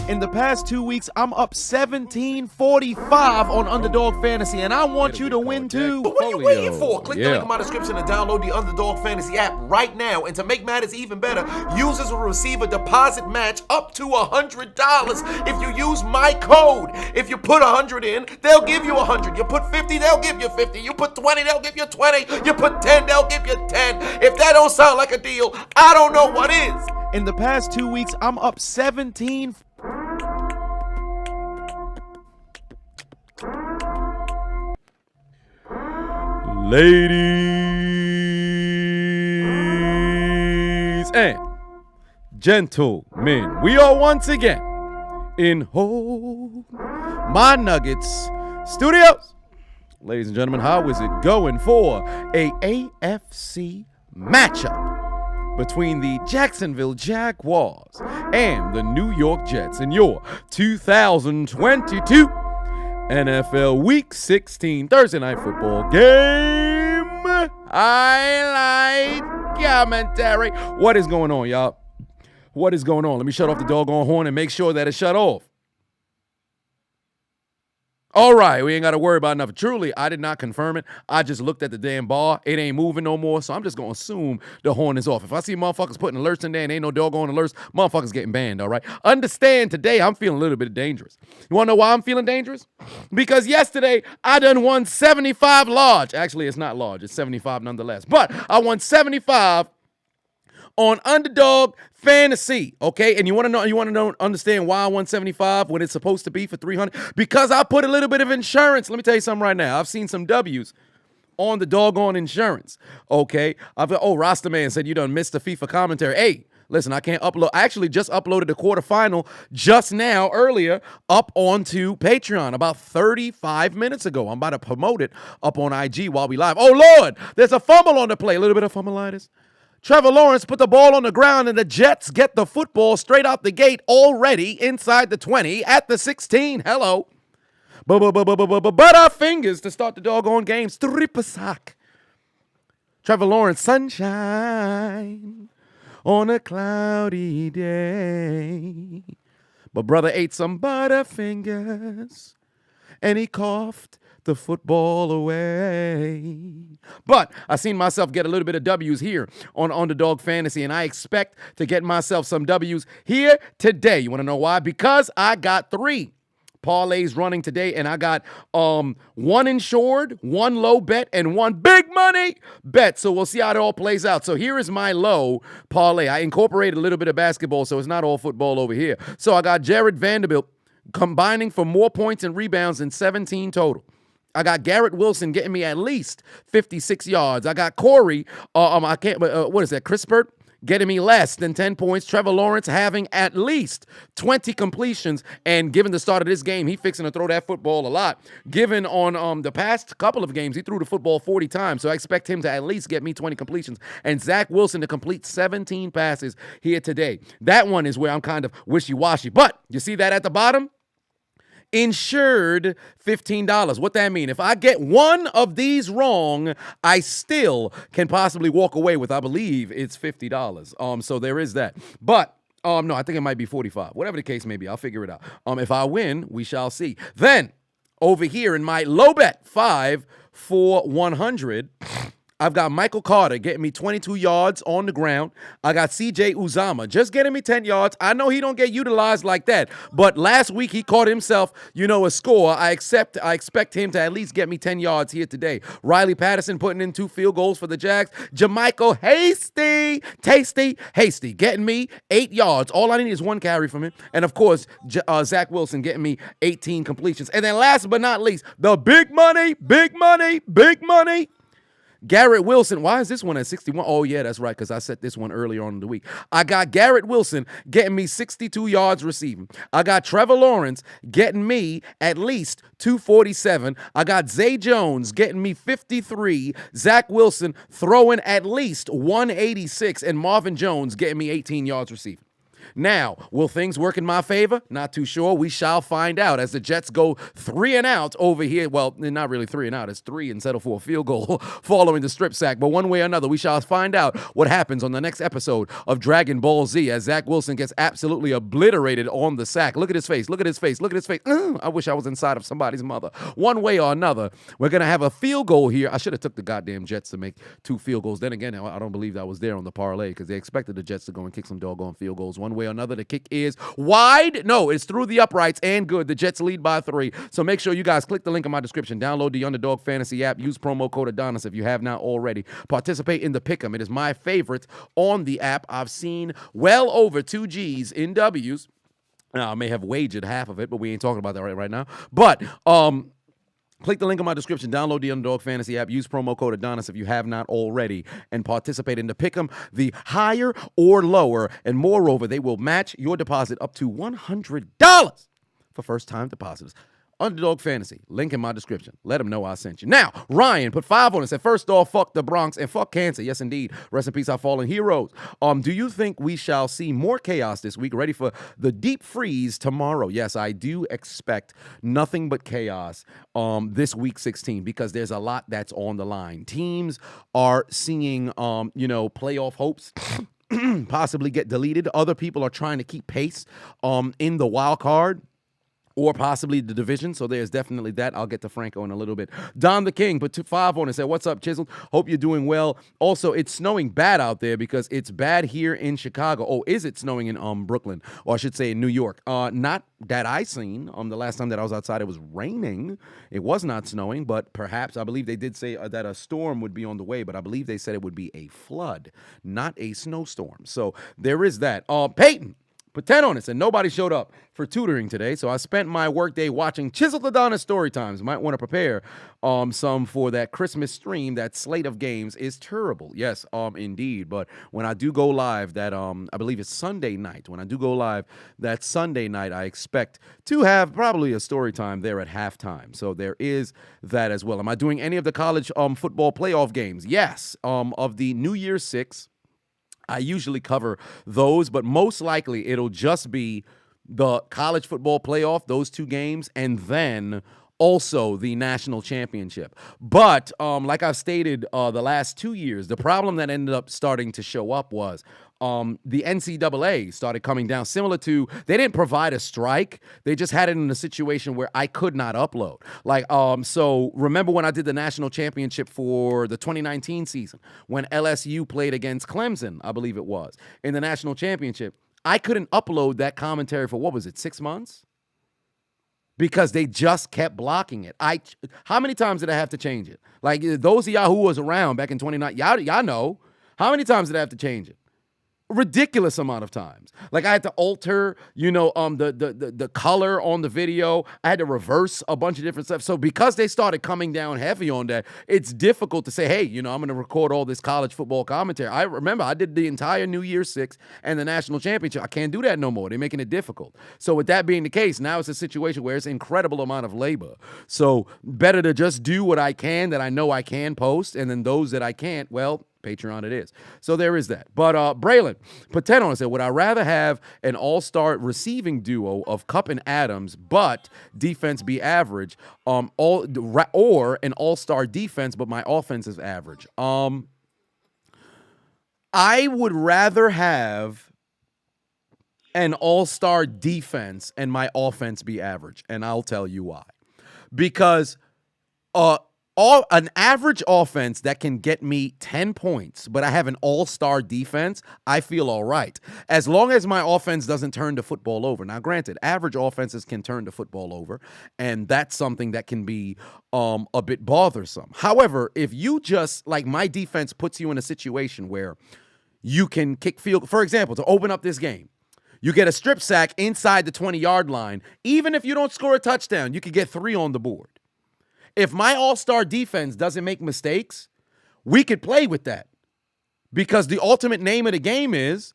In the past 2 weeks, I'm up 1745 on Underdog Fantasy, and I want you to win too. But what are you waiting for? Click the link in my description to download the Underdog Fantasy app right now. And to make matters even better, users will receive a deposit match up to $100 if you use my code. If you put 100 in, they'll give you 100. You put 50, they'll give you 50. You put 20, they'll give you 20. You put 10, they'll give you 10. If that don't sound like a deal, I don't know what is. In the past 2 weeks, I'm up 17. Ladies and gentlemen, we are once again in Hold My Nuggets Studios. Ladies and gentlemen, how is it going for a AFC matchup between the Jacksonville Jaguars and the New York Jets in your 2022 NFL Week 16 Thursday Night Football game highlight commentary? What is going on, y'all? What is going on? Let me shut off the doggone horn and make sure that it's shut off. All right, we ain't got to worry about nothing. Truly, I did not confirm it. I just looked at the damn bar. It ain't moving no more, so I'm just going to assume the horn is off. If I see motherfuckers putting alerts in there and ain't no doggone alerts, motherfuckers getting banned, all right? Understand, today I'm feeling a little bit dangerous. You want to know why I'm feeling dangerous? Because yesterday I done won 75 large. Actually, it's not large. It's 75 nonetheless. But I won 75 on Underdog Fantasy, okay? And you want to understand why I won 75 when it's supposed to be for 300? Because I put a little bit of insurance. Let me tell you something right now. I've seen some W's on the doggone insurance, okay? Rasta Man said you done missed the FIFA commentary. Hey, listen, I can't upload. I actually just uploaded the quarterfinal just now, earlier, up onto Patreon about 35 minutes ago. I'm about to promote it up on IG while we live. Oh, Lord, there's a fumble on the play. A little bit of fumbleitis. Trevor Lawrence put the ball on the ground, and the Jets get the football straight out the gate already inside the 20 at the 16. Hello. But our fingers to start the doggone game. Strip-a-sock. Trevor Lawrence, sunshine on a cloudy day. But brother ate some Butterfingers, and he coughed the football away. But I seen myself get a little bit of W's here on Underdog Fantasy, and I expect to get myself some W's here today. You want to know why? Because I got 3 parlays running today, and I got 1 insured, 1 low bet, and 1 big money bet. So we'll see how it all plays out. So here is my low parlay. I incorporated a little bit of basketball, so it's not all football over here. So I got Jared Vanderbilt combining for more points and rebounds than 17 total. I got Garrett Wilson getting me at least 56 yards. I got Corey, Chris Burt getting me less than 10 points. Trevor Lawrence having at least 20 completions. And given the start of this game, he fixing to throw that football a lot. Given on the past couple of games, he threw the football 40 times. So I expect him to at least get me 20 completions. And Zack Wilson to complete 17 passes here today. That one is where I'm kind of wishy-washy. But you see that at the bottom? Insured $15. What that mean? If I get one of these wrong, I still can possibly walk away with, I believe it's $50. So there is that. But no, I think it might be 45. Whatever the case may be, I'll figure it out. If I win, we shall see. Then over here in my low bet 5 for 100. I've got Michael Carter getting me 22 yards on the ground. I got CJ Uzama just getting me 10 yards. I know he don't get utilized like that, but last week he caught himself, a score. I expect him to at least get me 10 yards here today. Riley Patterson putting in 2 field goals for the Jags. Jermichael Hasty getting me 8 yards. All I need is 1 carry from him. And of course, Zack Wilson getting me 18 completions. And then last but not least, the big money. Garrett Wilson, why is this one at 61? Oh, yeah, that's right, because I set this one earlier on in the week. I got Garrett Wilson getting me 62 yards receiving. I got Trevor Lawrence getting me at least 247. I got Zay Jones getting me 53. Zack Wilson throwing at least 186. And Marvin Jones getting me 18 yards receiving. Now, will things work in my favor? Not too sure. We shall find out as the Jets go 3 and out over here. Well, not really 3 and out. It's 3 and settle for a field goal following the strip sack. But one way or another, we shall find out what happens on the next episode of Dragon Ball Z as Zack Wilson gets absolutely obliterated on the sack. Look at his face. Look at his face. Look at his face. I wish I was inside of somebody's mother. One way or another, we're going to have a field goal here. I should have took the goddamn Jets to make 2 field goals. Then again, I don't believe that was there on the parlay because they expected the Jets to go and kick some doggone field goals. One way or another, the kick is wide. No, it's through the uprights and good. The Jets lead by 3. So make sure you guys click the link in my description. Download the Underdog Fantasy app. Use promo code Adonis if you have not already. Participate in the Pick'em. It is my favorite on the app. I've seen well over 2 G's in W's. Now, I may have wagered half of it, but we ain't talking about that right now. But, click the link in my description. Download the Underdog Fantasy app. Use promo code Adonis if you have not already and participate in the Pick'em, the higher or lower. And moreover, they will match your deposit up to $100 for first-time depositors. Underdog Fantasy, link in my description. Let them know I sent you. Now, Ryan put 5 on it. Said, first off, fuck the Bronx and fuck cancer. Yes, indeed. Rest in peace, our fallen heroes. Do you think we shall see more chaos this week? Ready for the deep freeze tomorrow? Yes, I do expect nothing but chaos this week 16 because there's a lot that's on the line. Teams are seeing, playoff hopes possibly get deleted. Other people are trying to keep pace in the wild card or possibly the division, so there's definitely that. I'll get to Franco in a little bit. Don the King put 5 on it, said, what's up, Chiseled? Hope you're doing well. Also, it's snowing bad out there because it's bad here in Chicago. Oh, is it snowing in Brooklyn? Or I should say in New York. Not that I seen. The last time that I was outside, it was raining. It was not snowing, but perhaps, I believe they did say that a storm would be on the way, but I believe they said it would be a flood, not a snowstorm. So there is that. Peyton put 10 on it, and nobody showed up for tutoring today, so I spent my workday watching ChiseledAdonis story times. Might want to prepare some for that Christmas stream. That slate of games is terrible. Yes, indeed. But when I do go live, that I believe it's Sunday night. When I do go live that Sunday night, I expect to have probably a story time there at halftime. So there is that as well. Am I doing any of the college football playoff games? Yes. Of the New Year's 6. I usually cover those, but most likely it'll just be the college football playoff, those 2 games, and then also the national championship. But like I've stated the last 2 years, the problem that ended up starting to show up was the NCAA started coming down, similar to, they didn't provide a strike. They just had it in a situation where I could not upload. So remember when I did the national championship for the 2019 season, when LSU played against Clemson, I believe it was, in the national championship, I couldn't upload that commentary for, 6 months? Because they just kept blocking it. How many times did I have to change it? Like, those of y'all who was around back in 2019, y'all know. How many times did I have to change it? Ridiculous amount of times. Like, I had to alter, the color on the video. I had to reverse a bunch of different stuff. So because they started coming down heavy on that, it's difficult to say, hey, I'm going to record all this college football commentary. I remember I did the entire New Year's 6 and the national championship. I can't do that no more. They're making it difficult. So with that being the case, now it's a situation where it's an incredible amount of labor. So better to just do what I can that I know I can post, and then those that I can't, well, Patreon it is. So there is that. But Braylon put 10 on it, said, would I rather have an all-star receiving duo of Kupp and Adams, but defense be average, or an all-star defense, but my offense is average? I would rather have an all-star defense and my offense be average, and I'll tell you why. Because an average offense that can get me 10 points, but I have an all-star defense, I feel all right. As long as my offense doesn't turn the football over. Now, granted, average offenses can turn the football over, and that's something that can be a bit bothersome. However, if you just, like, my defense puts you in a situation where you can kick field, for example, to open up this game, you get a strip sack inside the 20-yard line. Even if you don't score a touchdown, you could get 3 on the board. If my all-star defense doesn't make mistakes, we could play with that. Because the ultimate name of the game is,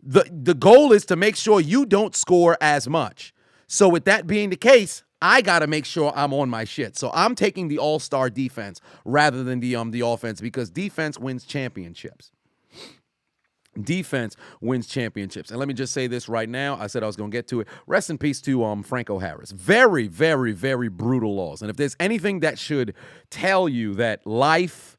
the goal is to make sure you don't score as much. So with that being the case, I got to make sure I'm on my shit. So I'm taking the all-star defense rather than the offense, because defense wins championships. Defense wins championships. And let me just say this right now. I said I was going to get to it. Rest in peace to Franco Harris. Very, very, very brutal loss. And if there's anything that should tell you that life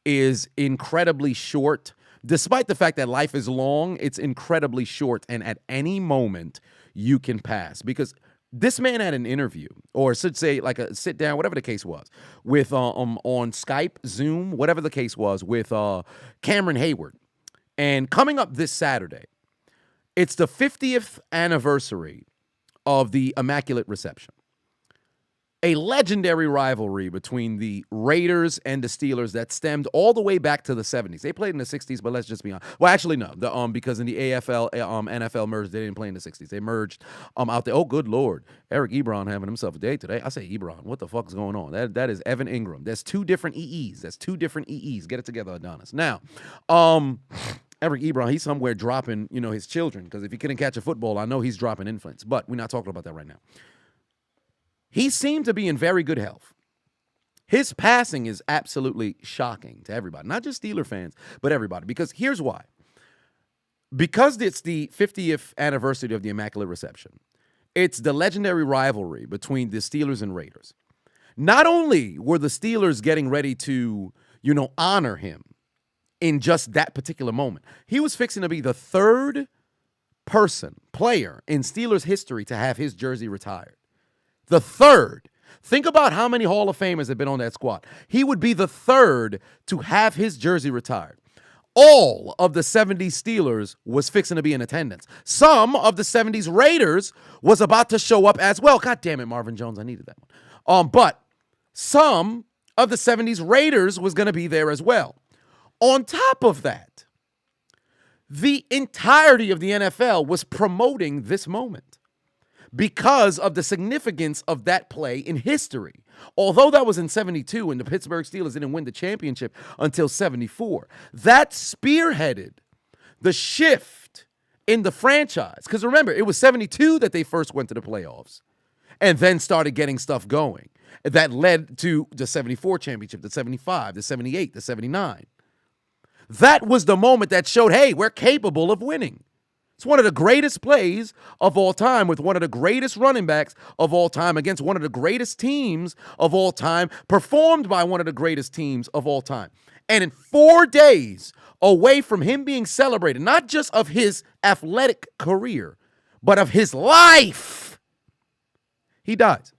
is incredibly short, despite the fact that life is long, it's incredibly short. And at any moment, you can pass. Because this man had an interview, or should say like a sit down, whatever the case was, with on Skype, Zoom, whatever the case was, with Cameron Hayward. And coming up this Saturday, it's the 50th anniversary of the Immaculate Reception. A legendary rivalry between the Raiders and the Steelers that stemmed all the way back to the 70s. They played in the 60s, but let's just be honest. Well, actually, no. Because in the AFL, NFL merged, they didn't play in the 60s. They merged out there. Oh, good Lord. Eric Ebron having himself a day today. I say Ebron. What the fuck is going on? That is Evan Ingram. There's two different EEs. Get it together, Adonis. Now, Eric Ebron, he's somewhere dropping, his children, because if he couldn't catch a football, I know he's dropping infants. But we're not talking about that right now. He seemed to be in very good health. His passing is absolutely shocking to everybody, not just Steeler fans, but everybody. Because here's why. Because it's the 50th anniversary of the Immaculate Reception, it's the legendary rivalry between the Steelers and Raiders. Not only were the Steelers getting ready to, honor him in just that particular moment, he was fixing to be the third player in Steelers history to have his jersey retired. The third. Think about how many Hall of Famers have been on that squad. He would be the third to have his jersey retired. All of the 70s Steelers was fixing to be in attendance. Some of the 70s Raiders was about to show up as well. God damn it, Marvin Jones, I needed that one. But some of the 70s Raiders was going to be there as well. On top of that, the entirety of the NFL was promoting this moment because of the significance of that play in history. Although that was in 72 and the Pittsburgh Steelers didn't win the championship until 74, that spearheaded the shift in the franchise. Because remember, it was 72 that they first went to the playoffs and then started getting stuff going. That led to the 74 championship, the 75, the 78, the 79. That was the moment that showed, hey, we're capable of winning. It's one of the greatest plays of all time with one of the greatest running backs of all time against one of the greatest teams of all time, performed by one of the greatest teams of all time. And in 4 days away from him being celebrated, not just of his athletic career, but of his life, he dies.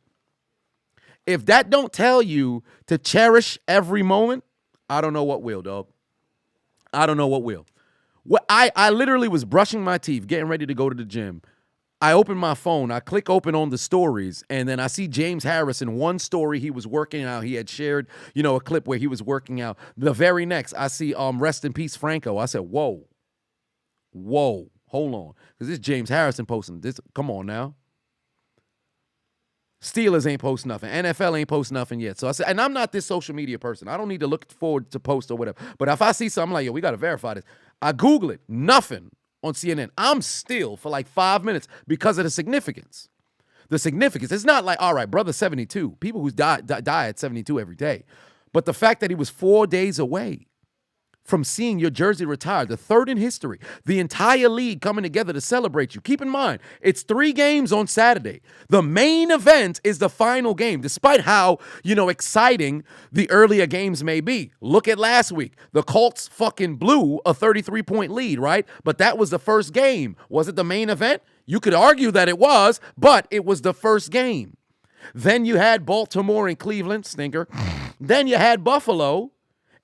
If that don't tell you to cherish every moment, I don't know what will, dog. I don't know what will. I literally was brushing my teeth, getting ready to go to the gym. I open my phone, I click open on the stories, and then I see James Harris in one story he was working out. He had shared, a clip where he was working out. The very next, I see rest in peace Franco. I said, whoa, hold on. Because this James Harrison posting this. Come on now. Steelers ain't post nothing. NFL ain't post nothing yet. So I said, and I'm not this social media person. I don't need to look forward to post or whatever. But if I see something, I'm like, yo, we got to verify this. I Google it. Nothing on CNN. I'm still for like 5 minutes because of the significance. The significance. It's not like, all right, brother 72. People who die at 72 every day. But the fact that he was 4 days away from seeing your jersey retired, the third in history, the entire league coming together to celebrate you. Keep in mind, it's 3 games on Saturday. The main event is the final game, despite how, exciting the earlier games may be. Look at last week. The Colts fucking blew a 33-point lead, right? But that was the first game. Was it the main event? You could argue that it was, but it was the first game. Then you had Baltimore and Cleveland, stinker. Then you had Buffalo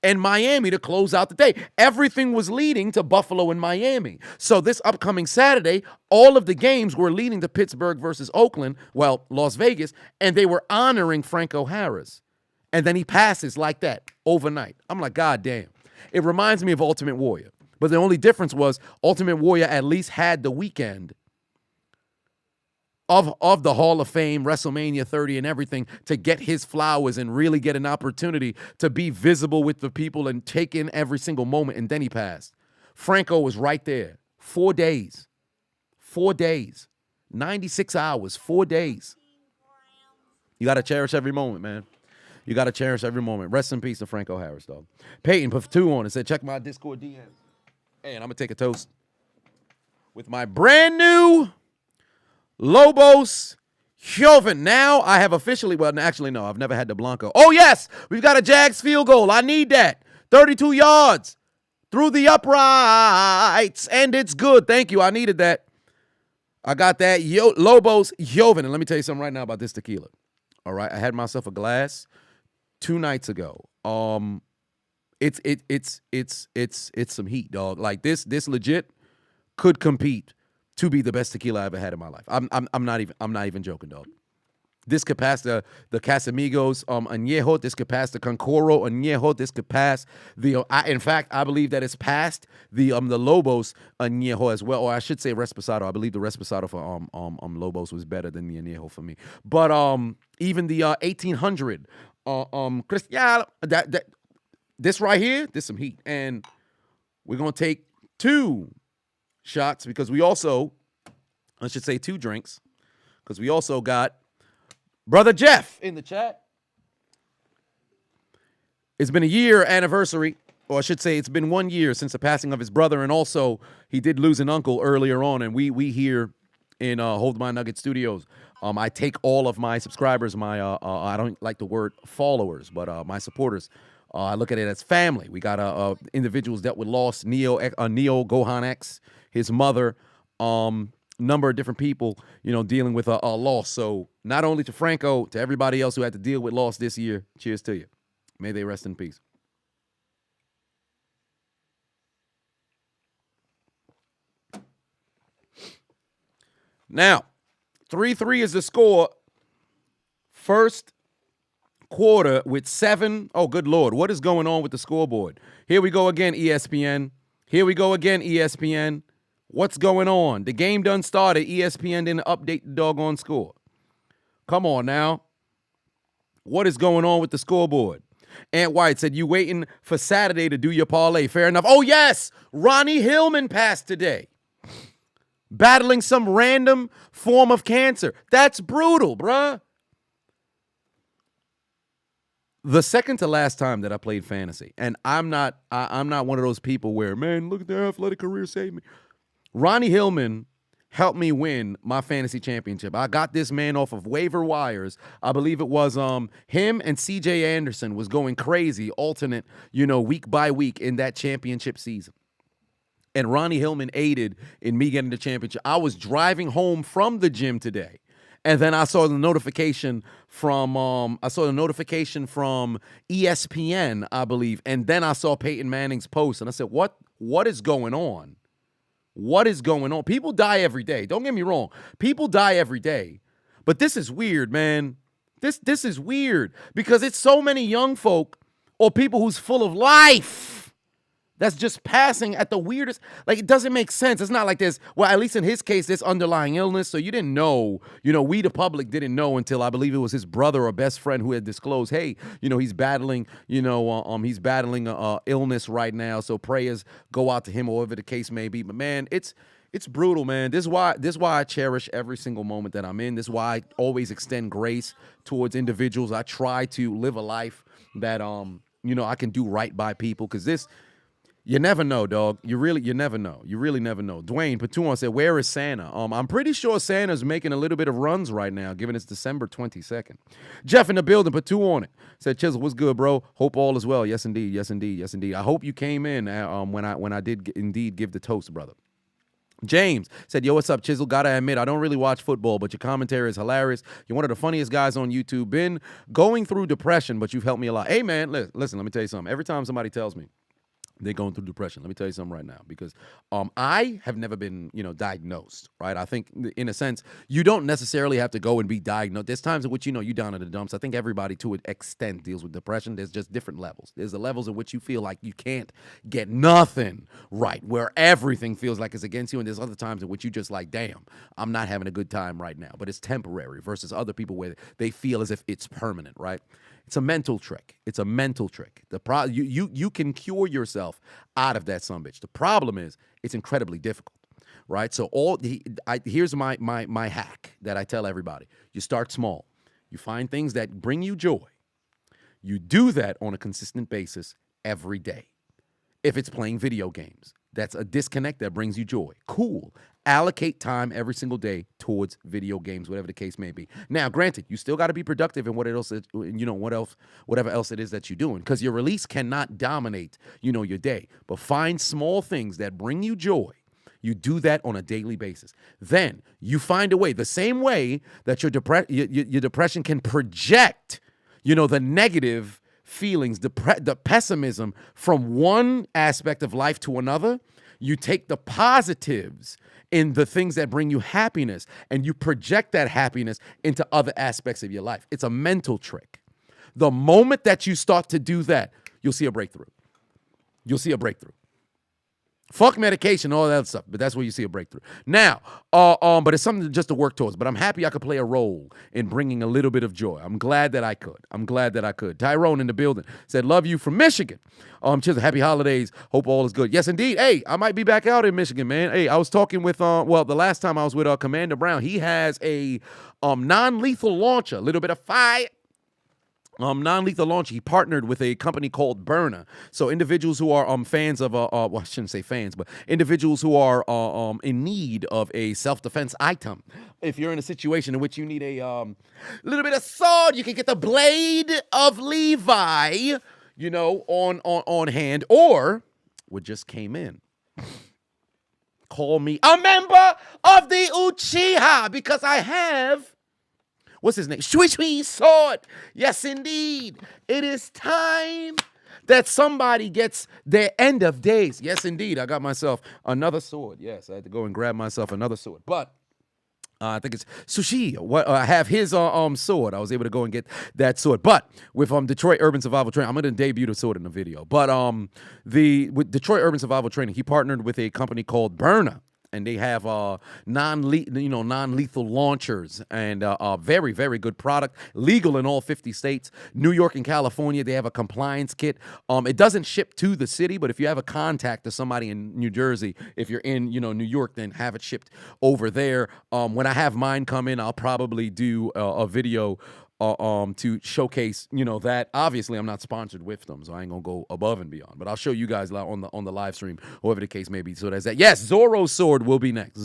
and Miami to close out the day. Everything was leading to Buffalo and Miami. So this upcoming Saturday, all of the games were leading to Pittsburgh versus Oakland, well, Las Vegas, and they were honoring Franco Harris. And then he passes like that overnight. I'm like, God damn. It reminds me of Ultimate Warrior. But the only difference was Ultimate Warrior at least had the weekend of the Hall of Fame, WrestleMania 30 and everything to get his flowers and really get an opportunity to be visible with the people and take in every single moment. And then he passed. Franco was right there. 4 days. 4 days. 96 hours. 4 days. You got to cherish every moment, man. You got to cherish every moment. Rest in peace to Franco Harris, dog. Peyton put 2 on and said, check my Discord DMs. And I'm going to take a toast with my brand new Lobos Joven. Now I have officially, well, actually, no, I've never had the Blanco. Oh, yes, we've got a Jags field goal. I need that. 32 yards through the uprights, and it's good. Thank you. I needed that. I got that Lobos Joven. And let me tell you something right now about this tequila. All right, I had myself a glass 2 nights ago. It's some heat, dog. Like this legit could compete to be the best tequila I ever had in my life. I'm not even joking, dog. This could pass the Casamigos Añejo. This could pass the Concoro Añejo. This could pass the. In fact, I believe that it's passed the Lobos Añejo as well, or I should say Reposado. I believe the Reposado for Lobos was better than the Añejo for me. But even the 1800 Cristiano, this right here, this some heat, and we're gonna take 2 shots because we also, I should say 2 drinks, because we also got Brother Jeff in the chat. It's been a year anniversary, or I should say it's been 1 year since the passing of his brother, and also he did lose an uncle earlier on, and we here in Hold My Nugget Studios, I take all of my subscribers, my I don't like the word followers, but my supporters, I look at it as family. We got individuals that were lost, Neo Gohan X, his mother, number of different people, dealing with a loss. So not only to Franco, to everybody else who had to deal with loss this year, cheers to you. May they rest in peace. Now, 3-3 is the score. First quarter with 7. Oh, good Lord. What is going on with the scoreboard? Here we go again, ESPN. Here we go again, ESPN. What's going on? The game done started. ESPN didn't update the doggone score. Come on now. What is going on with the scoreboard? Ant White said, you waiting for Saturday to do your parlay. Fair enough. Oh, yes. Ronnie Hillman passed today. Battling some random form of cancer. That's brutal, bruh. The second to last time that I played fantasy, and I'm not one of those people where, man, look at their athletic career saved me. Ronnie Hillman helped me win my fantasy championship. I got this man off of waiver wires. I believe it was him and CJ Anderson was going crazy, alternate, week by week in that championship season. And Ronnie Hillman aided in me getting the championship. I was driving home from the gym today, and then I saw the notification from ESPN, I believe, and then I saw Peyton Manning's post, and I said, "What is going on? What is going on? People die every day. Don't get me wrong. People die every day, but this is weird, man. This is weird because it's so many young folk or people who's full of life that's just passing at the weirdest. Like, it doesn't make sense. It's not like there's, well, at least in his case, there's underlying illness. So you didn't know, we the public didn't know until I believe it was his brother or best friend who had disclosed, hey, he's battling, illness right now. So prayers go out to him or whatever the case may be. But man, it's brutal, man. This is why I cherish every single moment that I'm in. This is why I always extend grace towards individuals. I try to live a life that, I can do right by people, because you never know, dog. You never know. You really never know. Dwayne Patuan said, where is Santa? I'm pretty sure Santa's making a little bit of runs right now, given it's December 22nd. Jeff in the building, Patu on it. Said, Chisel, what's good, bro? Hope all is well. Yes, indeed. Yes, indeed. Yes, indeed. I hope you came in when I did indeed give the toast, brother. James said, yo, what's up, Chisel? Gotta admit, I don't really watch football, but your commentary is hilarious. You're one of the funniest guys on YouTube. Been going through depression, but you've helped me a lot. Hey, man, listen, let me tell you something. Every time somebody tells me they're going through depression, let me tell you something right now, because I have never been, diagnosed, right? I think, in a sense, you don't necessarily have to go and be diagnosed. There's times in which, you're down in the dumps. I think everybody, to an extent, deals with depression. There's just different levels. There's the levels in which you feel like you can't get nothing right, where everything feels like it's against you, and there's other times in which you just like, damn, I'm not having a good time right now, but it's temporary, versus other people where they feel as if it's permanent, right? It's a mental trick. It's a mental trick. You can cure yourself out of that sumbitch. The problem is it's incredibly difficult, right? So here's my hack that I tell everybody. You start small. You find things that bring you joy. You do that on a consistent basis every day. if it's playing video games. That's a disconnect that brings you joy. Cool. Allocate time every single day towards video games, whatever the case may be. Now, granted, you still got to be productive in whatever else it is that you're doing, because your release cannot dominate, your day. But find small things that bring you joy. You do that on a daily basis. Then you find a way, the same way that your depression can project, the negative feelings, the pessimism from one aspect of life to another. You take the positives in the things that bring you happiness, and you project that happiness into other aspects of your life. It's a mental trick. The moment that you start to do that, you'll see a breakthrough. Fuck medication, all that stuff, but that's where you see a breakthrough. Now, but it's something just to work towards. But I'm happy I could play a role in bringing a little bit of joy. I'm glad that I could. Tyrone in the building said, love you from Michigan. Cheers, happy holidays. Hope all is good. Yes, indeed. Hey, I might be back out in Michigan, man. Hey, I was talking with, the last time I was with Commander Brown. He has a non-lethal launcher, a little bit of fire. Non-lethal launch. He partnered with a company called Burner. So individuals who are fans of I shouldn't say fans, but individuals who are in need of a self-defense item. If you're in a situation in which you need a little bit of sword, you can get the Blade of Levi, on hand, or what just came in. Call me a member of the Uchiha, because I have. What's his name? Shui sword. Yes, indeed. It is time that somebody gets their end of days. Yes, indeed. I got myself another sword. Yes, I had to go and grab myself another sword. But I think it's Sushi. I have his sword. I was able to go and get that sword. But with Detroit Urban Survival Training, I'm going to debut the sword in the video. But with Detroit Urban Survival Training, he partnered with a company called Burner. And they have non-lethal launchers, and a very, very good product, legal in all 50 states. New York and California, they have a compliance kit. It doesn't ship to the city, but if you have a contact to somebody in New Jersey, if you're in New York, then have it shipped over there. When I have mine come in, I'll probably do a video to showcase, that. Obviously I'm not sponsored with them, so I ain't gonna go above and beyond. But I'll show you guys on the live stream, whoever the case may be. So there's that. Yes, Zorro's sword will be next.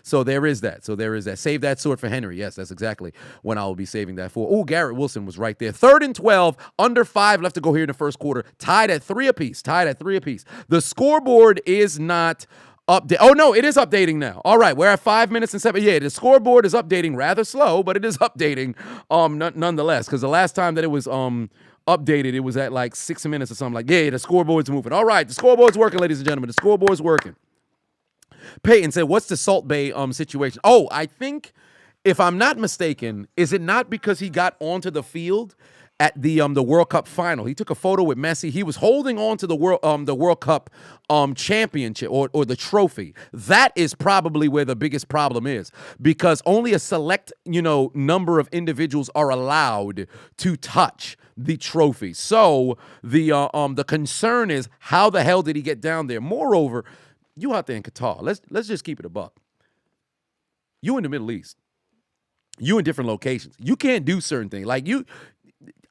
So there is that. Save that sword for Henry. Yes, that's exactly when I will be saving that for. Oh, Garrett Wilson was right there. 3rd and 12, under 5 left to go here in the first quarter. Tied at 3 apiece. The scoreboard is not update. Oh, no, it is updating now. All right, we're at 5 minutes and 7. Yeah, the scoreboard is updating rather slow, but it is updating nonetheless, because the last time that it was updated, it was at like 6 minutes or something. Like, yeah, the scoreboard's moving. All right, the scoreboard's working, ladies and gentlemen. The scoreboard's working. Peyton said, what's the Salt Bay situation? Oh, I think, if I'm not mistaken, is it not because he got onto the field at the World Cup final? He took a photo with Messi. He was holding on to the World Cup championship or the trophy. That is probably where the biggest problem is, because only a select number of individuals are allowed to touch the trophy. So the concern is, how the hell did he get down there? Moreover, you out there in Qatar, let's just keep it a buck. You in the Middle East, you in different locations. You can't do certain things. Like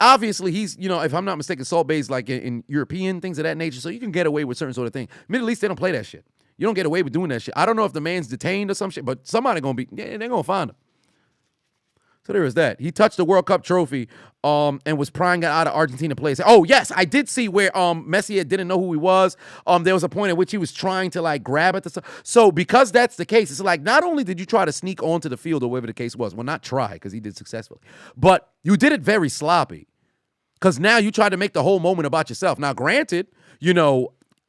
obviously, he's, if I'm not mistaken, Salt Bay's like in European things of that nature, so you can get away with certain sort of thing. Middle East, they don't play that shit. You don't get away with doing that shit. I don't know if the man's detained or some shit, but somebody they're gonna find him. So there is that. He touched the World Cup trophy and was prying it out of Argentina players. Oh, yes, I did see where Messi didn't know who he was. There was a point at which he was trying to, like, grab at the stuff. So because that's the case, it's like, not only did you try to sneak onto the field or whatever the case was, well, not try, because he did successfully, but you did it very sloppy, because now you tried to make the whole moment about yourself. Now, granted,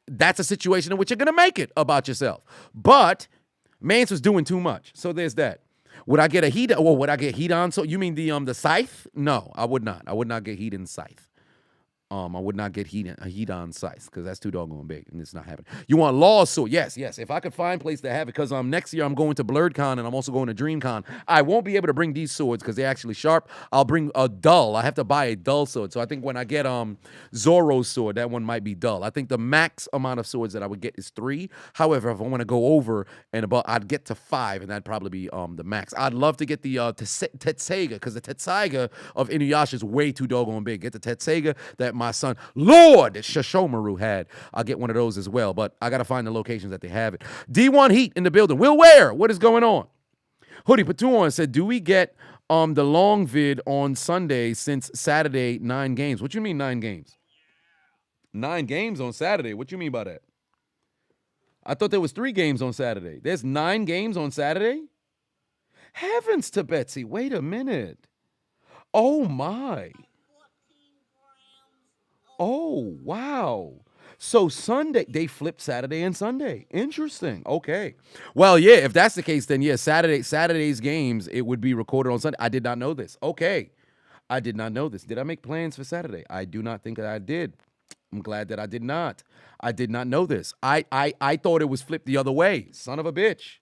that's a situation in which you're going to make it about yourself. But Mance was doing too much. So there's that. Would I get a heat? Well, would I get heat on? So you mean the scythe? No, I would not. I would not get heat in scythe. I would not get heat on scythe, because that's too doggone big and it's not happening. You want lawsuit? Yes. If I could find a place to have it, because next year I'm going to BlurredCon and I'm also going to DreamCon. I won't be able to bring these swords because they're actually sharp. I'll bring a dull. I have to buy a dull sword. So I think when I get Zorro's sword, that one might be dull. I think the max amount of swords that I would get is 3. However, if I want to go over and above, I'd get to 5, and that'd probably be the max. I'd love to get the Tetseiga, because the Tetseiga of Inuyasha is way too doggone big. Get the Tetseiga, that my son, Lord Shashomaru had. I'll get one of those as well, but I got to find the locations that they have it. D1 Heat in the building. Will Ware, what is going on? Hoodie Patuan said, do we get the long vid on Sunday since Saturday 9 games? What you mean 9 games? 9 games on Saturday. What you mean by that? I thought there was 3 games on Saturday. There's 9 games on Saturday? Heavens to Betsy. Wait a minute. Oh, my. Oh, wow. So Sunday, they flipped Saturday and Sunday. Interesting. Okay. Well, yeah, if that's the case, then yeah, Saturday's games, it would be recorded on Sunday. I did not know this. Okay. I did not know this. Did I make plans for Saturday? I do not think that I did. I'm glad that I did not. I did not know this. I thought it was flipped the other way. Son of a bitch.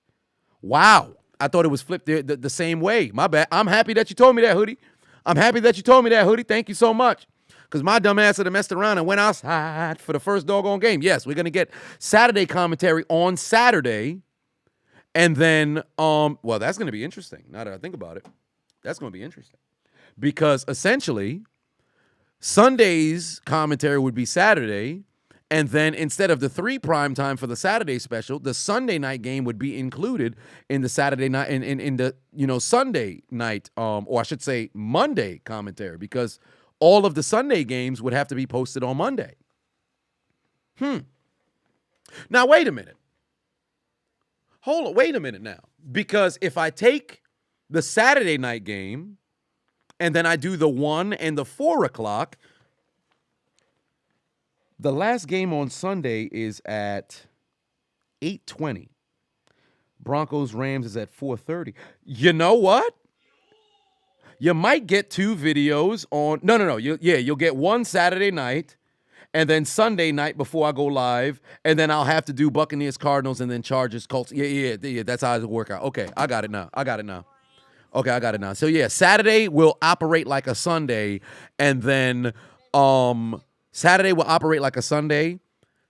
Wow. I thought it was flipped the same way. My bad. I'm happy that you told me that, Hoodie. I'm happy that you told me that, Hoodie. Thank you so much. Because my dumb ass had messed around and went outside for the first doggone game. Yes, we're going to get Saturday commentary on Saturday. And then, well, that's going to be interesting. Now that I think about it, that's going to be interesting. Because essentially, Sunday's commentary would be Saturday. And then instead of the 3 prime time for the Saturday special, the Sunday night game would be included in the Saturday night, in the, Sunday night, or I should say Monday commentary, because all of the Sunday games would have to be posted on Monday. Now, wait a minute. Hold on. Wait a minute now. Because if I take the Saturday night game and then I do the 1 and the 4 o'clock, the last game on Sunday is at 8:20. Broncos-Rams is at 4:30. You know what? You might get 2 videos on. No. You'll get one Saturday night, and then Sunday night before I go live, and then I'll have to do Buccaneers, Cardinals, and then Chargers, Colts. Yeah. That's how it work out. Okay, I got it now. Okay, I got it now. So yeah, Saturday will operate like a Sunday, and then Saturday will operate like a Sunday.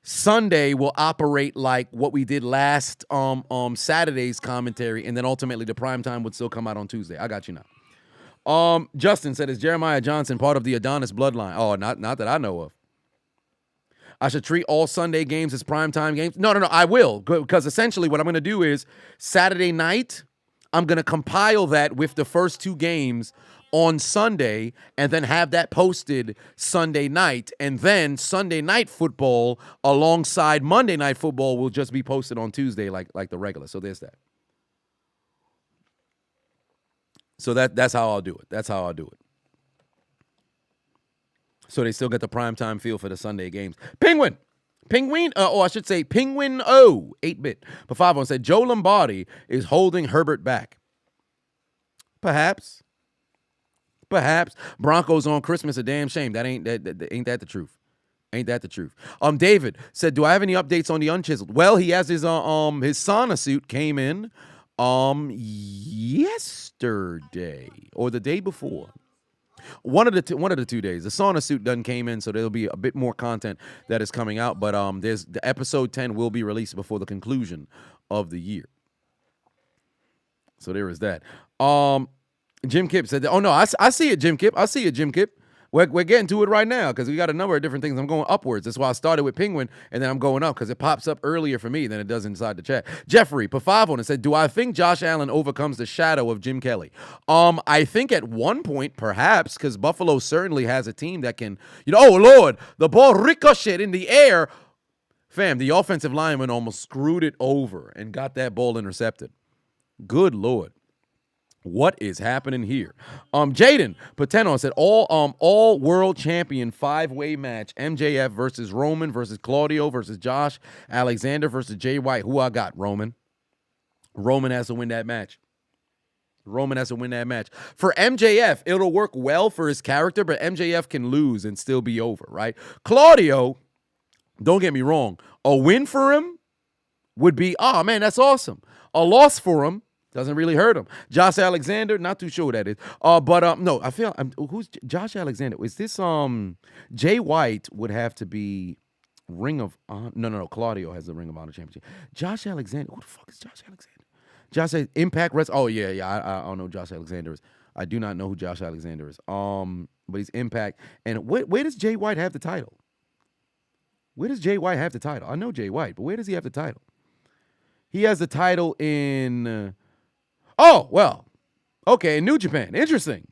Sunday will operate like what we did last Saturday's commentary, and then ultimately the primetime would still come out on Tuesday. I got you now. Justin said, is Jeremiah Johnson part of the Adonis bloodline? Oh, not that I know of. I should treat all Sunday games as primetime games? No, I will. Because essentially what I'm going to do is Saturday night, I'm going to compile that with the first 2 games on Sunday and then have that posted Sunday night. And then Sunday night football alongside Monday night football will just be posted on Tuesday like the regular. So there's that. So that's how I'll do it. So they still get the primetime feel for the Sunday games. Penguin, or I should say Penguin O, 8-bit. But 5-1 said, Joe Lombardi is holding Herbert back. Perhaps. Broncos on Christmas, a damn shame. Ain't that the truth? Ain't that the truth? David said, do I have any updates on the Unchiseled? Well, he has his sauna suit came in yesterday or the day before. One of the 2 days. The sauna suit done came in, so there'll be a bit more content that is coming out. But there's the episode 10 will be released before the conclusion of the year. So there is that. Jim Kipp said that. Oh no, I see it, Jim Kipp. We're getting to it right now because we got a number of different things. I'm going upwards. That's why I started with Penguin, and then I'm going up because it pops up earlier for me than it does inside the chat. Jeffrey, put 5 on it, said, do I think Josh Allen overcomes the shadow of Jim Kelly? I think at one point, perhaps, because Buffalo certainly has a team that can, oh, Lord, the ball ricocheted in the air. Fam, the offensive lineman almost screwed it over and got that ball intercepted. Good Lord. What is happening here? Jaden Pateno said all world champion 5-way match. MJF versus Roman versus Claudio versus Josh Alexander versus Jay White. Who I got? Roman. Roman has to win that match. For MJF, it'll work well for his character, but MJF can lose and still be over, right? Claudio, don't get me wrong, a win for him would be, oh man, that's awesome. A loss for him doesn't really hurt him. Josh Alexander, not too sure who that is. No, I feel who's Josh Alexander? Is this Jay White would have to be Ring of Honor? No. Claudio has the Ring of Honor championship. Josh Alexander, who the fuck is Josh Alexander? Impact Wrestling. Oh yeah. I don't know who Josh Alexander is. I do not know who Josh Alexander is. But he's impact. And where does Jay White have the title? Where does Jay White have the title? I know Jay White, but where does he have the title? He has the title in. Okay, in New Japan. Interesting.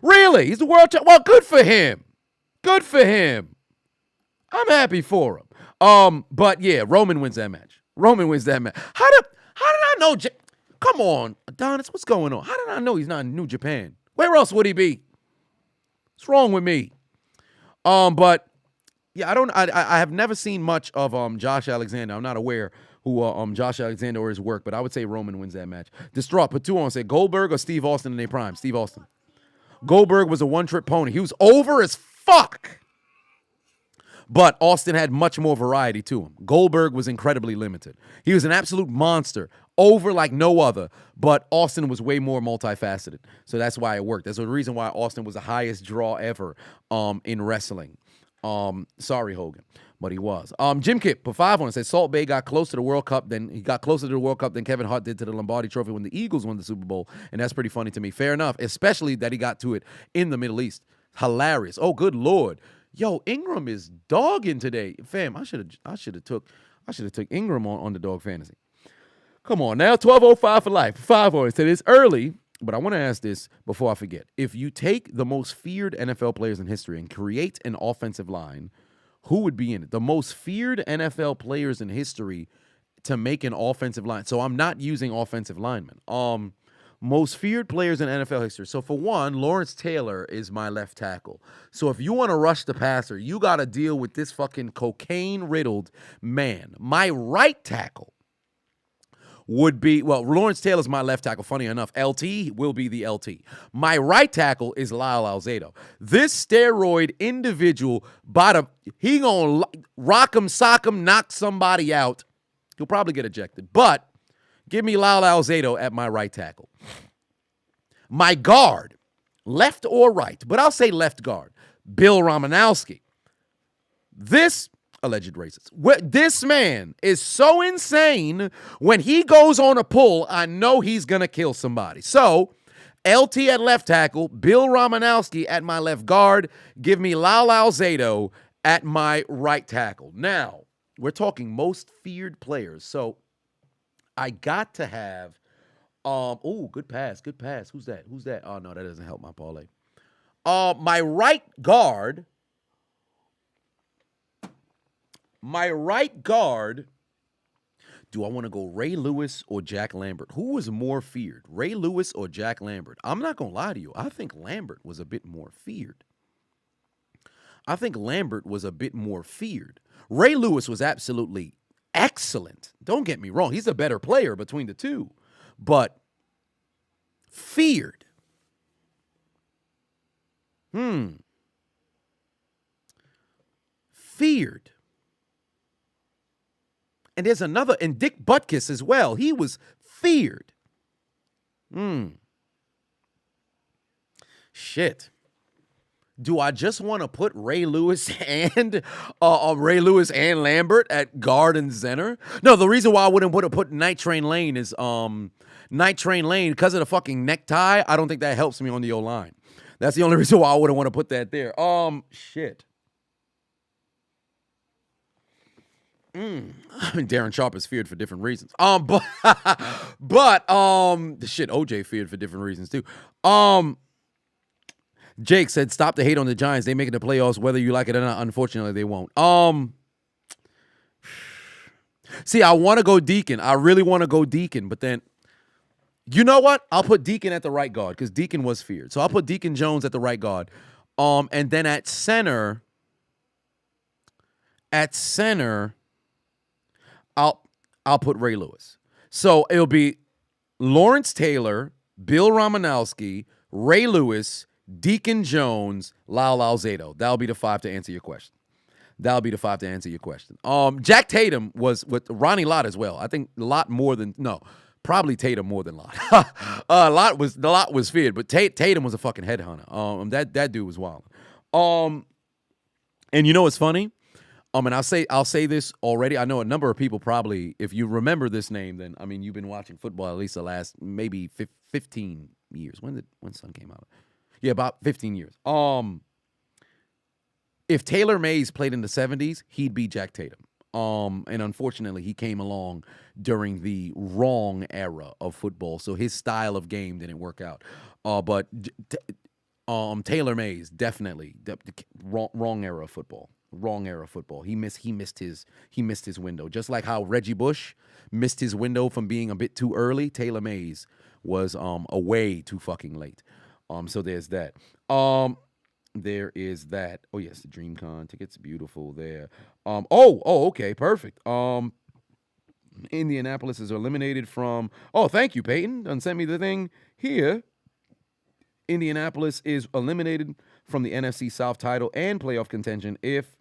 Really? He's the world champ. Well, good for him. Good for him. I'm happy for him. But yeah, Roman wins that match. How did I know? Come on, Adonis, what's going on? How did I know he's not in New Japan? Where else would he be? What's wrong with me? But yeah, I have never seen much of Josh Alexander. I'm not aware who Josh Alexander or his work, but I would say Roman wins that match. Distraught, put two on, say Goldberg or Steve Austin in their prime. Steve Austin. Goldberg was a one-trick pony. He was over as fuck. But Austin had much more variety to him. Goldberg was incredibly limited. He was an absolute monster, over like no other, but Austin was way more multifaceted. So that's why it worked. That's the reason why Austin was the highest draw ever in wrestling. Sorry, Hogan, but he was. Jim Kip put 5 on it. Said Salt Bae got closer to the World Cup than Kevin Hart did to the Lombardi Trophy when the Eagles won the Super Bowl, and that's pretty funny to me. Fair enough, especially that he got to it in the Middle East. Hilarious. Oh, good Lord. Yo, Ingram is dogging today. Fam, I should have took Ingram on Underdog Fantasy. Come on now, 12:05 for life. 5 on it. Said it's early, but I want to ask this before I forget. If you take the most feared NFL players in history and create an offensive line, who would be in it? The most feared NFL players in history to make an offensive line. So I'm not using offensive linemen. Most feared players in NFL history. So for one, Lawrence Taylor is my left tackle. So if you want to rush the passer, you got to deal with this fucking cocaine-riddled man. My right tackle would be, Lawrence Taylor's my left tackle. Funny enough, LT will be the LT. My right tackle is Lyle Alzado. This steroid individual, he gonna rock him, sock him, knock somebody out. He'll probably get ejected. But give me Lyle Alzado at my right tackle. My guard, left or right, but I'll say left guard, Bill Romanowski. This alleged racist. This man is so insane. When he goes on a pull, I know he's going to kill somebody. So, LT at left tackle, Bill Romanowski at my left guard. Give me Lyle Alzado at my right tackle. Now, we're talking most feared players. So, I got to have, good pass. Who's that? Oh, no, that doesn't help my parlay. My right guard, do I want to go Ray Lewis or Jack Lambert? Who was more feared, Ray Lewis or Jack Lambert? I'm not going to lie to you. I think Lambert was a bit more feared. Ray Lewis was absolutely excellent. Don't get me wrong. He's a better player between the two. But feared. Feared. And there's another, and Dick Butkus as well. He was feared. Shit. Do I just want to put Ray Lewis and Lambert at guard and center? No, the reason why I wouldn't put Night Train Lane is Night Train Lane, because of the fucking necktie. I don't think that helps me on the O-line. That's the only reason why I wouldn't want to put that there. Shit. Darren Sharp is feared for different reasons. But OJ feared for different reasons too. Jake said, "Stop the hate on the Giants. They making the playoffs, whether you like it or not. Unfortunately, they won't." See, I want to go Deacon. I really want to go Deacon, but then, you know what? I'll put Deacon at the right guard because Deacon was feared. So I'll put Deacon Jones at the right guard. And then at center, I'll put Ray Lewis. So it'll be Lawrence Taylor, Bill Romanowski, Ray Lewis, Deacon Jones, Lyle Alzado. That'll be the 5 to answer your question. Jack Tatum was with Ronnie Lott as well. I think probably Tatum more than Lott. Lott was feared, but Tatum was a fucking headhunter. That dude was wild. And you know what's funny? And I'll say this already. I know a number of people probably, if you remember this name, then I mean you've been watching football at least the last maybe 15 years. When Sun came out? Yeah, about 15 years. If Taylor Mays played in the 70s, he'd be Jack Tatum. And unfortunately, he came along during the wrong era of football, so his style of game didn't work out. But Taylor Mays definitely wrong era of football. Wrong era of football. He missed his window. Just like how Reggie Bush missed his window from being a bit too early, Taylor Mays was way too fucking late. So there's that. There is that. Oh yes, the DreamCon tickets, beautiful there. Okay, perfect. Indianapolis is eliminated from. Oh, thank you, Peyton. Done sent me the thing here. Indianapolis is eliminated from the NFC South title and playoff contention if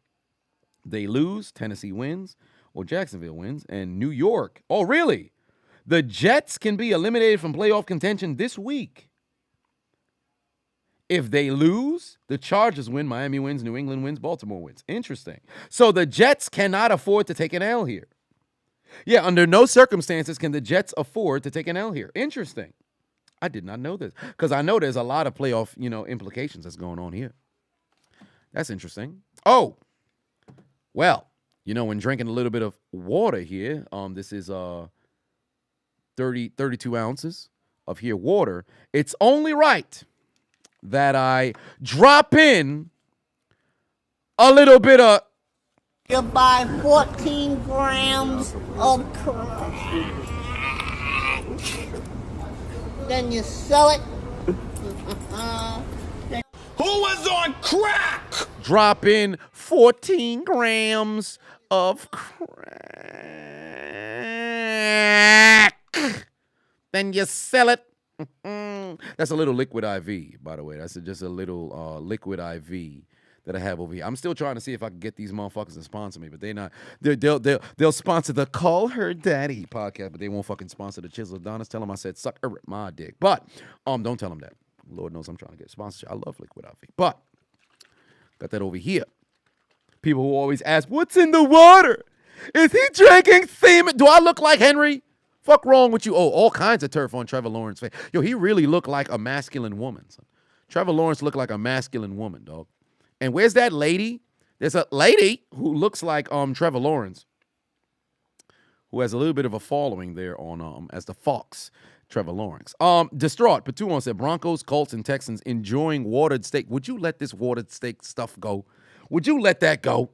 they lose, Tennessee wins, or Jacksonville wins, and New York. Oh, really? The Jets can be eliminated from playoff contention this week. If they lose, the Chargers win, Miami wins, New England wins, Baltimore wins. Interesting. So the Jets cannot afford to take an L here. Yeah, under no circumstances can the Jets afford to take an L here. Interesting. I did not know this because I know there's a lot of playoff, implications that's going on here. That's interesting. Oh, well, when drinking a little bit of water here, this is 32 ounces of here water. It's only right that I drop in a little bit of. You buy 14 grams of crack. Then you sell it. Who was on crack? Drop in 14 grams of crack. Then you sell it. That's a little liquid IV, by the way. That's just a little liquid IV that I have over here. I'm still trying to see if I can get these motherfuckers to sponsor me, but they're not. They'll sponsor the Call Her Daddy podcast, but they won't fucking sponsor the ChiseledAdonis. Tell them I said suck my dick. But don't tell them that. Lord knows I'm trying to get sponsorship. I love liquid IV. But got that over here. People who always ask, what's in the water? Is he drinking semen? Do I look like Henry? Fuck wrong with you? Oh, all kinds of turf on Trevor Lawrence's face. Yo, he really looked like a masculine woman, son. Trevor Lawrence looked like a masculine woman, dog. And where's that lady? There's a lady who looks like Trevor Lawrence, who has a little bit of a following there on as the Fox Trevor Lawrence. Distraught. Patuon said Broncos, Colts, and Texans enjoying watered steak. Would you let this watered steak stuff go? Would you let that go?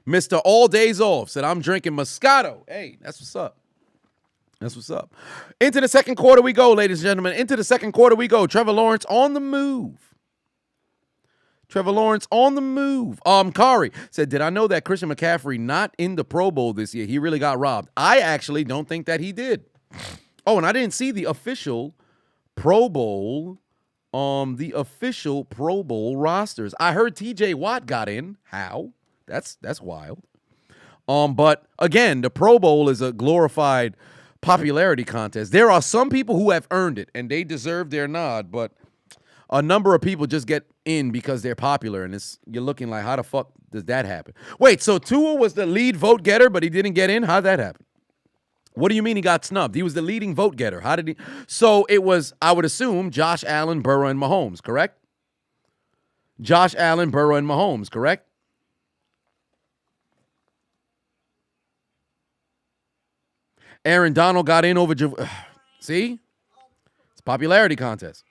Mr. All Days Off said, I'm drinking Moscato. Hey, that's what's up. That's what's up. Into the second quarter we go, ladies and gentlemen. Into the second quarter we go. Trevor Lawrence on the move. Trevor Lawrence on the move. Kari said, did I know that Christian McCaffrey not in the Pro Bowl this year? He really got robbed. I actually don't think that he did. Oh, and I didn't see the official Pro Bowl, rosters. I heard TJ Watt got in. How? That's wild. But again, the Pro Bowl is a glorified popularity contest. There are some people who have earned it and they deserve their nod, but a number of people just get in because they're popular, and you're looking like, how the fuck does that happen? Wait, so Tua was the lead vote getter, but he didn't get in? How'd that happen? What do you mean he got snubbed? He was the leading vote getter. How did he? So it was, I would assume, Josh Allen, Burrow, and Mahomes, correct? Josh Allen, Burrow, and Mahomes, correct? Aaron Donald got in over. See? It's a popularity contest.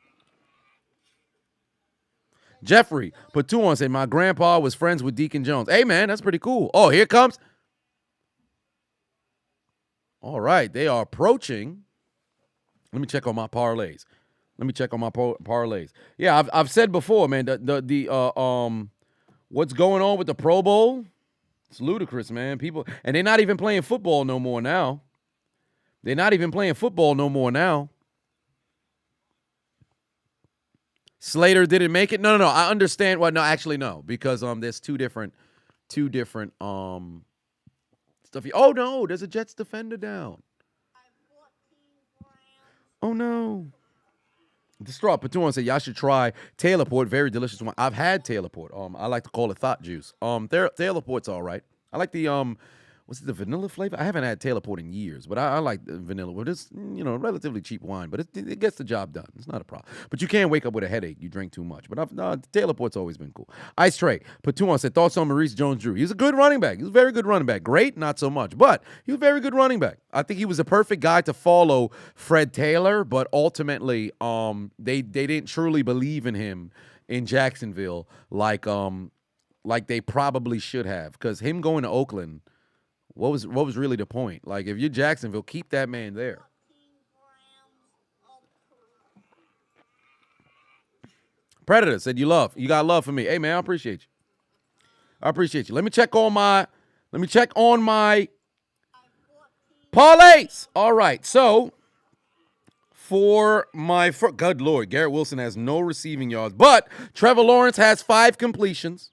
Jeffrey Patuon said, my grandpa was friends with Deacon Jones. Hey, man, that's pretty cool. Oh, here comes. All right, they are approaching. Let me check on my parlays. Parlays. Yeah, I've said before, man, what's going on with the Pro Bowl? It's ludicrous, man. People, and they're not even playing football no more now. Slater didn't make it. No. I understand. Well, no, actually, no, because there's two different stuff. Oh no, there's a Jets defender down. Oh no. Distraught. Patuon said y'all should try Taylor Port. Very delicious one. I've had Taylor Port. I like to call it thought juice. Taylor Port's all right. I like the Was it the vanilla flavor? I haven't had Taylor Port in years, but I like the vanilla. But it's, relatively cheap wine, but it gets the job done. It's not a problem. But you can't wake up with a headache. You drink too much. But Taylor Port's always been cool. Ice Trey, put 2 on, said, thoughts on Maurice Jones-Drew. He's a good running back. He's a very good running back. Great, not so much. But he was a very good running back. I think he was a perfect guy to follow Fred Taylor, but ultimately they didn't truly believe in him in Jacksonville like they probably should have. Because him going to Oakland, what was really the point? Like, if you're Jacksonville, keep that man there. Predator said you got love for me. Hey man, I appreciate you. Let me check on my parlays. All right, so for my good Lord, Garrett Wilson has no receiving yards, but Trevor Lawrence has 5 completions,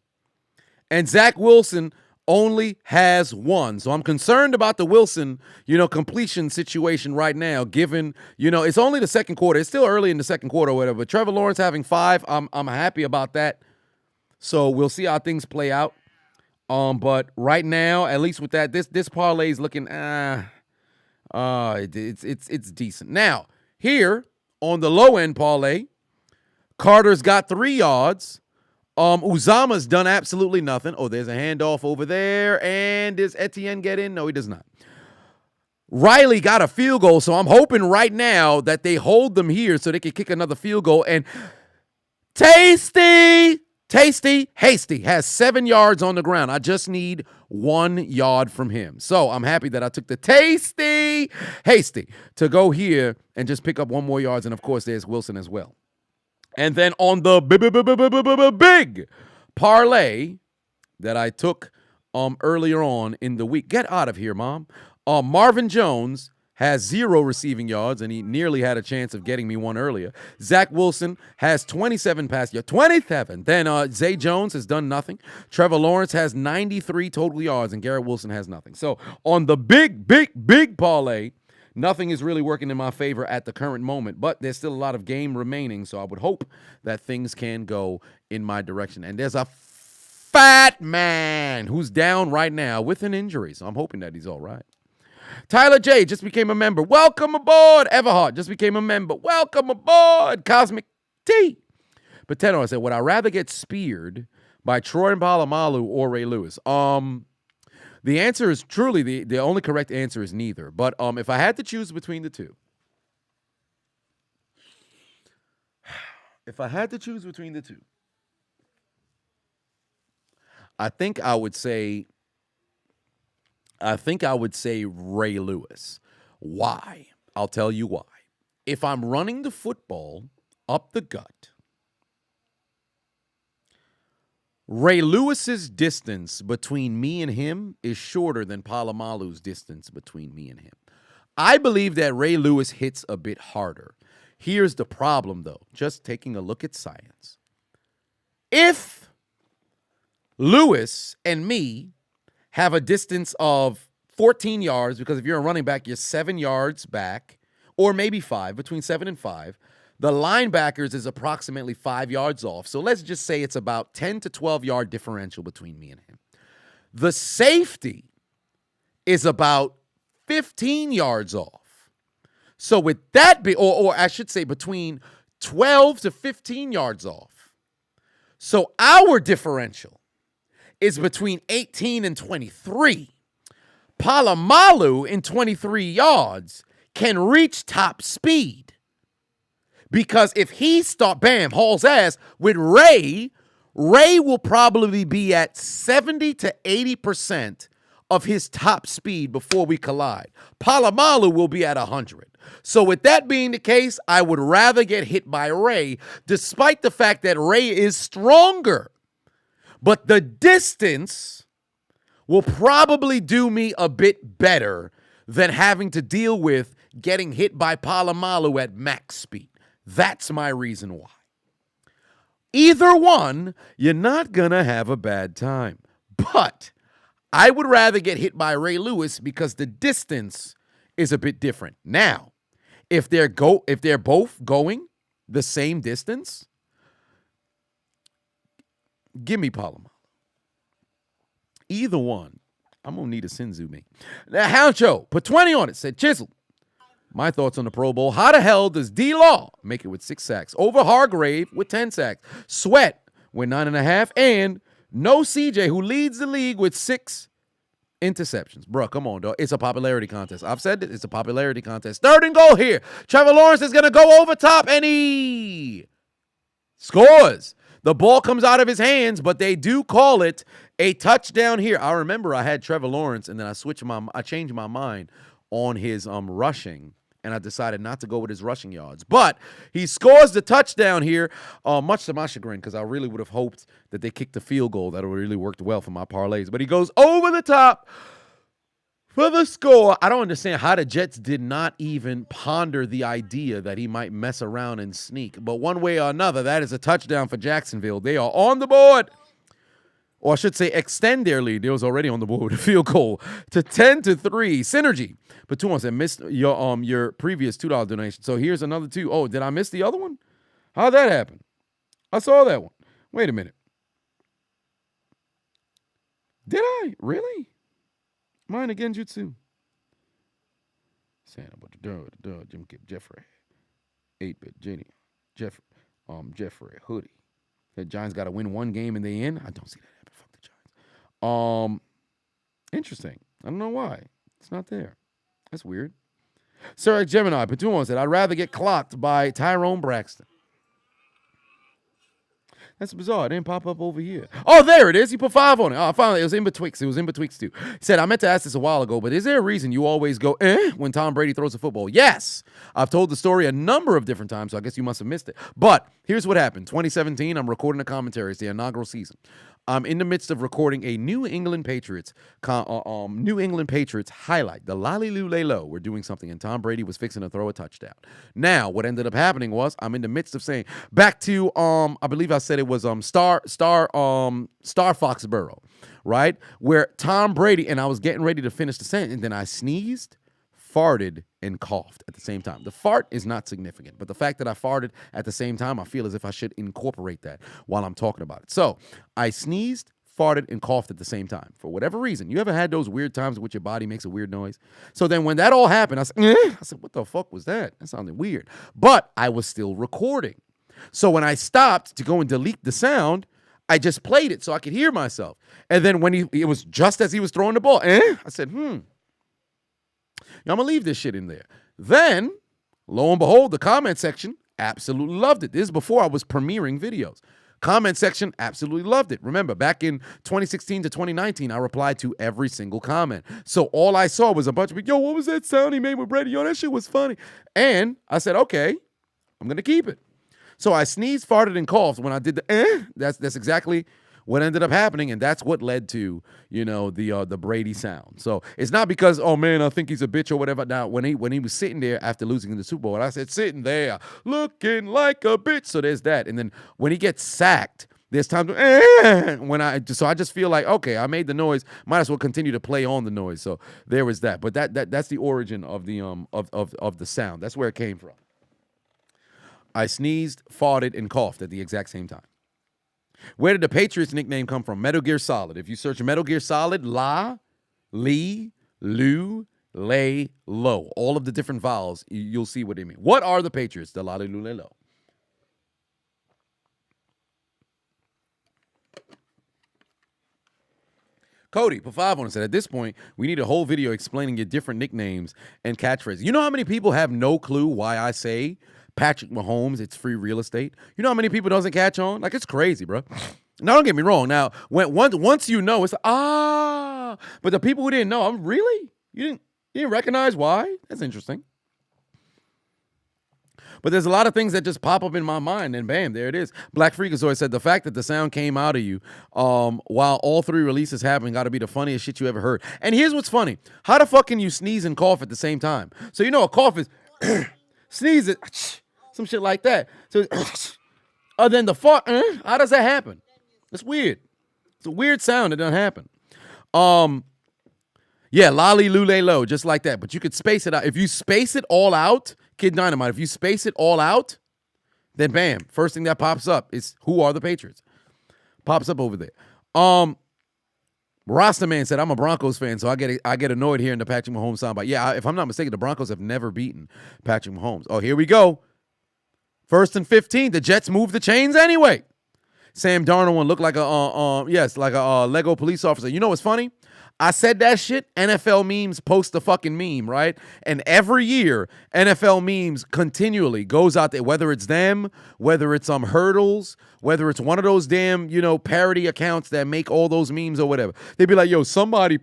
and Zack Wilson only has 1. So I'm concerned about the Wilson, completion situation right now, given, it's only the second quarter. It's still early in the second quarter or whatever. But Trevor Lawrence having 5, I'm happy about that. So we'll see how things play out. But right now, at least with that, this parlay is looking it's decent. Now, here on the low end parlay, Carter's got 3 yards. Uzama's done absolutely nothing. Oh, there's a handoff over there. And does Etienne get in? No, he does not. Riley got a field goal, so I'm hoping right now that they hold them here so they can kick another field goal. And Hasty has 7 yards on the ground. I just need 1 yard from him. So I'm happy that I took the Hasty to go here and just pick up 1 more yards. And, of course, there's Wilson as well. And then on the big parlay that I took earlier on in the week. Get out of here, Mom. Marvin Jones has 0 receiving yards, and he nearly had a chance of getting me 1 earlier. Zack Wilson has 27 pass yards. 27. Then Zay Jones has done nothing. Trevor Lawrence has 93 total yards, and Garrett Wilson has nothing. So on the big parlay, nothing is really working in my favor at the current moment, but there's still a lot of game remaining, so I would hope that things can go in my direction. And there's a fat man who's down right now with an injury, so I'm hoping that he's all right. Tyler J. just became a member. Welcome aboard. Everhart just became a member. Welcome aboard. Cosmic T. Potato, I said, would I rather get speared by Troy Polamalu or Ray Lewis? The answer is truly, the only correct answer is neither. But if I had to choose between the two, I think I would say Ray Lewis. Why? I'll tell you why. If I'm running the football up the gut, Ray Lewis's distance between me and him is shorter than Polamalu's distance between me and him. I believe that Ray Lewis hits a bit harder. Here's the problem, though. Just taking a look at science. If Lewis and me have a distance of 14 yards, because if you're a running back, you're 7 yards back, or maybe 5, between 7 and 5. The linebackers is approximately 5 yards off. So let's just say it's about 10 to 12 yard differential between me and him. The safety is about 15 yards off. So with that or I should say between 12 to 15 yards off. So our differential is between 18 and 23. Polamalu in 23 yards can reach top speed. Because if he hauls ass with Ray will probably be at 70 to 80% of his top speed before we collide. Polamalu will be at 100. So with that being the case, I would rather get hit by Ray, despite the fact that Ray is stronger. But the distance will probably do me a bit better than having to deal with getting hit by Polamalu at max speed. That's my reason why. Either one, you're not going to have a bad time. But I would rather get hit by Ray Lewis because the distance is a bit different. Now, if they're both going the same distance, give me Polamalu. Either one, I'm going to need a Sinzu me. Now, Houndcho put 20 on it. Said, Chisel, my thoughts on the Pro Bowl. How the hell does D-Law make it with 6 sacks? Over Hargrave with 10 sacks. Sweat with 9.5. And no CJ, who leads the league with 6 interceptions. Bruh, come on, dog. It's a popularity contest. I've said it. It's a popularity contest. 3rd and goal here. Trevor Lawrence is going to go over top, and he scores. The ball comes out of his hands, but they do call it a touchdown here. I remember I had Trevor Lawrence, and then I changed my mind on his rushing, and I decided not to go with his rushing yards. But he scores the touchdown here, much to my chagrin, because I really would have hoped that they kicked the field goal. That would really worked well for my parlays. But he goes over the top for the score. I don't understand how the Jets did not even ponder the idea that he might mess around and sneak. But one way or another, that is a touchdown for Jacksonville. They are on the board. Or I should say extend their lead. They was already on the board with a field goal to 10-3. Synergy. But 2 I missed your previous $2 donation. So here's another 2. Oh, did I miss the other one? How'd that happen? I saw that one. Wait a minute. Did I? Really? Mine again, Jutsu. Saying about the Jim Kip Jeffrey. 8-bit Jenny. Jeffrey Hoodie. The Giants got to win one game and they in. I don't see that happen. Fuck the Giants. Interesting. I don't know why. It's not there. That's weird. Sir Gemini, Patuon said, I'd rather get clocked by Tyrone Braxton. That's bizarre. It didn't pop up over here. Oh, there it is. He put 5 on it. Oh, finally, it was in betwixt. It was in betwixt, too. He said, I meant to ask this a while ago, but is there a reason you always go, when Tom Brady throws a football? Yes. I've told the story a number of different times, so I guess you must have missed it. But here's what happened. 2017, I'm recording a commentary. It's the inaugural season. I'm in the midst of recording a New England Patriots highlight, the Lolly Lule Low. We're doing something, and Tom Brady was fixing to throw a touchdown. Now, what ended up happening was I'm in the midst of saying back to I believe I said it was Star Foxborough, right? Where Tom Brady, and I was getting ready to finish the sentence, and then I sneezed, farted, and coughed at the same time. The fart is not significant, but the fact that I farted at the same time, I feel as if I should incorporate that while I'm talking about it. So I sneezed, farted, and coughed at the same time. For whatever reason, you ever had those weird times in which your body makes a weird noise? So then when that all happened, I said, what the fuck was that? That sounded weird. But I was still recording. So when I stopped to go and delete the sound, I just played it so I could hear myself. And then when it was just as he was throwing the ball, I said, I'm going to leave this shit in there. Then, lo and behold, the comment section absolutely loved it. This is before I was premiering videos. Comment section absolutely loved it. Remember, back in 2016 to 2019, I replied to every single comment. So all I saw was a bunch of people, yo, what was that sound he made with Brady? Yo, that shit was funny. And I said, okay, I'm going to keep it. So I sneezed, farted, and coughed when I did the That's exactly what ended up happening, and that's what led to, the Brady sound. So it's not because, oh man, I think he's a bitch or whatever. Now, when he was sitting there after losing in the Super Bowl, I said, sitting there looking like a bitch. So there's that. And then when he gets sacked, there's time to so I just feel like, okay, I made the noise, might as well continue to play on the noise. So there was that. But that's the origin of the of the sound. That's where it came from. I sneezed, farted, and coughed at the exact same time. Where did the Patriots nickname come from? Metal Gear Solid. If you search Metal Gear Solid, La, Lee, Lu, Lay, Low. All of the different vowels, you'll see what they mean. What are the Patriots? The La, Lu, Lay, Low. Cody, put 5 on it. Said, at this point, we need a whole video explaining your different nicknames and catchphrases. You know how many people have no clue why I say Patrick Mahomes, it's free real estate? You know how many people doesn't catch on? Like, it's crazy, bro. Now, don't get me wrong. Now, once you know, it's but the people who didn't know, really? You didn't recognize why? That's interesting. But there's a lot of things that just pop up in my mind, and bam, there it is. Black Freakazoid said, the fact that the sound came out of you while all 3 releases happened got to be the funniest shit you ever heard. And here's what's funny. How the fuck can you sneeze and cough at the same time? So a cough is sneeze it, some shit like that. So then the fart, how does that happen? It's weird. It's a weird sound. It doesn't happen. Yeah, lolly lule low, just like that. But you could space it out. If you space it all out, Kid Dynamite, if you space it all out, then bam, first thing that pops up is who are the Patriots? Pops up over there. Rasta Man said, I'm a Broncos fan, so I get annoyed hearing the Patrick Mahomes soundbite. Yeah, if I'm not mistaken, the Broncos have never beaten Patrick Mahomes. Oh, here we go. 1st and 15. The Jets move the chains anyway. Sam Darnold one looked like a Lego police officer. You know what's funny? I said that shit. NFL memes post the fucking meme, right? And every year, NFL memes continually goes out there, whether it's them, whether it's hurdles, whether it's one of those damn, parody accounts that make all those memes or whatever. They'd be like, yo, somebody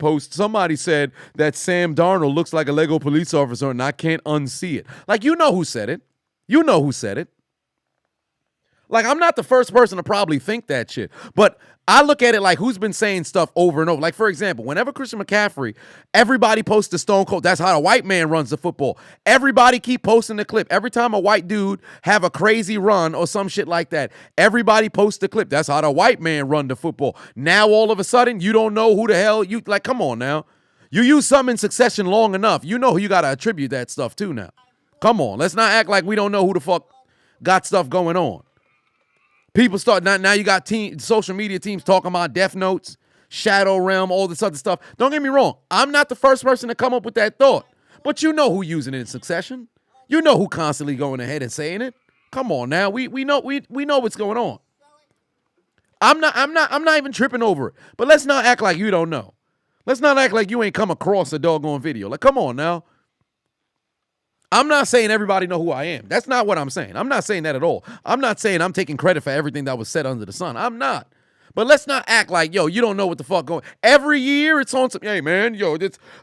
said that Sam Darnold looks like a Lego police officer and I can't unsee it. Like, you know who said it. You know who said it. Like, I'm not the first person to probably think that shit. But I look at it like who's been saying stuff over and over. Like, for example, whenever Christian McCaffrey, everybody posts the Stone Cold. That's how the white man runs the football. Everybody keep posting the clip. Every time a white dude have a crazy run or some shit like that, everybody posts the clip. That's how the white man run the football. Now, all of a sudden, you don't know who the hell you... Like, come on now. You use something in succession long enough. You know who you got to attribute that stuff to now. Come on. Let's not act like we don't know who the fuck got stuff going on. People start now you got social media teams talking about Death Notes, Shadow Realm, all this other stuff. Don't get me wrong. I'm not the first person to come up with that thought. But you know who using it in succession. You know who constantly going ahead and saying it. Come on now. We know what's going on. I'm not even tripping over it. But let's not act like you don't know. Let's not act like you ain't come across a doggone video. Like, come on now. I'm not saying everybody know who I am. That's not what I'm saying. I'm not saying that at all. I'm not saying I'm taking credit for everything that was said under the sun. I'm not. But let's not act like, yo, you don't know what the fuck going. Every year it's on some, hey, man, yo,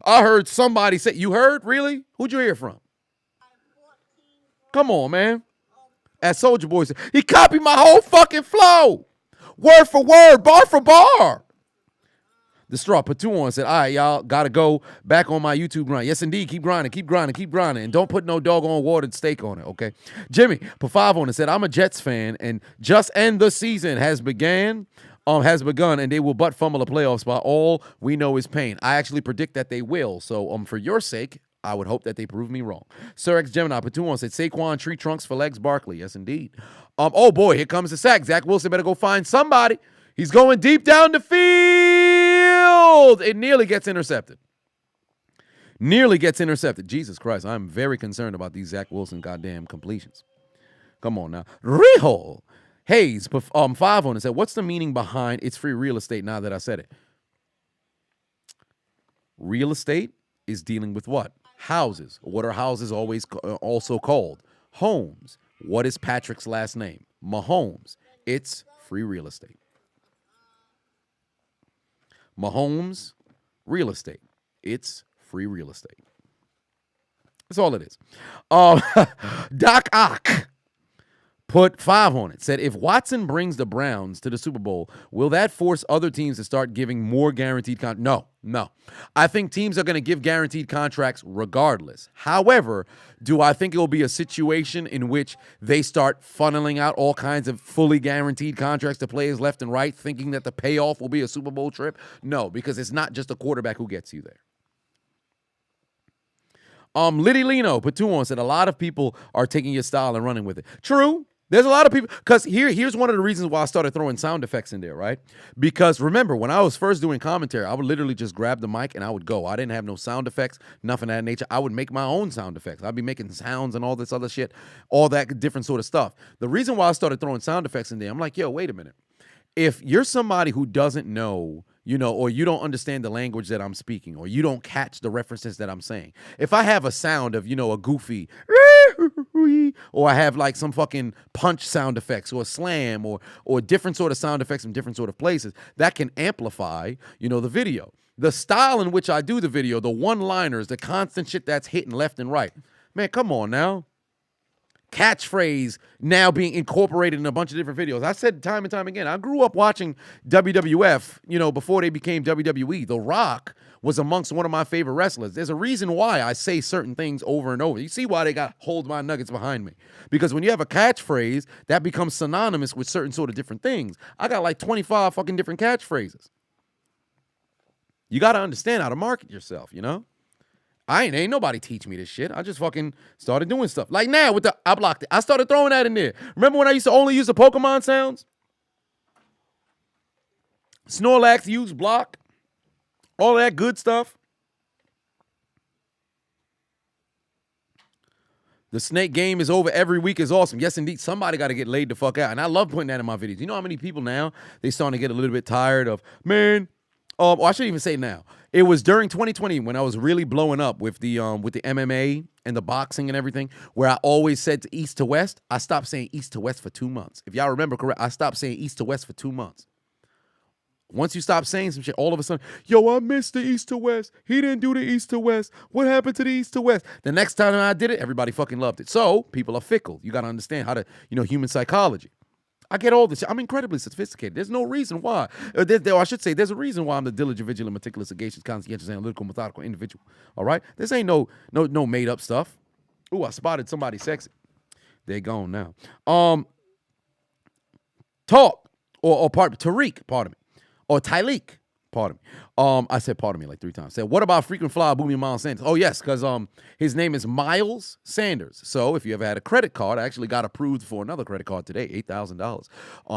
I heard somebody say, you heard? Really? Who'd you hear from? Come on, man. As Soulja Boy said, he copied my whole fucking flow. Word for word, bar for bar. The Straw put 2 on, said, all right, y'all, got to go back on my YouTube grind. Yes, indeed, keep grinding, keep grinding, keep grinding. And don't put no doggone watered steak on it, okay? Jimmy put 5 on it, said, I'm a Jets fan, and just end the season has begun, and they will butt fumble a playoff spot. All we know is pain. I actually predict that they will. So for your sake, I would hope that they prove me wrong. Sir X Gemini put 2 on, said, Saquon, tree trunks for legs, Barkley. Yes, indeed. Oh, boy, here comes the sack. Zack Wilson better go find somebody. He's going deep down the field. It nearly gets intercepted. Jesus Christ, I'm very concerned about these Zack Wilson goddamn completions. Come on now. Rijo Hayes, 5 on it, said, what's the meaning behind it's free real estate now that I said it? Real estate is dealing with what? Houses. What are houses always also called? Homes. What is Patrick's last name? Mahomes. It's free real estate. Mahomes, real estate. It's free real estate. That's all it is. Doc Ock put 5 on it. Said, if Watson brings the Browns to the Super Bowl, will that force other teams to start giving more guaranteed contracts? No. I think teams are going to give guaranteed contracts regardless. However, do I think it will be a situation in which they start funneling out all kinds of fully guaranteed contracts to players left and right, thinking that the payoff will be a Super Bowl trip? No, because it's not just a quarterback who gets you there. Liddy Lino put 2 on, said, a lot of people are taking your style and running with it. True. There's a lot of people, because here's one of the reasons why I started throwing sound effects in there, right? Because remember, when I was first doing commentary, I would literally just grab the mic and I would go. I didn't have no sound effects, nothing of that nature. I would make my own sound effects. I'd be making sounds and all this other shit, all that different sort of stuff. The reason why I started throwing sound effects in there, I'm like, yo, wait a minute. If you're somebody who doesn't know, or you don't understand the language that I'm speaking, or you don't catch the references that I'm saying, if I have a sound of, a goofy, or I have like some fucking punch sound effects or a slam or different sort of sound effects from different sort of places, that can amplify, the video. The style in which I do the video, the one-liners, the constant shit that's hitting left and right. Man, come on now. Catchphrase now being incorporated in a bunch of different videos. I said time and time again, I grew up watching WWF, before they became WWE. The Rock was amongst one of my favorite wrestlers. There's a reason why I say certain things over and over. You see why they got hold my nuggets behind me. Because when you have a catchphrase, that becomes synonymous with certain sort of different things. I got like 25 fucking different catchphrases. You got to understand how to market yourself, ain't nobody teach me this shit. I just fucking started doing stuff. Like now I blocked it. I started throwing that in there. Remember when I used to only use the Pokemon sounds? Snorlax, use block. All that good stuff. The snake game is over every week is awesome. Yes, indeed. Somebody got to get laid the fuck out. And I love putting that in my videos. You know how many people now, they starting to get a little bit tired of, man, or I shouldn't even say now. It was during 2020 when I was really blowing up with the MMA and the boxing and everything, where I always said to east to west. I stopped saying east to west for 2 months. If y'all remember correct, I stopped saying east to west for 2 months. Once you stop saying some shit, all of a sudden, yo, I missed the east to west. He didn't do the east to west. What happened to the east to west? The next time I did it, everybody fucking loved it. So people are fickle. You got to understand how to, human psychology. I get all this. I'm incredibly sophisticated. There's no reason why. I should say, there's a reason why I'm the diligent, vigilant, meticulous, sagacious, conscientious, analytical, methodical individual. All right? This ain't no made up stuff. Ooh, I spotted somebody sexy. They're gone now. Tariq, pardon me. Or Tyleek, pardon me. I said pardon me like 3 times. Said, what about frequent flyer Boomy Miles Sanders? Oh, yes, because his name is Miles Sanders. So if you ever had a credit card, I actually got approved for another credit card today, $8,000.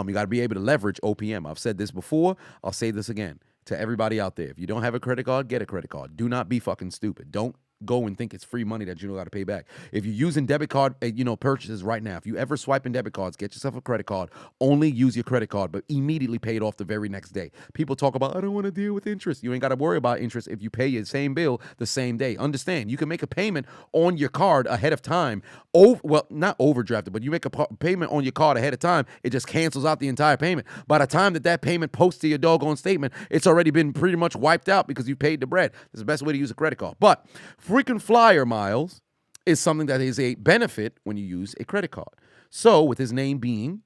You got to be able to leverage OPM. I've said this before. I'll say this again to everybody out there. If you don't have a credit card, get a credit card. Do not be fucking stupid. Don't go and think it's free money that you don't got to pay back. If you're using debit card, purchases right now, if you ever swipe in debit cards, get yourself a credit card. Only use your credit card, but immediately pay it off the very next day. People talk about, I don't want to deal with interest. You ain't got to worry about interest if you pay your same bill the same day. Understand, you can make a payment on your card ahead of time. Not overdrafted, but you make a payment on your card ahead of time. It just cancels out the entire payment. By the time that payment posts to your doggone statement, it's already been pretty much wiped out because you paid the bread. That's the best way to use a credit card. But frequent flyer miles is something that is a benefit when you use a credit card. So with his name being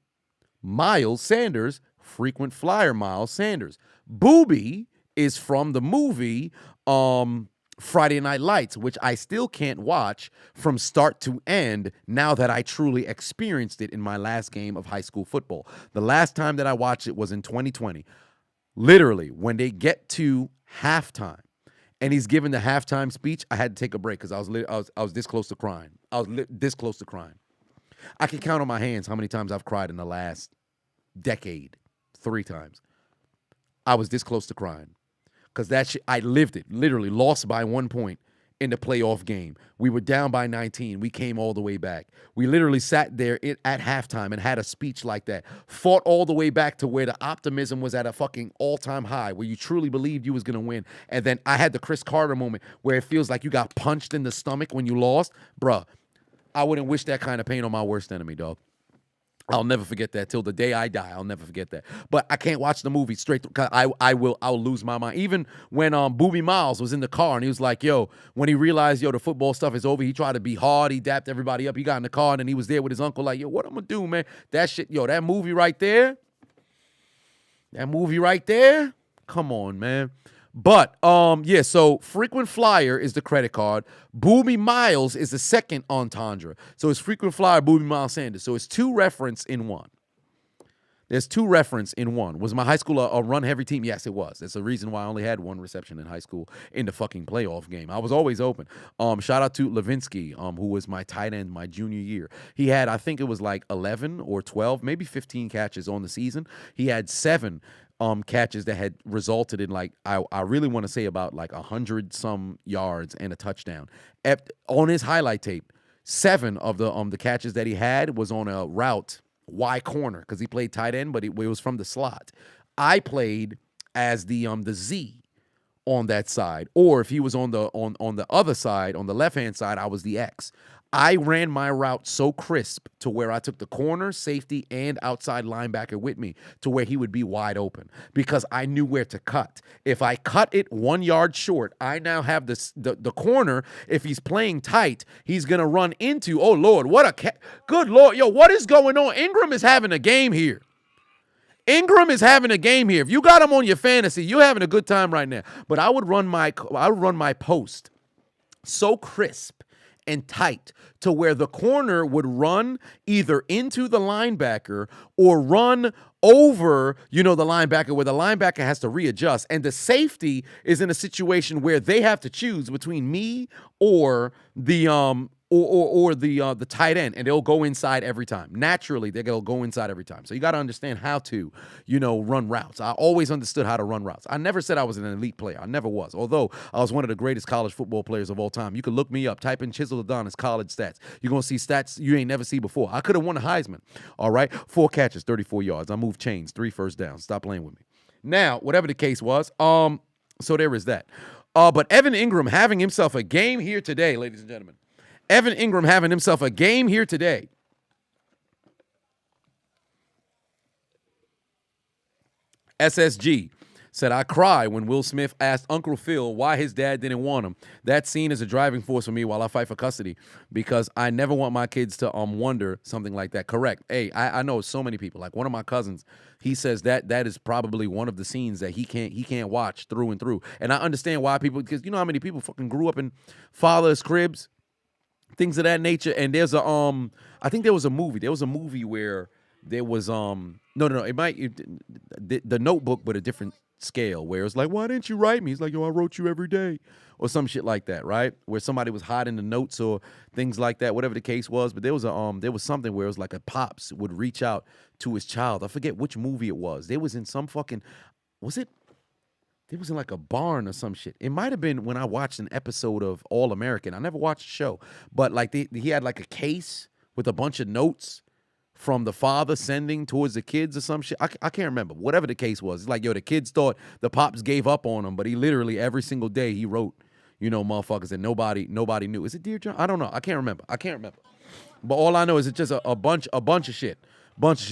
Miles Sanders, frequent flyer Miles Sanders. Booby is from the movie Friday Night Lights, which I still can't watch from start to end now that I truly experienced it in my last game of high school football. The last time that I watched it was in 2020. Literally, when they get to halftime, and he's giving the halftime speech, I had to take a break because I was this close to crying. This close to crying. I can count on my hands how many times I've cried in the last decade. 3 times. I was this close to crying because that shit, I lived it. Literally lost by 1 point in the playoff game. We were down by 19. We came all the way back. We literally sat there at halftime and had a speech like that. Fought all the way back to where the optimism was at a fucking all-time high, where you truly believed you was going to win. And then I had the Chris Carter moment where it feels like you got punched in the stomach when you lost. Bruh, I wouldn't wish that kind of pain on my worst enemy, dog. I'll never forget that till the day I die. I'll never forget that. But I can't watch the movie straight through because I'll lose my mind. Even when Booby Miles was in the car and he was like, yo, when he realized, the football stuff is over, he tried to be hard. He dapped everybody up. He got in the car and then he was there with his uncle like, yo, what I'm going to do, man? That shit, that movie right there. Come on, man. But, so frequent flyer is the credit card. Booby Miles is the second entendre. So it's frequent flyer, Booby Miles Sanders. So it's 2 reference in 1. There's 2 reference in 1. Was my high school a run-heavy team? Yes, it was. That's the reason why I only had 1 reception in high school in the fucking playoff game. I was always open. Shout out to Levinsky, who was my tight end my junior year. He had, I think it was like 11 or 12, maybe 15 catches on the season. He had 7 catches that had resulted in I really want to say about 100 some yards and a touchdown. On his highlight tape, 7 of the catches that he had was on a route Y corner because he played tight end, but it was from the slot. I played as the Z on that side, or if he was on the other side, on the left hand side, I was the X. I ran my route so crisp to where I took the corner, safety, and outside linebacker with me to where he would be wide open because I knew where to cut. If I cut it 1 yard short, I now have the corner. If he's playing tight, he's going to run into, oh, Lord, good Lord. Yo, what is going on? Ingram is having a game here. If you got him on your fantasy, you're having a good time right now. But I would run my post so crisp and tight to where the corner would run either into the linebacker or run over, the linebacker, where the linebacker has to readjust. And the safety is in a situation where they have to choose between me or the or the tight end, and they'll go inside every time. Naturally, they're going to go inside every time. So you got to understand how to, run routes. I always understood how to run routes. I never said I was an elite player. I never was. Although I was one of the greatest college football players of all time. You can look me up. Type in ChiseledAdonis college stats. You're going to see stats you ain't never seen before. I could have won a Heisman. All right? 4 catches, 34 yards. I moved chains, 3 first downs. Stop playing with me. Now, whatever the case was, so there is that. But Evan Ingram having himself a game here today, ladies and gentlemen. Evan Ingram having himself a game here today. SSG said, I cry when Will Smith asked Uncle Phil why his dad didn't want him. That scene is a driving force for me while I fight for custody because I never want my kids to wonder something like that. Correct. Hey, I know so many people. Like one of my cousins, he says that is probably one of the scenes that he can't watch through and through. And I understand why people, because you know how many people fucking grew up in father's cribs, things of that nature. And there's a I think there was a movie. There was a movie where there was the Notebook, but a different scale, where it's like, why didn't you write me? He's like, yo, I wrote you every day, or some shit like that, right? Where somebody was hiding the notes or things like that, whatever the case was. But there was something where it was like a pops would reach out to his child. I forget which movie it was. There was in some fucking, was it? It was in like a barn or some shit. It might have been when I watched an episode of All American. I never watched the show, but like he had like a case with a bunch of notes from the father sending towards the kids or some shit. I can't remember. Whatever the case was. It's like, yo, the kids thought the pops gave up on him, but he literally every single day he wrote, motherfuckers, and nobody knew. Is it Dear John? I don't know. I can't remember. But all I know is it's just a bunch of shit.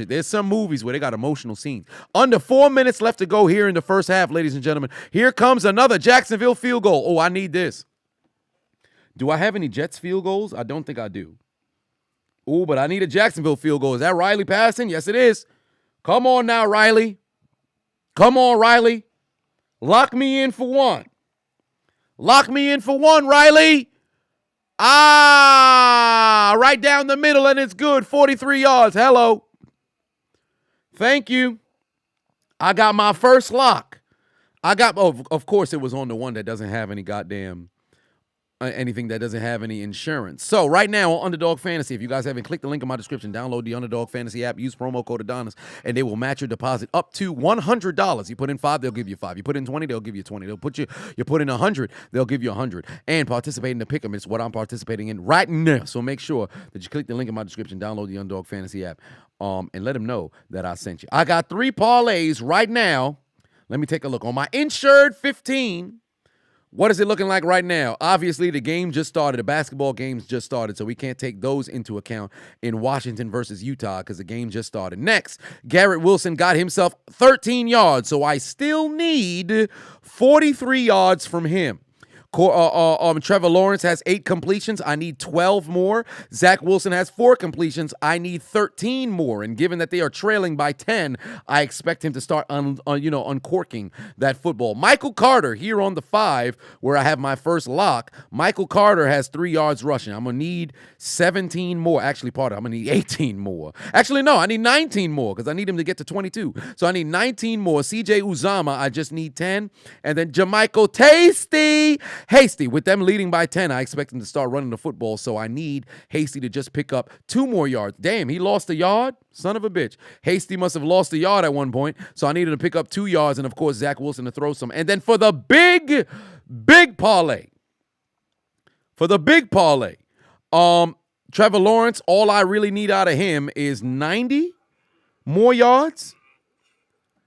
There's some movies where they got emotional scenes. Under 4 minutes left to go here in the first half, ladies and gentlemen. Here comes another Jacksonville field goal. Oh, I need this. Do I have any Jets field goals? I don't think I do. Oh, but I need a Jacksonville field goal. Is that Riley passing? Yes, it is. Come on now, Riley. Come on, Riley. Lock me in for one. Riley. Right down the middle, and it's good. 43 yards. Hello. Thank you. I got my first lock. Of course, it was on the one that doesn't have any goddamn anything that doesn't have any insurance. So right now on Underdog Fantasy, if you guys haven't clicked the link in my description, download the Underdog Fantasy app, use promo code Adonis, and they will match your deposit up to $100. You put in $5, they'll give you $5. You put in $20, they'll give you $20. You put in $100, they'll give you $100. And participate in the pick'em is what I'm participating in right now. So make sure that you click the link in my description, download the Underdog Fantasy app, and let them know that I sent you. I got 3 parlays right now. Let me take a look on my insured 15. What is it looking like right now? Obviously, the game just started. The basketball games just started, so we can't take those into account in Washington versus Utah because the game just started. Next, Garrett Wilson got himself 13 yards, so I still need 43 yards from him. Trevor Lawrence has 8 completions. I need 12 more. Zack Wilson has 4 completions. I need 13 more. And given that they are trailing by 10, I expect him to start uncorking that football. Michael Carter here on the 5, where I have my first lock. Michael Carter has 3 yards rushing. I'm going to need 17 more. Actually, I'm going to need 18 more. Actually, no, I need 19 more because I need him to get to 22. So I need 19 more. CJ Uzama, I just need 10. And then Jermichael Hasty, with them leading by 10, I expect him to start running the football, so I need Hasty to just pick up 2 more yards. Damn, he lost a yard? Son of a bitch. Hasty must have lost a yard at one point, so I needed to pick up 2 yards, and of course, Zack Wilson to throw some. And then for the big parlay, Trevor Lawrence, all I really need out of him is 90 more yards.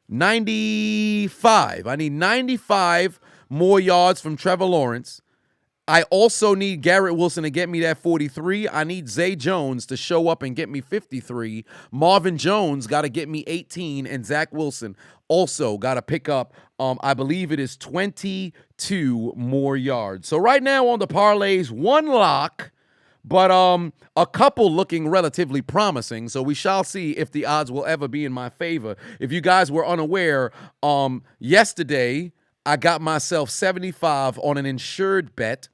95. I need 95 more yards from Trevor Lawrence. I also need Garrett Wilson to get me that 43. I need Zay Jones to show up and get me 53. Marvin Jones got to get me 18. And Zack Wilson also got to pick up, I believe it is 22 more yards. So right now on the parlays, 1 lock, but a couple looking relatively promising. So we shall see if the odds will ever be in my favor. If you guys were unaware, yesterday I got myself 75 on an insured bet.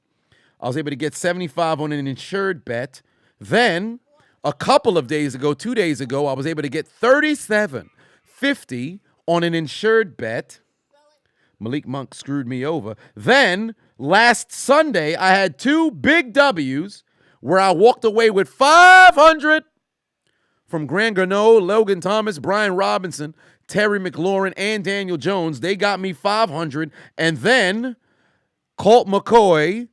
I was able to get 75 on an insured bet. Then a couple of days ago, 2 days ago, I was able to get 37.50 on an insured bet. Malik Monk screwed me over. Then last Sunday, I had 2 big W's where I walked away with 500 from Grant Garneau, Logan Thomas, Brian Robinson, Terry McLaurin, and Daniel Jones. They got me 500. And then Colt McCoy,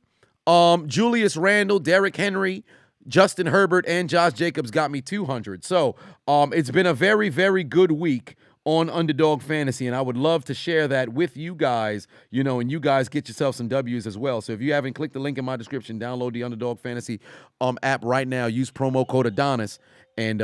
Julius Randle, Derrick Henry, Justin Herbert, and Josh Jacobs got me 200. So it's been a very, very good week on Underdog Fantasy, and I would love to share that with you guys, and you guys get yourself some W's as well. So if you haven't clicked the link in my description, download the Underdog Fantasy app right now. Use promo code Adonis and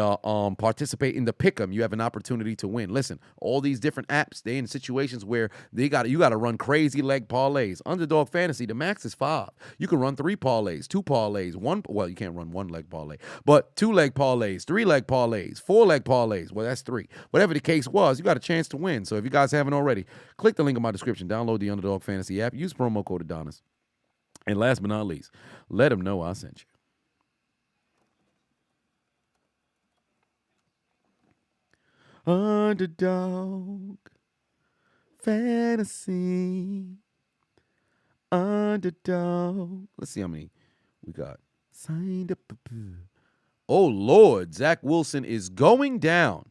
participate in the pick'em. You have an opportunity to win. Listen, all these different apps, they in situations where you got to run crazy leg parlays. Underdog Fantasy, the max is 5. You can run 3 parlays, 2 parlays, you can't run 1 leg parlay, but 2 leg parlays, 3 leg parlays, 4 leg parlays. Well, that's 3. Whatever the case was, you got a chance to win. So if you guys haven't already, click the link in my description, download the Underdog Fantasy app, use promo code Adonis. And last but not least, let them know I sent you. Underdog Fantasy. Underdog. Let's see how many we got. Signed up. Oh, Lord. Zack Wilson is going down.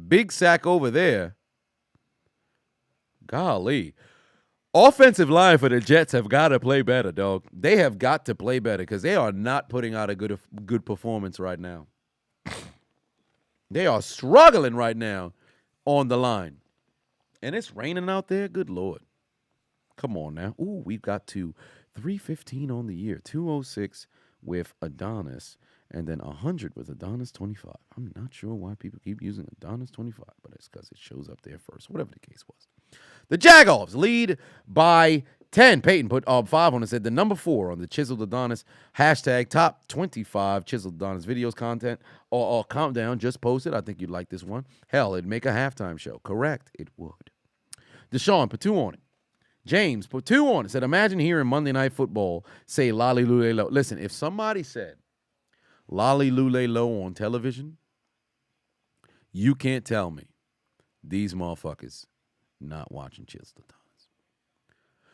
Big sack over there. Golly. Offensive line for the Jets have got to play better, dog. They have got to play better because they are not putting out a good performance right now. They are struggling right now on the line. And it's raining out there. Good Lord. Come on now. Ooh, we've got to 315 on the year. 206 with Adonis. And then 100 with Adonis 25. I'm not sure why people keep using Adonis 25, but it's because it shows up there first. Whatever the case was. The Jaguars lead by 10. Peyton put 5 on it. Said the number 4 on the ChiseledAdonis hashtag top 25 ChiseledAdonis videos content or countdown just posted. I think you'd like this one. Hell, it'd make a halftime show. Correct, it would. Deshaun put 2 on it. James put 2 on it. Said imagine hearing Monday Night Football say Lolly Lule Low. Listen, if somebody said Lolly Lule Low on television, you can't tell me these motherfuckers not watching ChiseledAdonis.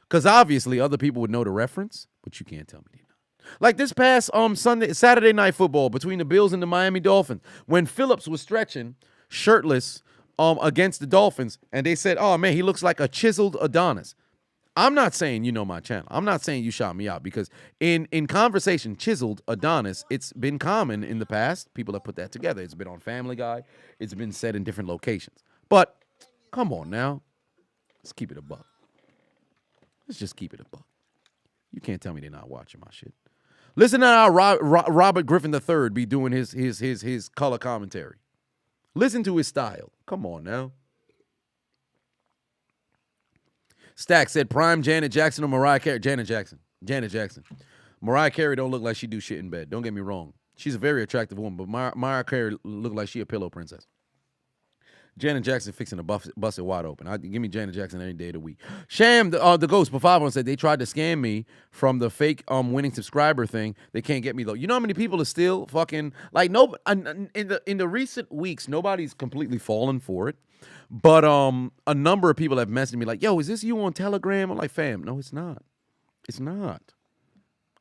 Because obviously other people would know the reference, but you can't tell me they're not. Like this past Saturday Night Football between the Bills and the Miami Dolphins, when Phillips was stretching shirtless against the Dolphins, and they said, oh, man, he looks like a chiseled Adonis. I'm not saying you know my channel. I'm not saying you shout me out because in conversation, chiseled Adonis, it's been common in the past. People have put that together. It's been on Family Guy. It's been said in different locations. But come on now. Let's keep it a buck. Let's just keep it a buck. You can't tell me they're not watching my shit. Listen to how Robert Griffin III be doing his color commentary. Listen to his style. Come on now. Stack said prime Janet Jackson or Mariah Carey. Janet Jackson. Mariah Carey don't look like she do shit in bed. Don't get me wrong. She's a very attractive woman, but Mariah Carey look like she a pillow princess. Janet Jackson fixing to bust it wide open. Give me Janet Jackson any day of the week. Sham, the ghost, for 5 said they tried to scam me from the fake winning subscriber thing. They can't get me though. You know how many people are still fucking like no in the recent weeks, nobody's completely fallen for it. But a number of people have messaged me like, yo, is this you on Telegram? I'm like, fam, no, it's not. It's not.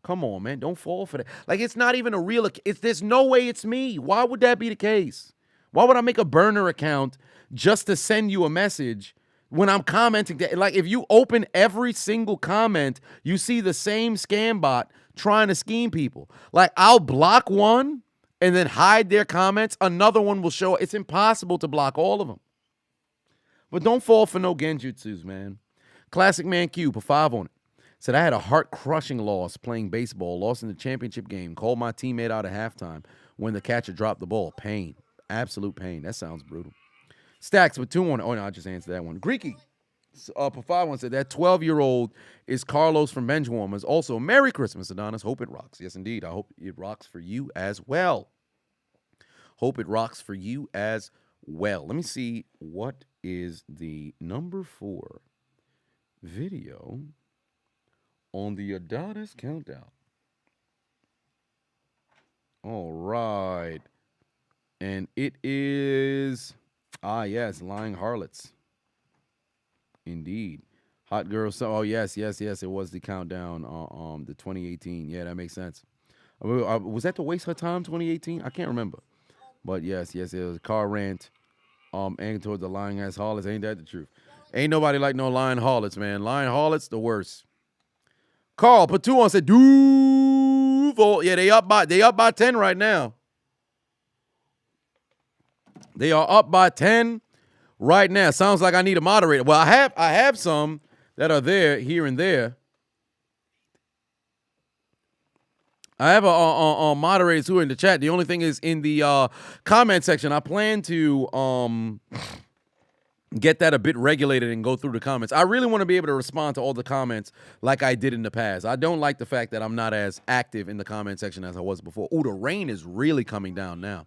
Come on, man. Don't fall for that. Like, it's not even a real there's no way it's me. Why would that be the case? Why would I make a burner account just to send you a message when I'm commenting? Like, if you open every single comment, you see the same Scambot trying to scheme people. Like, I'll block one and then hide their comments. Another one will show. It's impossible to block all of them. But don't fall for no genjutsus, man. Classic Man Q, for 5 on it. Said, I had a heart-crushing loss playing baseball, lost in the championship game, called my teammate out at halftime when the catcher dropped the ball. Pain. Absolute pain. That sounds brutal. Stacks with 2 on it. Oh, no, I just answered that one. Greeky, for 5 said, that 12-year-old is Carlos from Benchwarmers. Also, Merry Christmas, Adonis. Hope it rocks. Yes, indeed. I hope it rocks for you as well. Hope it rocks for you as well. Let me see what is the number 4 video on the Adonis countdown. All right. And it is, yes, Lying Harlots. Indeed. Hot Girl. So, oh, yes, it was the countdown, the 2018. Yeah, that makes sense. Was that to waste her time 2018? I can't remember. But yes, it was a car rant. Aimed towards the lying ass harlots. Ain't that the truth? Ain't nobody like no lying harlots, man. Lying harlots, the worst. Carl put 2 on, said Duval. Yeah, they up by 10 right now. They are up by 10 right now. Sounds like I need a moderator. Well, I have some that are there here and there. I have a moderators who are in the chat. The only thing is in the comment section, I plan to get that a bit regulated and go through the comments. I really want to be able to respond to all the comments like I did in the past. I don't like the fact that I'm not as active in the comment section as I was before. Ooh, the rain is really coming down now.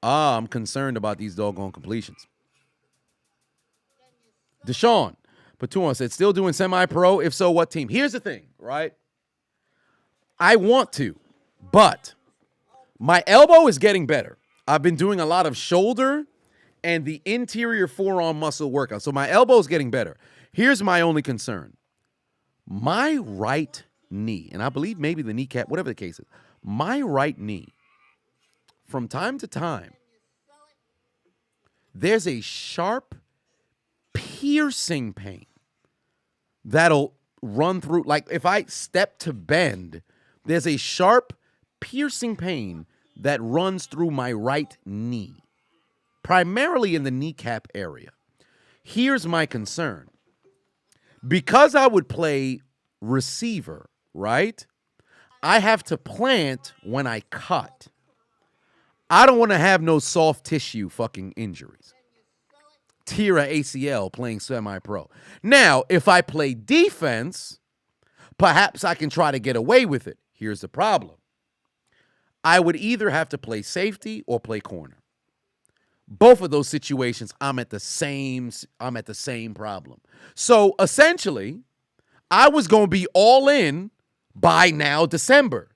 I'm concerned about these doggone completions. Deshaun Patuan said, still doing semi-pro? If so, what team? Here's the thing, right? I want to, but my elbow is getting better. I've been doing a lot of shoulder and the interior forearm muscle workout. So my elbow is getting better. Here's my only concern. My right knee, and I believe maybe the kneecap, whatever the case is, my right knee, from time to time, there's a sharp, piercing pain that'll run through. Like if I step to bend, there's a sharp, piercing pain that runs through my right knee, primarily in the kneecap area. Here's my concern. Because I would play receiver, right? I have to plant when I cut. I don't want to have no soft tissue fucking injuries. Tear a ACL playing semi-pro. Now, if I play defense, perhaps I can try to get away with it. Here's the problem. I would either have to play safety or play corner. Both of those situations, I'm at the same problem. So essentially, I was going to be all in by now December.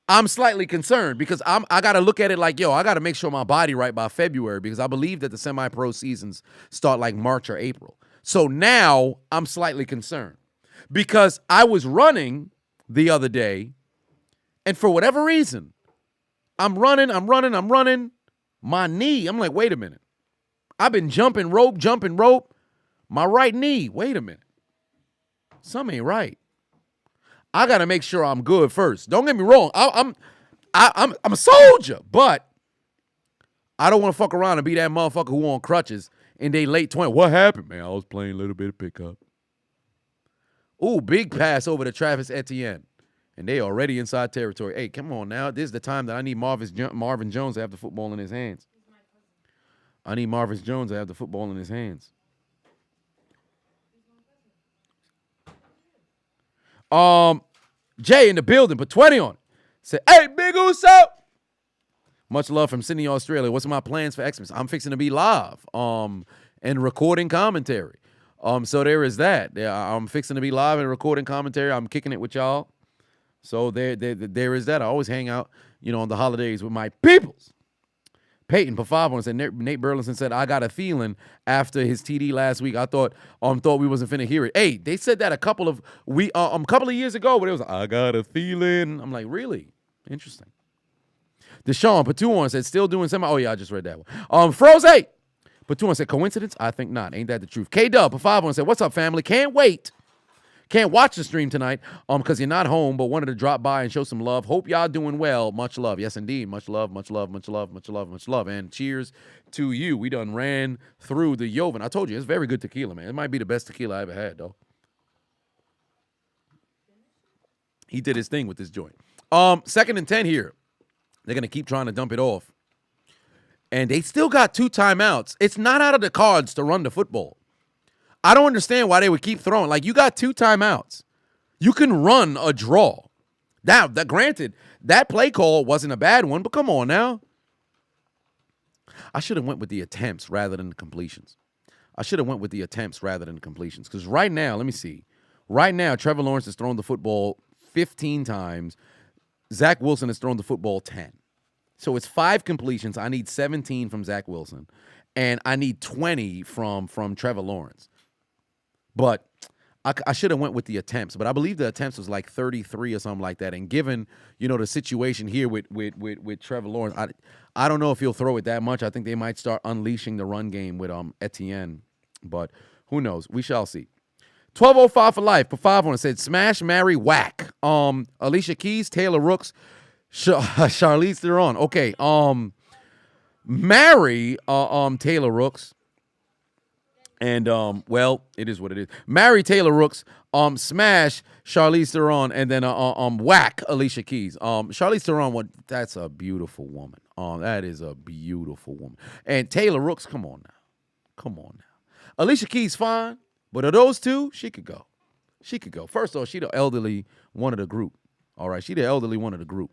I'm slightly concerned because I got to look at it like, I got to make sure my body right by February because I believe that the semi-pro seasons start like March or April. So now I'm slightly concerned because I was running the other day, and for whatever reason, I'm running. My knee, I'm like, wait a minute. I've been jumping rope. My right knee, wait a minute. Something ain't right. I got to make sure I'm good first. Don't get me wrong. I'm a soldier, but I don't want to fuck around and be that motherfucker who on crutches in their late 20s. What happened, man? I was playing a little bit of pickup. Ooh, big pass over to Travis Etienne. And they already inside territory. Hey, come on now. This is the time that I need Marvin Jones to have the football in his hands. I need Marvin Jones to have the football in his hands. Jay in the building, put 20 on it. Said, hey, Big Uso. Much love from Sydney, Australia. What's my plans for Xmas? I'm fixing to be live and recording commentary. So there is that. Yeah, I'm fixing to be live and recording commentary. I'm kicking it with y'all. So there is that. I always hang out, on the holidays with my peoples. Peyton put 5 on said Nate Burleson said, I got a feeling after his TD last week. I thought we wasn't finna hear it. Hey, they said that a couple of years ago, but it was I got a feeling. I'm like, really? Interesting. Deshaun put 2 on said, still doing semi. Oh yeah, I just read that one. Froze 8 put 2 on said, coincidence? I think not. Ain't that the truth? K-Dub put 5 on said, what's up, family? Can't wait. Can't watch the stream tonight because you're not home, but wanted to drop by and show some love. Hope y'all doing well. Much love. Yes, indeed. Much love, much love, much love, much love, much love. And cheers to you. We done ran through the Joven. I told you, it's very good tequila, man. It might be the best tequila I ever had, though. He did his thing with this joint. 2nd and 10 here. They're going to keep trying to dump it off. And they still got 2 timeouts. It's not out of the cards to run the football. I don't understand why they would keep throwing. Like, you got 2 timeouts. You can run a draw. Now, granted, that play call wasn't a bad one, but come on now. I should have went with the attempts rather than the completions. Because right now, let me see. Right now, Trevor Lawrence has thrown the football 15 times. Zack Wilson has thrown the football 10. So it's 5 completions. I need 17 from Zack Wilson. And I need 20 from Trevor Lawrence. But I should have went with the attempts, but I believe the attempts was like 33 or something like that. And given, the situation here with Trevor Lawrence, I don't know if he'll throw it that much. I think they might start unleashing the run game with Etienne, but who knows? We shall see. 1205 for life. Put 5 on it. Said smash, marry, whack. Alicia Keys, Taylor Rooks, Charlize Theron. Okay. Marry Taylor Rooks. And well, it is what it is. Marry Taylor Rooks, smash Charlize Theron, and then whack Alicia Keys. Charlize Theron, that's a beautiful woman. That is a beautiful woman. And Taylor Rooks, come on now. Alicia Keys, fine, but of those two, she could go. First off, she the elderly one of the group. All right, she the elderly one of the group.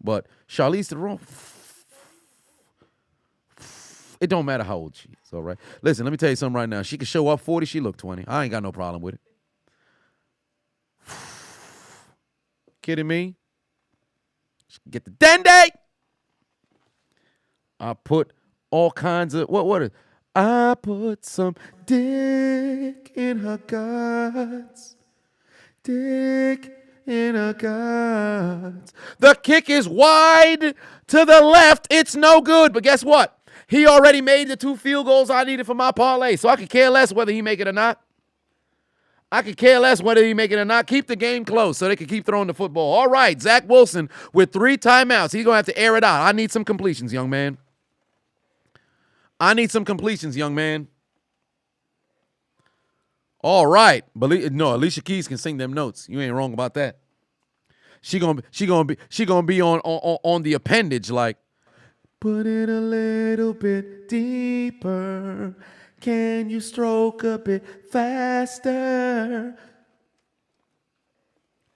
But Charlize Theron, it don't matter how old she is, all right? Listen, let me tell you something right now. She could show up 40, she look 20. I ain't got no problem with it. Kidding me? Get the dende. I put all kinds of, what is, I put some dick in her guts. Dick in her guts. The kick is wide to the left. It's no good, but guess what? He already made the 2 field goals I needed for my parlay, so I could care less whether he make it or not. Keep the game close so they can keep throwing the football. All right, Zack Wilson with 3 timeouts. He's going to have to air it out. I need some completions, young man. All right. No, Alicia Keys can sing them notes. You ain't wrong about that. She gonna be on the appendage like, put it a little bit deeper. Can you stroke a bit faster?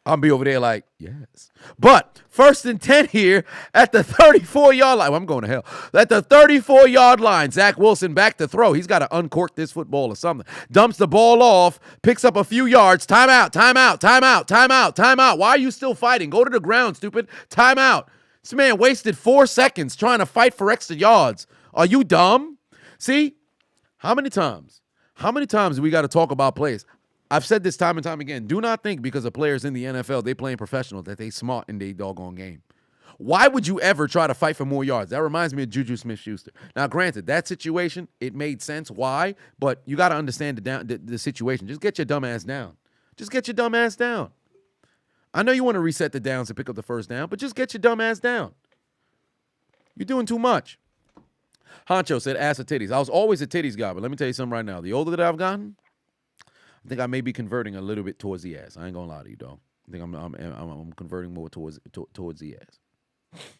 I'll be over there like, yes. But 1st and 10 here at the 34-yard line. Well, I'm going to hell. At the 34-yard line, Zack Wilson back to throw. He's got to uncork this football or something. Dumps the ball off, picks up a few yards. Timeout. Why are you still fighting? Go to the ground, stupid. Timeout. This man wasted 4 seconds trying to fight for extra yards. Are you dumb? See? How many times do we got to talk about plays? I've said this time and time again. Do not think because of players in the NFL, they playing professional, that they smart in their doggone game. Why would you ever try to fight for more yards? That reminds me of Juju Smith-Schuster. Now, granted, that situation, it made sense. Why? But you got to understand the situation. Just get your dumb ass down. I know you want to reset the downs and pick up the first down, but just get your dumb ass down. You're doing too much. Honcho said, ass of titties. I was always a titties guy, but let me tell you something right now. The older that I've gotten, I think I may be converting a little bit towards the ass. I ain't gonna lie to you, dog. I think I'm converting more towards the ass.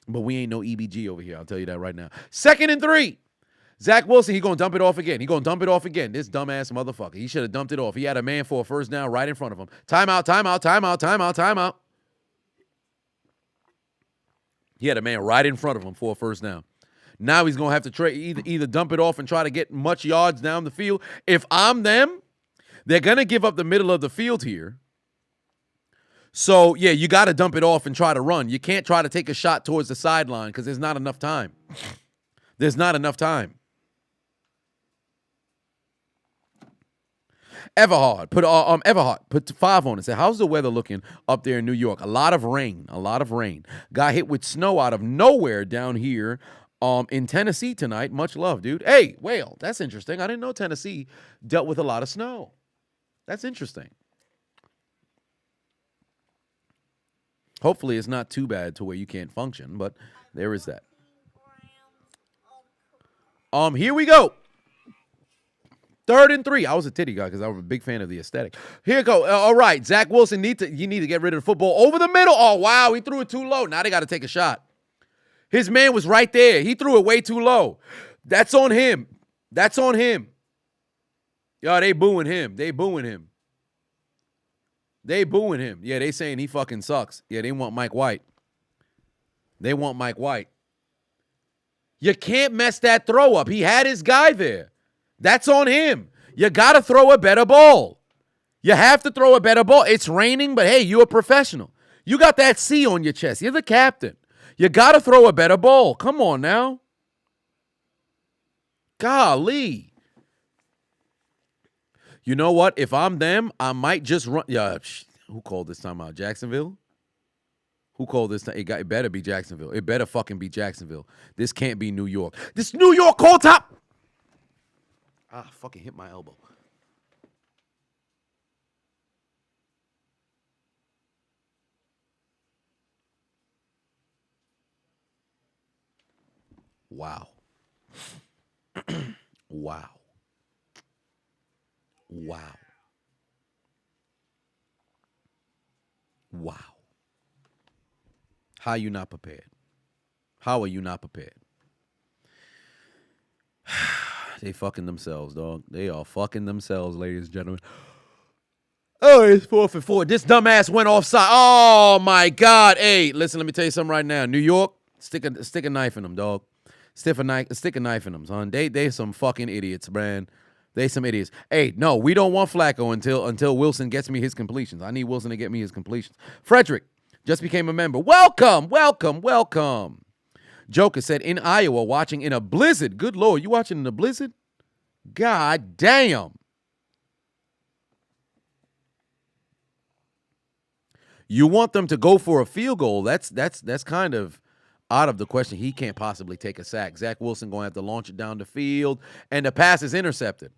But we ain't no EBG over here. I'll tell you that right now. 2nd and 3. Zack Wilson, he gonna dump it off again. This dumbass motherfucker. He should have dumped it off. He had a man for a first down right in front of him. Timeout. He had a man right in front of him for a first down. Now he's gonna have to either dump it off and try to get much yards down the field. If I'm them, they're going to give up the middle of the field here. So, yeah, you got to dump it off and try to run. You can't try to take a shot towards the sideline because there's not enough time. Everhard put 5 on it. Said, how's the weather looking up there in New York? A lot of rain. Got hit with snow out of nowhere down here in Tennessee tonight. Much love, dude. Hey, Whale, that's interesting. I didn't know Tennessee dealt with a lot of snow. That's interesting. Hopefully it's not too bad to where you can't function, but there is that. Here we go. 3rd and 3. I was a titty guy because I was a big fan of the aesthetic. Here we go. All right, Zack Wilson, you need to get rid of the football over the middle. Oh, wow, he threw it too low. Now they got to take a shot. His man was right there. He threw it way too low. That's on him. Yo, they booing him. Yeah, they saying he fucking sucks. Yeah, they want Mike White. You can't mess that throw up. He had his guy there. That's on him. You got to throw a better ball. You have to throw a better ball. It's raining, but hey, you're a professional. You got that C on your chest. You're the captain. You got to throw a better ball. Come on now. Golly. You know what? If I'm them, I might just run. Yeah, who called this time out? Jacksonville? Who called this time? It better be Jacksonville. It better fucking be Jacksonville. This can't be New York. This New York call top. Fucking hit my elbow. Wow. Wow. Wow. Wow. How you not prepared? How are you not prepared? They fucking themselves, dog. They are fucking themselves, ladies and gentlemen. Oh, it's 4th and 4. This dumbass went offside. Oh, my God. Hey, listen, let me tell you something right now. New York, stick a knife in them, dog. Stick a knife in them, son. They some fucking idiots, man. They some idiots. Hey, no, we don't want Flacco until Wilson gets me his completions. I need Wilson to get me his completions. Frederick just became a member. Welcome, welcome, welcome. Joker said, in Iowa, watching in a blizzard. Good Lord, you watching in a blizzard? God damn. You want them to go for a field goal. That's kind of out of the question. He can't possibly take a sack. Zack Wilson going to have to launch it down the field, and the pass is intercepted.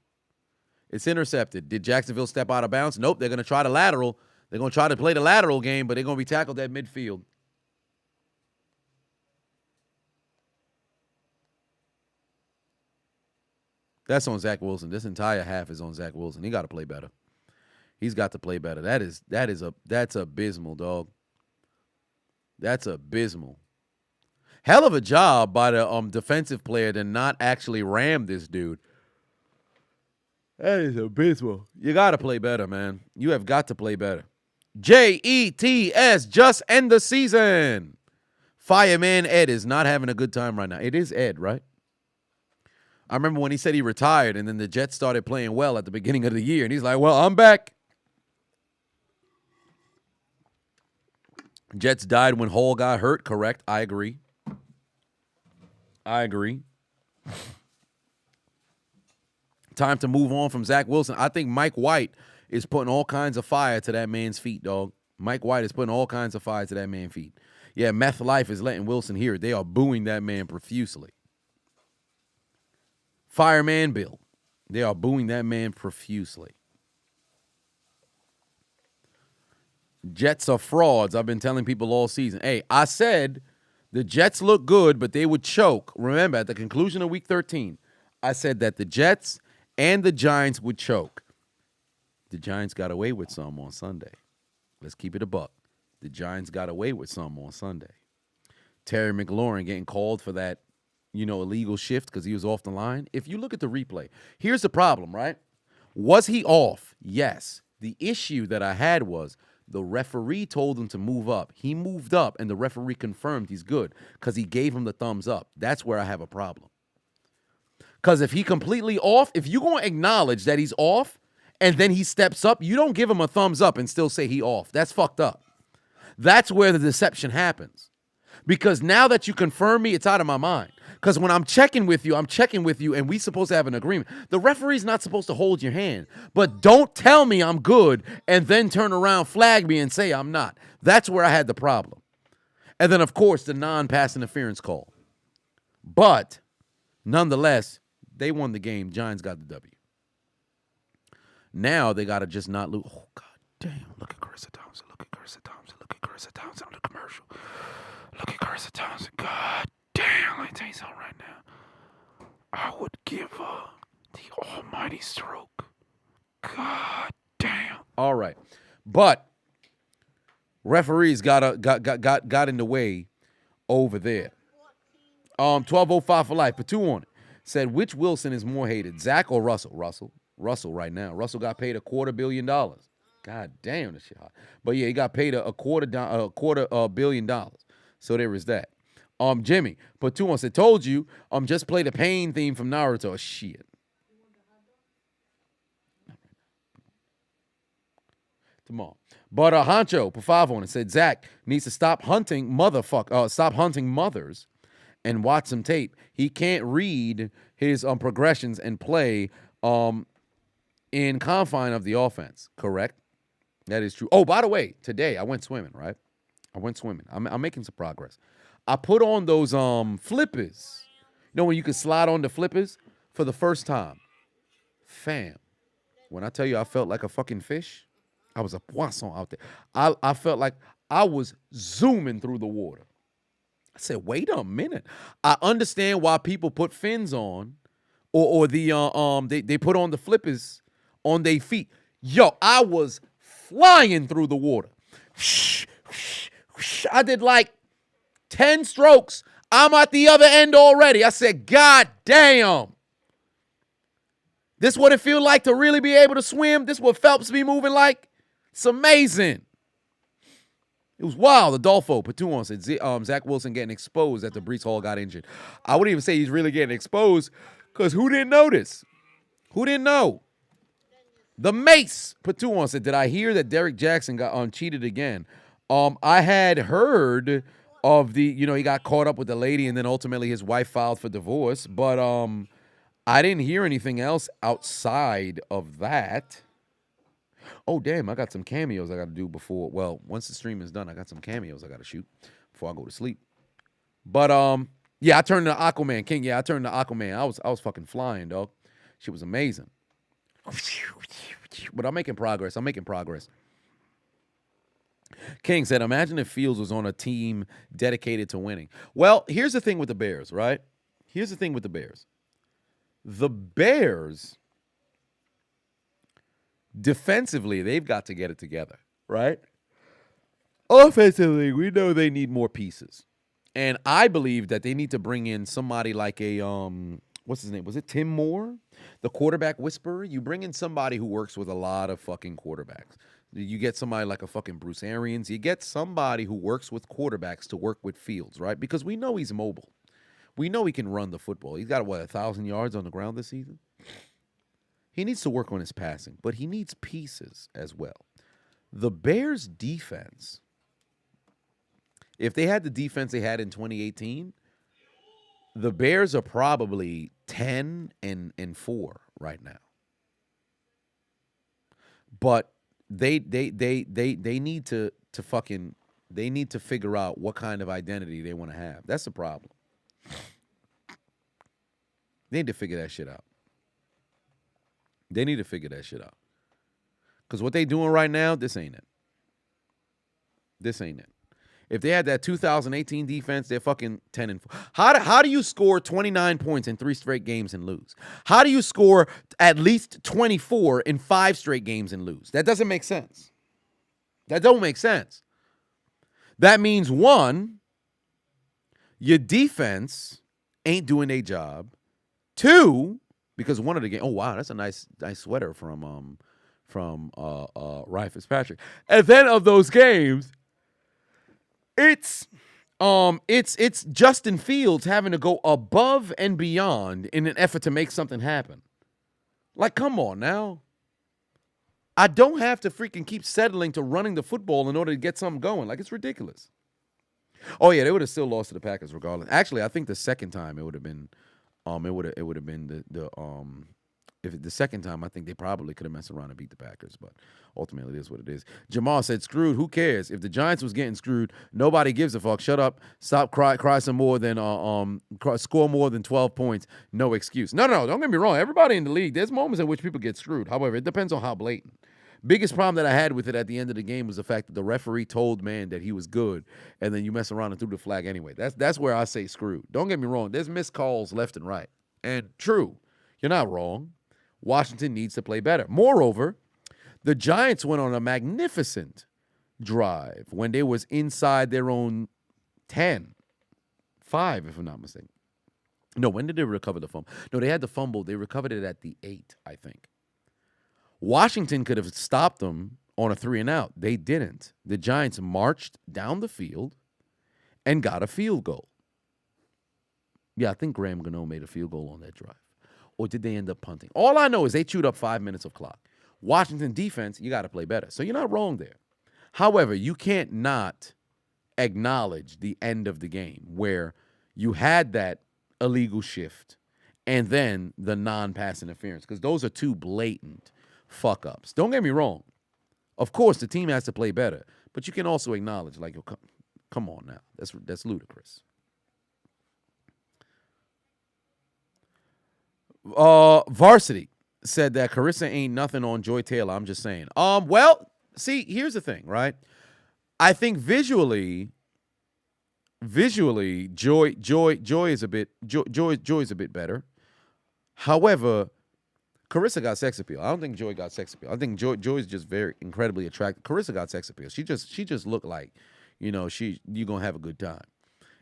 It's intercepted. Did Jacksonville step out of bounds? Nope, they're going to try the lateral. They're going to try to play the lateral game, but they're going to be tackled at midfield. That's on Zack Wilson. This entire half is on Zack Wilson. He got to play better. He's got to play better. That's abysmal, dog. That's abysmal. Hell of a job by the defensive player to not actually ram this dude. That is abysmal. You got to play better, man. You have got to play better. Jets, just end the season. Fireman Ed is not having a good time right now. It is Ed, right? I remember when he said he retired, and then the Jets started playing well at the beginning of the year, and he's like, well, I'm back. Jets died when Hall got hurt, correct? I agree. Time to move on from Zack Wilson. I think Mike White is putting all kinds of fire to that man's feet, dog. Mike White is putting all kinds of fire to that man's feet. Yeah, Meth Life is letting Wilson hear it. They are booing that man profusely. Fireman Bill. They are booing that man profusely. Jets are frauds. I've been telling people all season. Hey, I said the Jets look good, but they would choke. Remember, at the conclusion of Week 13, I said that the Jets and the Giants would choke. The Giants got away with some on Sunday. Let's keep it a buck. The Giants got away with some on Sunday. Terry McLaurin getting called for that, illegal shift because he was off the line. If you look at the replay, here's the problem, right? Was he off? Yes. The issue that I had was the referee told him to move up. He moved up, and the referee confirmed he's good because he gave him the thumbs up. That's where I have a problem. Because if he completely off, if you're going to acknowledge that he's off and then he steps up, you don't give him a thumbs up and still say he off. That's fucked up. That's where the deception happens. Because now that you confirm me, it's out of my mind. Because when I'm checking with you, and we supposed to have an agreement. The referee's not supposed to hold your hand. But don't tell me I'm good and then turn around, flag me, and say I'm not. That's where I had the problem. And then, of course, the non-pass interference call. But, nonetheless, they won the game. Giants got the W. Now they got to just not lose. Oh, God damn. Look at Carissa Thompson. Look at Carissa Thompson on the commercial. Look at Carissa Thompson. God damn. Let me tell you something right now. I would give her the almighty stroke. God damn. All right. But referees got in the way over there. 1205 for life. But 2 on it. Said, which Wilson is more hated, Zach or Russell? Russell right now. Russell got paid $250 million. God damn, this shit hot. But yeah, he got paid a quarter $2 billion. So there is that. Jimmy put 2 on. Said, told you. Just play the pain theme from Naruto. Shit. Tomorrow. But Honcho put 5 on it. Said Zach needs to stop hunting mothers and watch some tape. He can't read his progressions and play in confine of the offense. Correct? That is true. Oh, by the way, today I went swimming, right? I went swimming. I'm making some progress. I put on those flippers. You know when you can slide on the flippers for the first time. Fam, when I tell you I felt like a fucking fish, I was a poisson out there. I felt like I was zooming through the water. I said, wait a minute. I understand why people put fins on or they put on the flippers on their feet. Yo, I was flying through the water. I did like 10 strokes. I'm at the other end already. I said, God damn. This what it feel like to really be able to swim? This what Phelps be moving like? It's amazing. It was wild. Adolfo Patuon said Zack Wilson getting exposed after Breece Hall got injured. I wouldn't even say he's really getting exposed because who didn't notice? Who didn't know? The Mace Patuon said, did I hear that Derek Jackson got cheated again? I had heard of he got caught up with the lady and then ultimately his wife filed for divorce. But I didn't hear anything else outside of that. Oh, damn, I got some cameos I got to do before. Well, once the stream is done, I got some cameos I got to shoot before I go to sleep. But, yeah, I turned to Aquaman King. Yeah, I turned to Aquaman. I was fucking flying, dog. Shit was amazing. But I'm making progress. King said, imagine if Fields was on a team dedicated to winning. Well, here's the thing with the Bears, right? The Bears, defensively, they've got to get it together, right? Offensively, we know they need more pieces. And I believe that they need to bring in somebody like a, what's his name? Was it Tim Moore? The quarterback whisperer? You bring in somebody who works with a lot of fucking quarterbacks. You get somebody like a fucking Bruce Arians. You get somebody who works with quarterbacks to work with Fields, right? Because we know he's mobile. We know he can run the football. He's got, 1,000 yards on the ground this season? He needs to work on his passing, but he needs pieces as well. The Bears' defense, if they had the defense they had in 2018, the Bears are probably 10-4 right now. But they need to figure out what kind of identity they want to have. That's the problem. They need to figure that shit out. Because what they doing right now, this ain't it. If they had that 2018 defense, they're fucking 10-4. How do you score 29 points in 3 straight games and lose? How do you score at least 24 in 5 straight games and lose? That doesn't make sense. That don't make sense. That means, one, your defense ain't doing their job. 2, because one of the games, oh wow, that's a nice sweater from Ryan Fitzpatrick. And then of those games, it's Justin Fields having to go above and beyond in an effort to make something happen. Like, come on now. I don't have to freaking keep settling to running the football in order to get something going. Like, it's ridiculous. Oh yeah, they would have still lost to the Packers regardless. Actually, I think the second time it would have been, if the second time, I think they probably could have messed around and beat the Packers, but ultimately it is what it is. Jamal said, screwed, who cares? If the Giants was getting screwed, nobody gives a fuck. Shut up, stop, cry some more than, score more than 12 points, no excuse. No, don't get me wrong. Everybody in the league, there's moments in which people get screwed. However, it depends on how blatant. Biggest problem that I had with it at the end of the game was the fact that the referee told man that he was good, and then you mess around and threw the flag anyway. That's where I say screwed. Don't get me wrong. There's missed calls left and right. And true, you're not wrong. Washington needs to play better. Moreover, the Giants went on a magnificent drive when they was inside their own 10, 5, if I'm not mistaken. No, when did they recover the fumble? No, they had the fumble. They recovered it at the 8, I think. Washington could have stopped them on a 3-and-out. They didn't. The Giants marched down the field and got a field goal. Yeah, I think Graham Gano made a field goal on that drive. Or did they end up punting? All I know is they chewed up 5 minutes of clock. Washington defense, you got to play better. So you're not wrong there. However, you can't not acknowledge the end of the game where you had that illegal shift and then the non-pass interference, because those are two blatant fuck-ups. Don't get me wrong. Of course, the team has to play better, but you can also acknowledge, like, yo, come on now. That's ludicrous. Varsity said that Carissa ain't nothing on Joy Taylor. I'm just saying. Well, see, here's the thing, right? I think visually, Joy is a bit better. However, Carissa got sex appeal. I don't think Joy got sex appeal. I think Joy is just very incredibly attractive. Carissa got sex appeal. She just looked like, you gonna have a good time.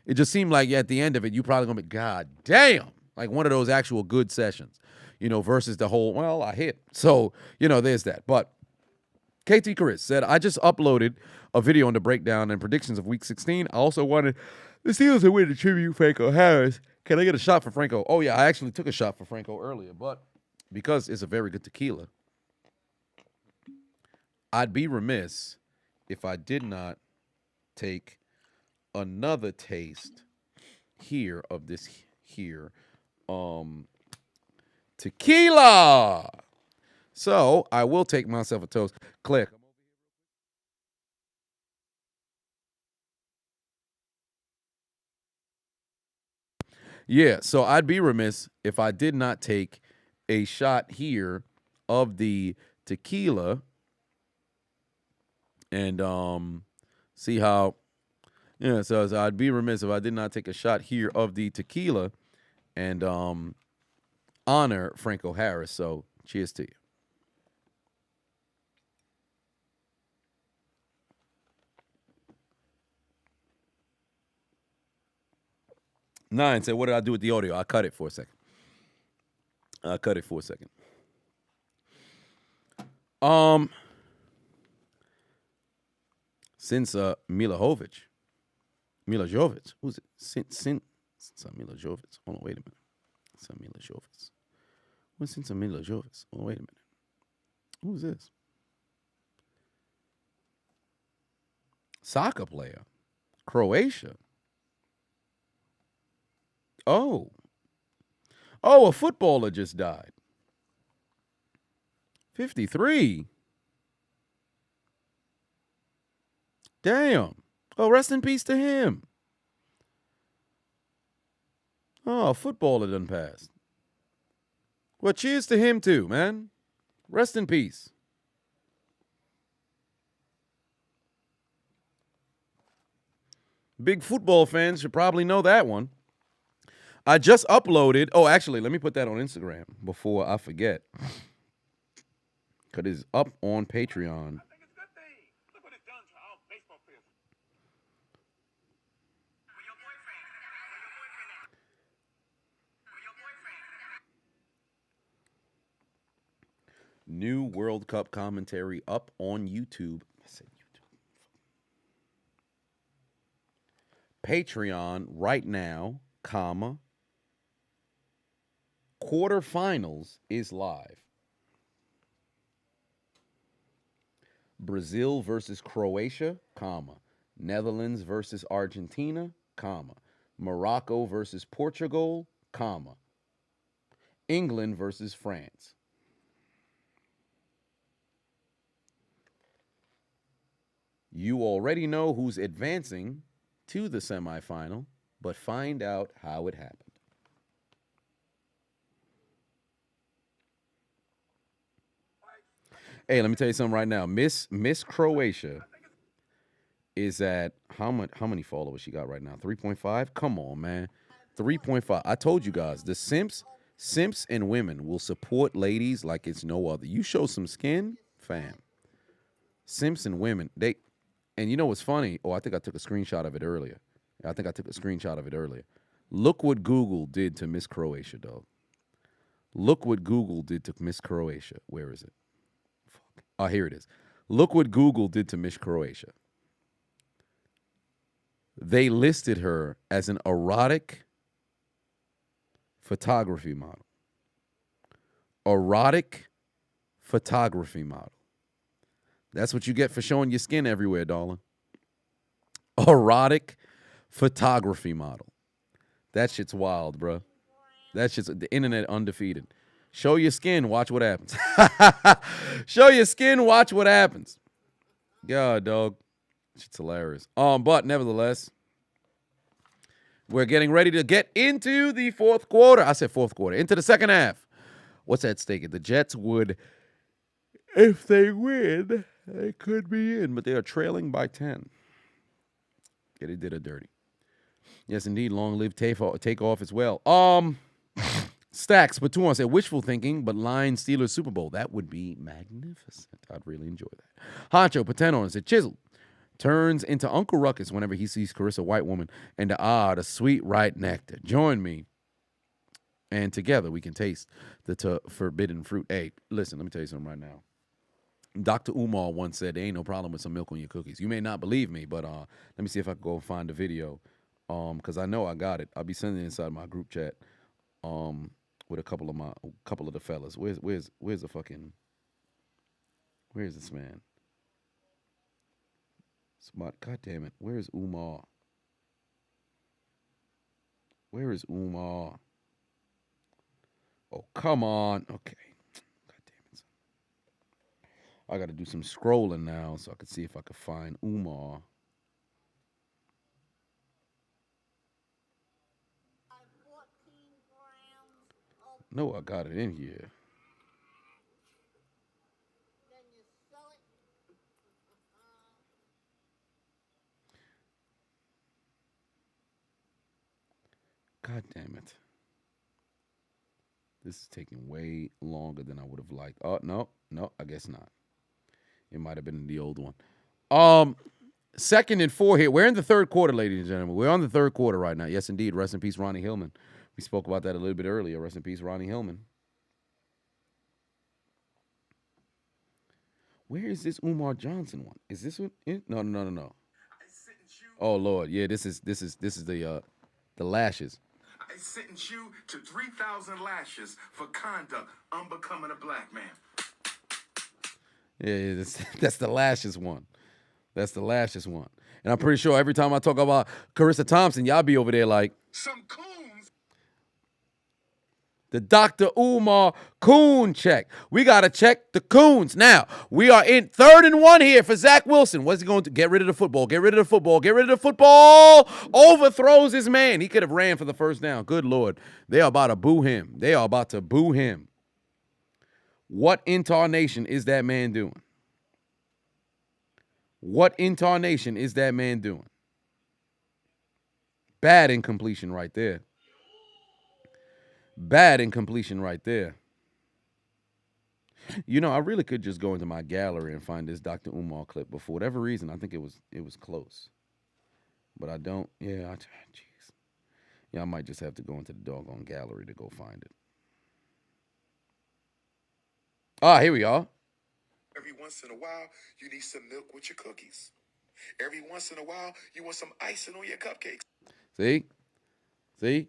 It just seemed like at the end of it, you probably gonna be, God damn, like one of those actual good sessions, versus the whole, well, I hit. So, there's that. But KT Chris said, I just uploaded a video on the breakdown and predictions of Week 16. I also wanted the Steelers to win the tribute Franco Harris. Can I get a shot for Franco? Oh, yeah, I actually took a shot for Franco earlier, but because it's a very good tequila, I'd be remiss if I did not take another taste here of this here tequila. So I will take myself a toast. Click. Yeah, so I'd be remiss if I did not take a shot here of the tequila and see how, so I'd be remiss if I did not take a shot here of the tequila and honor Franco Harris. So cheers to you. Nine said, what did I do with the audio? I cut it for a second. Since Mihajlovic, who's it? Since Mihajlovic. Hold on, wait a minute. Mihajlovic. What's since Mihajlovic? Oh, wait a minute. Who's this? Soccer player. Croatia. Oh, a footballer just died. 53. Damn. Oh, rest in peace to him. Oh, a footballer done passed. Well, cheers to him too, man. Rest in peace. Big football fans should probably know that one. I just uploaded. Oh, actually, let me put that on Instagram before I forget. Because it's up on Patreon. New World Cup commentary up on YouTube. I said YouTube. Patreon right now, quarterfinals is live. Brazil versus Croatia, Netherlands versus Argentina, Morocco versus Portugal, England versus France. You already know who's advancing to the semifinal, but find out how it happened. Hey, let me tell you something right now. Miss Croatia is at how many followers she got right now? 3.5? Come on, man. 3.5. I told you guys, the simps and women will support ladies like it's no other. You show some skin, fam. Simps and women, and you know what's funny? Oh, I think I took a screenshot of it earlier. Look what Google did to Miss Croatia, dog. Look what Google did to Miss Croatia. Where is it? Oh, here it is. Look what Google did to Miss Croatia. They listed her as an erotic photography model. Erotic photography model. That's what you get for showing your skin everywhere, darling. Erotic photography model. That shit's wild, bro. That shit's the internet undefeated. Show your skin, watch what happens. Show your skin, watch what happens. God, dog. Shit's hilarious. But nevertheless, we're getting ready to get into the fourth quarter. I said fourth quarter. Into the second half. What's at stake? If the Jets would, if they win, they could be in, but they are trailing by 10. Yeah, they did a dirty. Yes, indeed. Long live Takeoff as well. Stacks, but 2-1 said wishful thinking, but Lions Steelers Super Bowl. That would be magnificent. I'd really enjoy that. Honcho Pateno said Chiseled turns into Uncle Ruckus whenever he sees Carissa White woman and the sweet right nectar. Join me, and together we can taste the forbidden fruit. Hey, listen, let me tell you something right now. Dr. Umar once said there ain't no problem with some milk on your cookies. You may not believe me, but let me see if I can go find the video, because I know I got it. I'll be sending it inside my group chat. With a couple of the fellas. Where's the fucking? Where's this man? Smart. God damn it. Where's Umar? Where is Umar? Oh, come on. Okay. God damn it. I got to do some scrolling now so I can see if I can find Umar. No, I got it in here. God damn it. This is taking way longer than I would have liked. Oh, no, I guess not. It might have been the old one. 2nd and 4 here. We're in the third quarter, ladies and gentlemen. We're on the third quarter right now. Yes, indeed. Rest in peace, Ronnie Hillman. We spoke about that a little bit earlier. Rest in peace, Ronnie Hillman. Where is this Umar Johnson one? Is this one? No. Oh Lord, yeah. This is the lashes. I sentence you to 3,000 lashes for conduct unbecoming a black man. Yeah, that's the lashes one. That's the lashes one. And I'm pretty sure every time I talk about Carissa Thompson, y'all be over there like some coons. The Dr. Umar Coon check. We got to check the Coons. Now, we are in 3rd and 1 here for Zack Wilson. What's he going to get rid of the football? Get rid of the football. Get rid of the football. Overthrows his man. He could have ran for the first down. Good Lord. They are about to boo him. They are about to boo him. What incarnation is that man doing? What incarnation is that man doing? Bad incompletion right there. Bad incompletion right there. You know, I really could just go into my gallery and find this Dr. Umar clip, but for whatever reason, I think it was close. But I don't. Yeah, jeez. Yeah, I might just have to go into the doggone gallery to go find it. Here we are. Every once in a while, you need some milk with your cookies. Every once in a while, you want some icing on your cupcakes. See?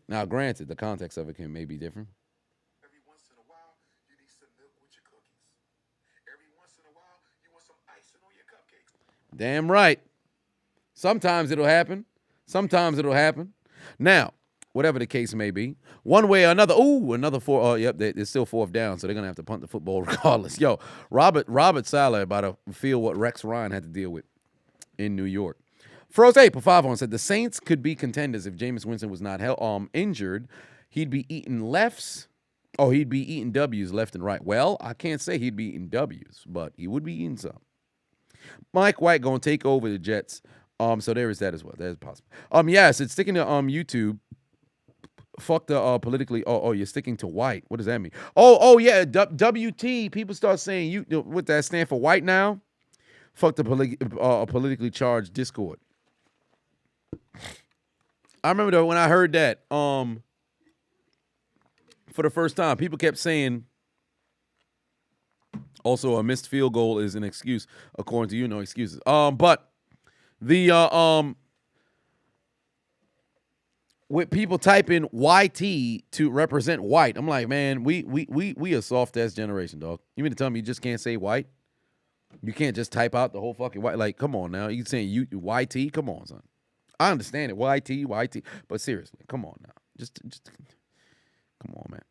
Now, granted, the context of it may be different. Every once in a while, you need some milk with your cookies. Every once in a while, you want some icing on your cupcakes. Damn right. Sometimes it'll happen. Sometimes it'll happen. Now, whatever the case may be, one way or another. Ooh, another 4. Yep, it's still 4th down, so they're gonna have to punt the football regardless. Yo, Robert Saleh about to feel what Rex Ryan had to deal with in New York. Froze 8 for 5 on said the Saints could be contenders if Jameis Winston was not injured. He'd be eating lefts. Oh, he'd be eating W's left and right. Well, I can't say he'd be eating W's, but he would be eating some. Mike White gonna take over the Jets. So there is that as well. That is possible. Yes, it's sticking to YouTube. Fuck the politically. Oh, you're sticking to white. What does that mean? Oh yeah, WT. People start saying what that stand for white now. Fuck the politically charged Discord. I remember though when I heard that for the first time, people kept saying also a missed field goal is an excuse. According to you, no excuses. But the with people typing YT to represent white, I'm like, man, we a soft ass generation, dog. You mean to tell me you just can't say white? You can't just type out the whole fucking white. Like, come on now. You saying YT? Come on, son. I understand it. YT. But seriously, come on now. Just come on, man.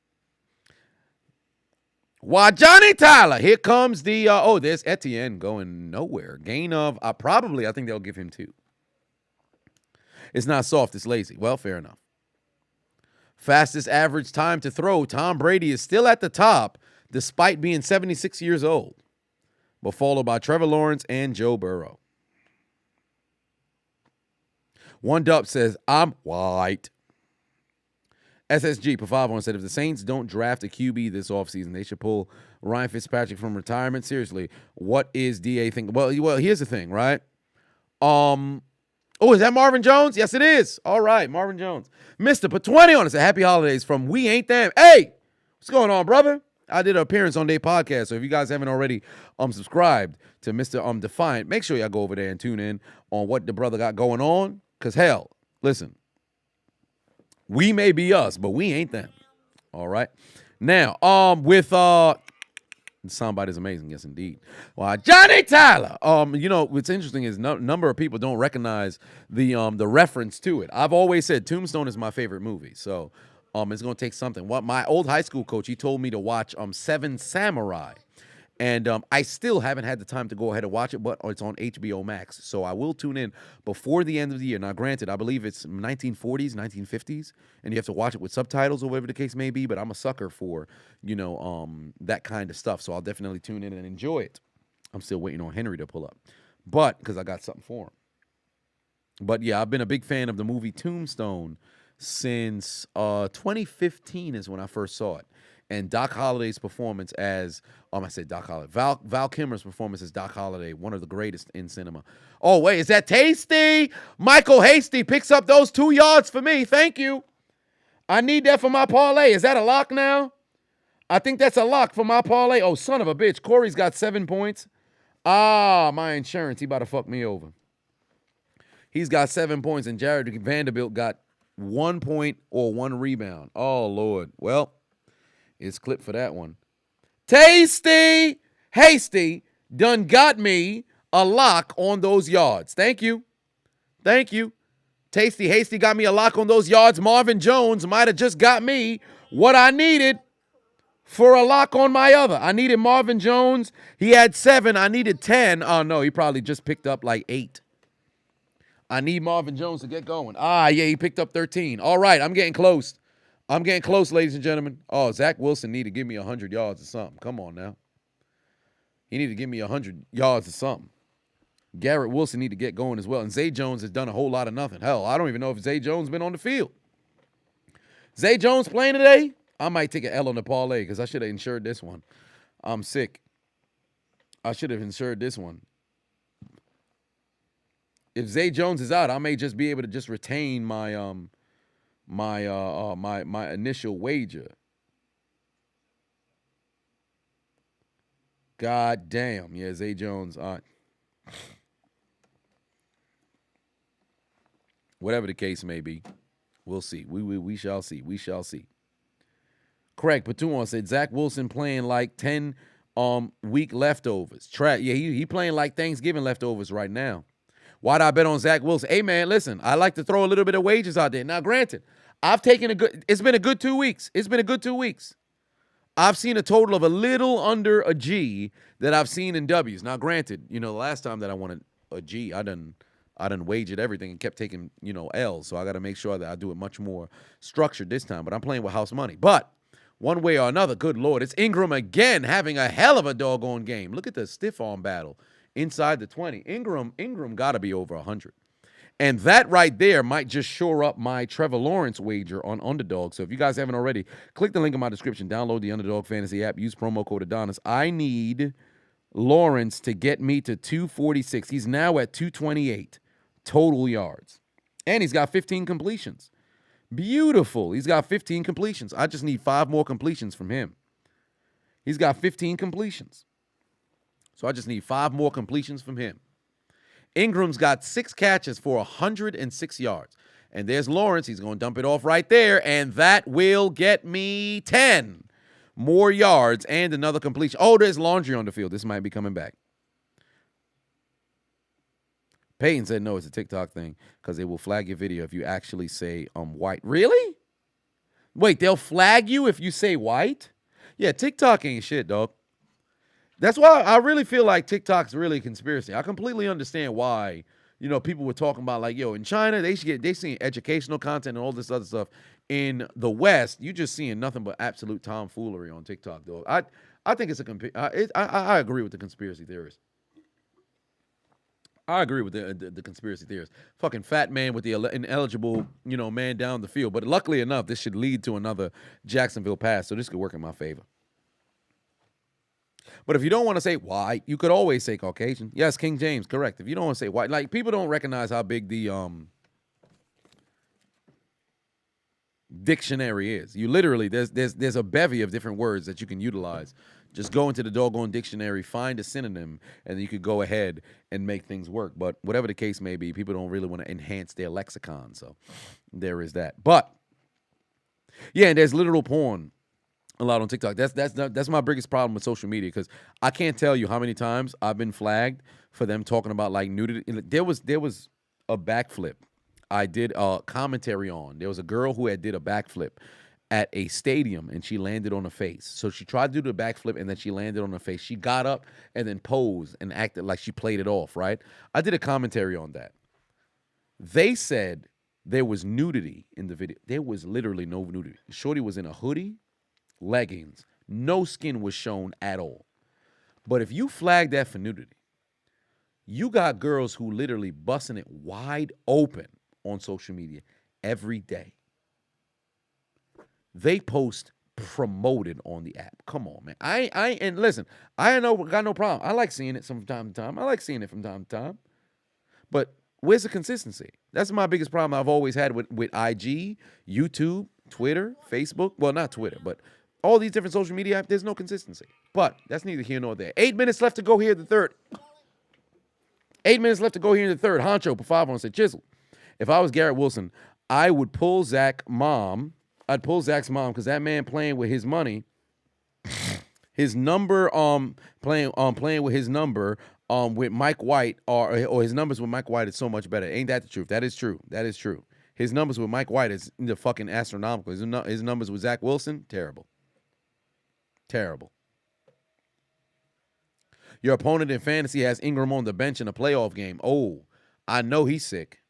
Why, Johnny Tyler. Here comes the, there's Etienne going nowhere. Gain of, I think they'll give him 2. It's not soft, it's lazy. Well, fair enough. Fastest average time to throw. Tom Brady is still at the top despite being 76 years old, but followed by Trevor Lawrence and Joe Burrow. One Dub says, I'm white. SSG, Pavavon said, if the Saints don't draft a QB this offseason, they should pull Ryan Fitzpatrick from retirement. Seriously, what is DA thinking? Well, here's the thing, right? Oh, is that Marvin Jones? Yes, it is. All right, Marvin Jones. Mr. Put 20 on us. Happy holidays from We Ain't Them. Hey, what's going on, brother? I did an appearance on their podcast, so if you guys haven't already subscribed to Mr. Defiant, make sure y'all go over there and tune in on what the brother got going on. Because, hell, listen, we may be us, but we ain't them. All right? Now, with soundbite is amazing. Yes, indeed. Well, Johnny Tyler. What's interesting is number of people don't recognize the reference to it. I've always said Tombstone is my favorite movie, so it's gonna take something. What my old high school coach, he told me to watch Seven Samurai, and I still haven't had the time to go ahead and watch it, but it's on HBO Max, so I will tune in before the end of the year. Now, granted, I believe it's 1940s, 1950s, and you have to watch it with subtitles or whatever the case may be, but I'm a sucker for, that kind of stuff, so I'll definitely tune in and enjoy it. I'm still waiting on Henry to pull up, but because I got something for him. But, yeah, I've been a big fan of the movie Tombstone since 2015 is when I first saw it. And Doc Holliday's performance as, I said Doc Holliday, Val Kilmer's performance as Doc Holliday, one of the greatest in cinema. Oh, wait, is that Tasty? Michael Hasty picks up those 2 yards for me. Thank you. I need that for my parlay. Is that a lock now? I think that's a lock for my parlay. Oh, son of a bitch. Corey's got 7 points. My insurance. He about to fuck me over. He's got 7 points, and Jared Vanderbilt got 1 point or 1 rebound. Oh, Lord. Well, it's clipped for that one. Tasty Hasty done got me a lock on those yards. Thank you. Thank you. Tasty Hasty got me a lock on those yards. Marvin Jones might have just got me what I needed for a lock on my other. I needed Marvin Jones. He had 7. I needed 10. Oh, no, he probably just picked up like 8. I need Marvin Jones to get going. Yeah, he picked up 13. All right, I'm getting close. I'm getting close, ladies and gentlemen. Oh, Zack Wilson need to give me 100 yards or something. Come on now. He need to give me 100 yards or something. Garrett Wilson need to get going as well. And Zay Jones has done a whole lot of nothing. Hell, I don't even know if Zay Jones been on the field. Zay Jones playing today? I might take an L on the parlay because I should have insured this one. I'm sick. I should have insured this one. If Zay Jones is out, I may just be able to just retain my my initial wager. God damn. Yeah, Zay Jones. Whatever the case may be, we'll see. We shall see. We shall see. Craig Patuan said Zack Wilson playing like 10 week leftovers. He playing like Thanksgiving leftovers right now. Why'd I bet on Zack Wilson? Hey, man, listen, I like to throw a little bit of wages out there. Now, granted, it's been a good 2 weeks. It's been a good 2 weeks. I've seen a total of a little under a G that I've seen in W's. Now, granted, the last time that I wanted a G, I done wagered everything and kept taking, L's. So I got to make sure that I do it much more structured this time. But I'm playing with house money. But one way or another, good Lord, it's Ingram again having a hell of a doggone game. Look at the stiff arm battle inside the 20. Ingram got to be over 100. And that right there might just shore up my Trevor Lawrence wager on Underdog. So if you guys haven't already, click the link in my description. Download the Underdog Fantasy app. Use promo code Adonis. I need Lawrence to get me to 246. He's now at 228 total yards. And he's got 15 completions. Beautiful. He's got 15 completions. I just need 5 more completions from him. He's got 15 completions. So I just need 5 more completions from him. Ingram's got 6 catches for 106 yards. And there's Lawrence. He's going to dump it off right there. And that will get me 10 more yards and another completion. Oh, there's Laundry on the field. This might be coming back. Peyton said, no, it's a TikTok thing because they will flag your video if you actually say white. Really? Wait, they'll flag you if you say white? Yeah, TikTok ain't shit, dog. That's why I really feel like TikTok's really a conspiracy. I completely understand why, people were talking about like, yo, in China, they seeing educational content and all this other stuff. In the West, you just seeing nothing but absolute tomfoolery on TikTok, though. I think it's I agree with the conspiracy theorists. I agree with the conspiracy theorists. Fucking fat man with the ineligible, man down the field. But luckily enough, this should lead to another Jacksonville pass, so this could work in my favor. But if you don't want to say white, you could always say Caucasian. Yes, King James, correct. If you don't want to say white, like people don't recognize how big the dictionary is. You literally there's a bevy of different words that you can utilize. Just go into the doggone dictionary, find a synonym, and then you could go ahead and make things work. But whatever the case may be, people don't really want to enhance their lexicon. So there is that. But yeah, and there's literal porn a lot on TikTok. That's my biggest problem with social media, because I can't tell you how many times I've been flagged for them talking about like nudity. There was a backflip I did a commentary on. There was a girl who did a backflip at a stadium, and she landed on her face. So she tried to do the backflip, and then she landed on her face. She got up and then posed and acted like she played it off, right? I did a commentary on that. They said there was nudity in the video. There was literally no nudity. Shorty was in a hoodie, leggings. No skin was shown at all. But if you flag that for nudity, you got girls who literally busting it wide open on social media every day. They post promoted on the app. Come on, man. And listen, I got no problem. I like seeing it from time to time. From time to time. But where's the consistency? That's my biggest problem I've always had with IG, YouTube, Twitter, Facebook. Well, not Twitter, but all these different social media apps. There's no consistency. But that's neither here nor there. 8 minutes left to go here in the third. 8 minutes left to go here in the third. Honcho, for 5 on said, Chisel. If I was Garrett Wilson, I would pull Zack's mom because that man playing with his money, his number, playing with his number, with Mike White or his numbers with Mike White is so much better. Ain't that the truth? That is true. That is true. His numbers with Mike White is the fucking astronomical. His numbers with Zack Wilson, terrible. Terrible. Your opponent in fantasy has Ingram on the bench in a playoff game. Oh, I know he's sick.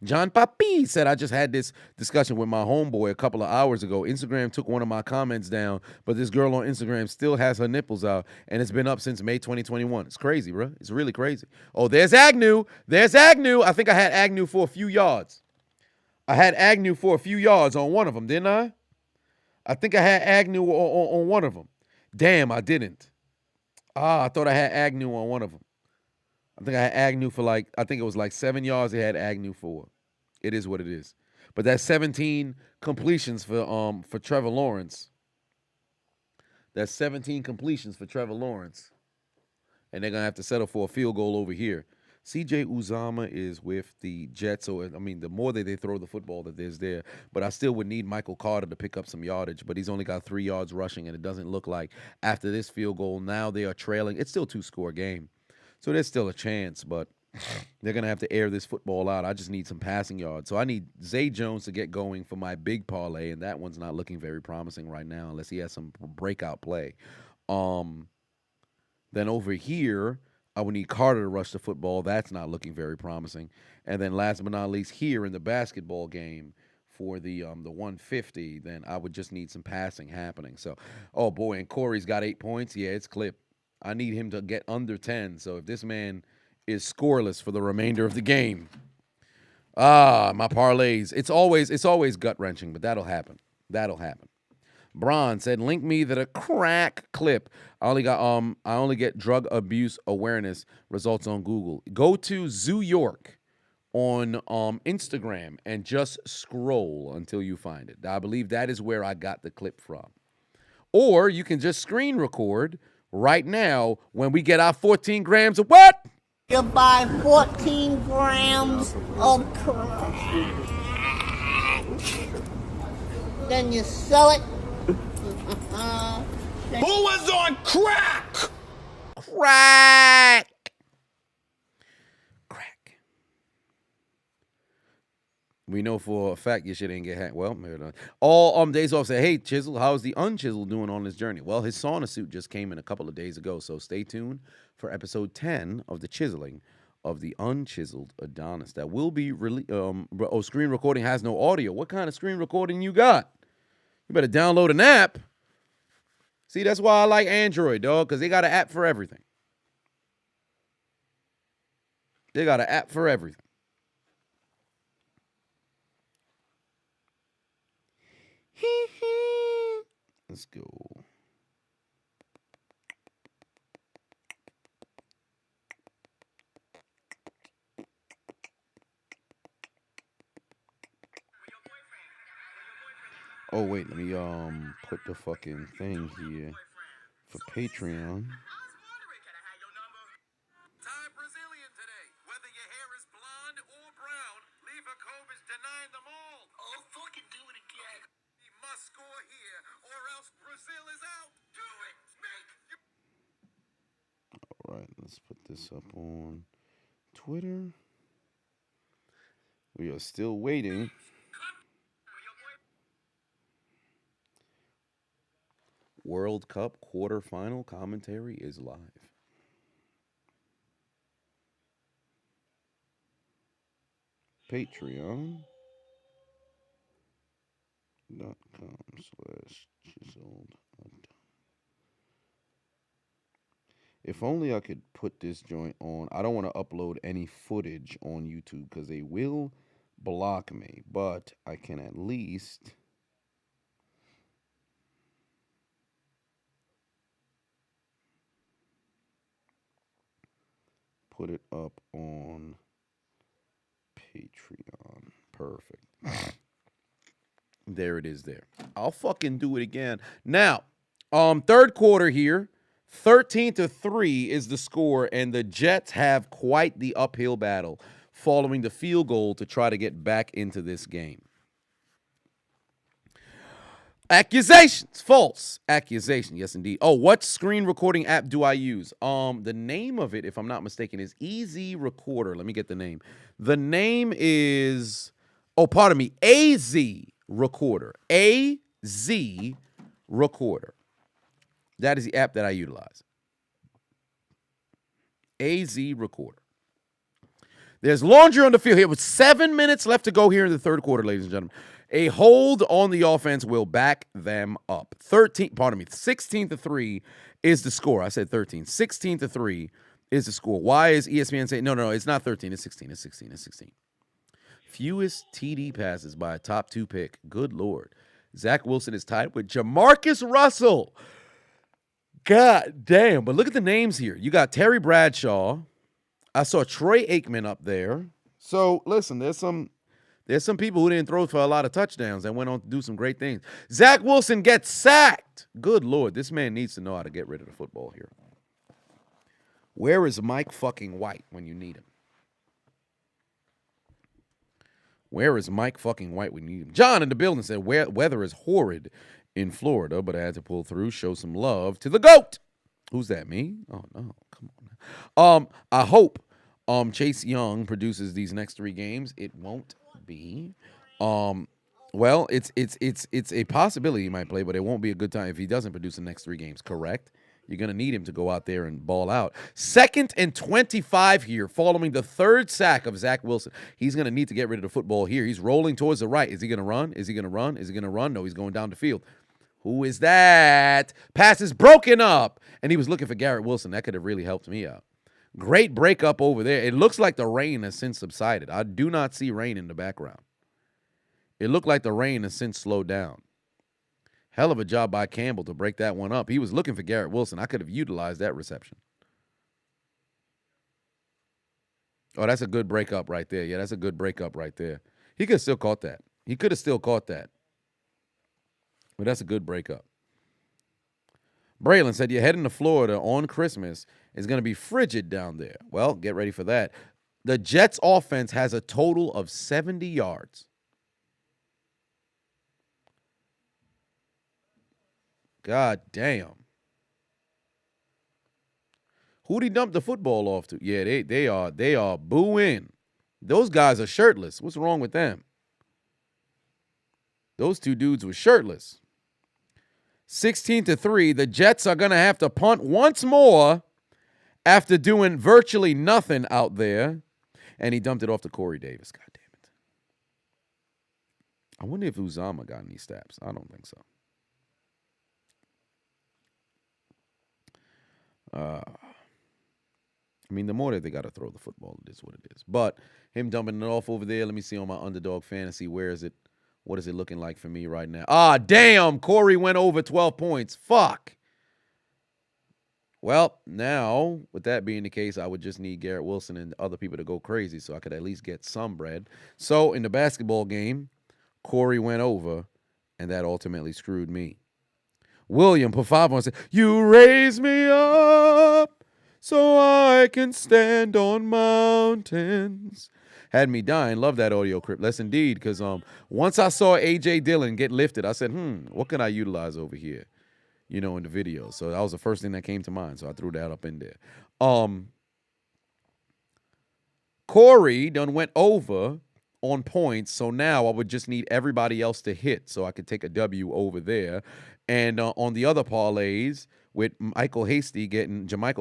John Papi said, I just had this discussion with my homeboy a couple of hours ago. Instagram took one of my comments down, but this girl on Instagram still has her nipples out, and it's been up since May 2021. It's crazy, bro. It's really crazy. Oh, there's Agnew. I think I had Agnew for a few yards. On one of them, didn't I? I think I had Agnew on one of them. Damn, I didn't. I thought I had Agnew on one of them. I think I had Agnew for it was like 7 yards they had Agnew for. It is what it is. But that's 17 completions for Trevor Lawrence. That's 17 completions for Trevor Lawrence. And they're going to have to settle for a field goal over here. CJ Uzama is with the Jets. So, I mean, the more that they throw the football that there's there. But I still would need Michael Carter to pick up some yardage. But he's only got 3 yards rushing, and it doesn't look like after this field goal, now they are trailing. It's still a 2-score game. So there's still a chance, but they're going to have to air this football out. I just need some passing yards. So I need Zay Jones to get going for my big parlay, and that one's not looking very promising right now unless he has some breakout play. Then over here, I would need Carter to rush the football. That's not looking very promising. And then last but not least, here in the basketball game for the 150, then I would just need some passing happening. So, oh boy, and Corey's got 8 points. Yeah, it's clipped. I need him to get under 10. So if this man is scoreless for the remainder of the game, my parlays. It's always gut-wrenching, but that'll happen. Bron said, link me that a crack clip. I only get drug abuse awareness results on Google. Go to Zoo York on Instagram and just scroll until you find it. I believe that is where I got the clip from. Or you can just screen record right now when we get our 14 grams of what? You buy 14 grams of crack. Then you sell it. Who was on crack? Crack. We know for a fact your shit ain't get hacked. Well, all days off say, hey, Chisel, how's the unchiseled doing on this journey? Well, his sauna suit just came in a couple of days ago, so stay tuned for episode 10 of the chiseling of the unchiseled Adonis. That will be screen recording has no audio. What kind of screen recording you got? You better download an app. See, that's why I like Android, dog, because they got an app for everything. They got an app for everything. Let's go. Oh wait, let me put the fucking thing here for Patreon. All right, let's put this up on Twitter. We are still waiting. World Cup quarterfinal commentary is live. Patreon.com/chiseled. If only I could put this joint on. I don't want to upload any footage on YouTube because they will block me, but I can at least put it up on Patreon. Perfect. There it is there. I'll fucking do it again. Now, third quarter here. 13-3 is the score, and the Jets have quite the uphill battle following the field goal to try to get back into this game. Accusations. False accusation. Yes, indeed. Oh, what screen recording app do I use? The name of it, if I'm not mistaken, is EZ Recorder. Let me get the name. The name is, AZ Recorder. AZ Recorder. That is the app that I utilize. AZ Recorder. There's laundry on the field here with 7 minutes left to go here in the third quarter, ladies and gentlemen. A hold on the offense will back them up. 16-3 is the score. I said 13. 16-3 is the score. Why is ESPN saying, no, it's not 13. It's 16. It's 16. It's 16. Fewest TD passes by a top 2 pick. Good Lord. Zack Wilson is tied with Jamarcus Russell. God damn. But look at the names here. You got Terry Bradshaw. I saw Troy Aikman up there. So, listen, there's some people who didn't throw for a lot of touchdowns and went on to do some great things. Zack Wilson gets sacked. Good Lord. This man needs to know how to get rid of the football here. Where is Mike fucking White when you need him? Where is Mike fucking White when you need him? John in the building said, weather is horrid in Florida, but I had to pull through, show some love to the GOAT. Who's that, me? Oh, no. Come on. I hope Chase Young produces these next 3 games. It won't be. Well, it's a possibility he might play, but it won't be a good time if he doesn't produce the next 3 games, correct? You're going to need him to go out there and ball out. 2nd and 25 here, following the 3rd sack of Zack Wilson. He's going to need to get rid of the football here. He's rolling towards the right. Is he going to run? Is he going to run? Is he going to run? No, he's going down the field. Who is that? Pass is broken up. And he was looking for Garrett Wilson. That could have really helped me out. Great breakup over there. It looks like the rain has since subsided. I do not see rain in the background. It looked like the rain has since slowed down. Hell of a job by Campbell to break that one up. He was looking for Garrett Wilson. I could have utilized that reception. Oh, that's a good breakup right there. Yeah, that's a good breakup right there. He could have still caught that. He could have still caught that. But that's a good breakup. Braylon said, you're heading to Florida on Christmas. It's going to be frigid down there. Well, get ready for that. The Jets offense has a total of 70 yards. God damn. Who'd he dump the football off to? Yeah, they are booing. Those guys are shirtless. What's wrong with them? Those two dudes were shirtless. 16-3. The Jets are going to have to punt once more after doing virtually nothing out there. And he dumped it off to Corey Davis. God damn it. I wonder if Uzama got any stabs. I don't think so. I mean, the more that they got to throw the football, it is what it is. But him dumping it off over there, let me see on my Underdog Fantasy. Where is it? What is it looking like for me right now? Ah, damn. Corey went over 12 points. Fuck. Well, now, with that being the case, I would just need Garrett Wilson and other people to go crazy so I could at least get some bread. So, in the basketball game, Corey went over, and that ultimately screwed me. William put 5 on and said, you raise me up so I can stand on mountains. Had me dying. Love that audio clip. Yes, indeed, because once I saw A.J. Dillon get lifted, I said, what can I utilize over here? You know, in the video. So that was the first thing that came to mind. So I threw that up in there. Corey done went over on points. So now I would just need everybody else to hit so I could take a W over there. And on the other parlays, with Jamichael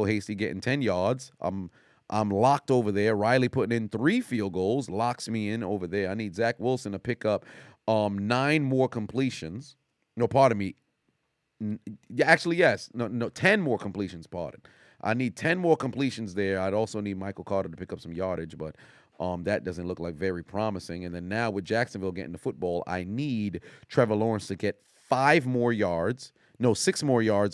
Hasty getting 10 yards, I'm locked over there. Riley putting in 3 field goals, locks me in over there. I need Zack Wilson to pick up 9 more completions. No, pardon me. Actually, yes. No, 10 more completions, pardon. I need 10 more completions there. I'd also need Michael Carter to pick up some yardage, but that doesn't look like very promising. And then now with Jacksonville getting the football, I need Trevor Lawrence to get 6 more yards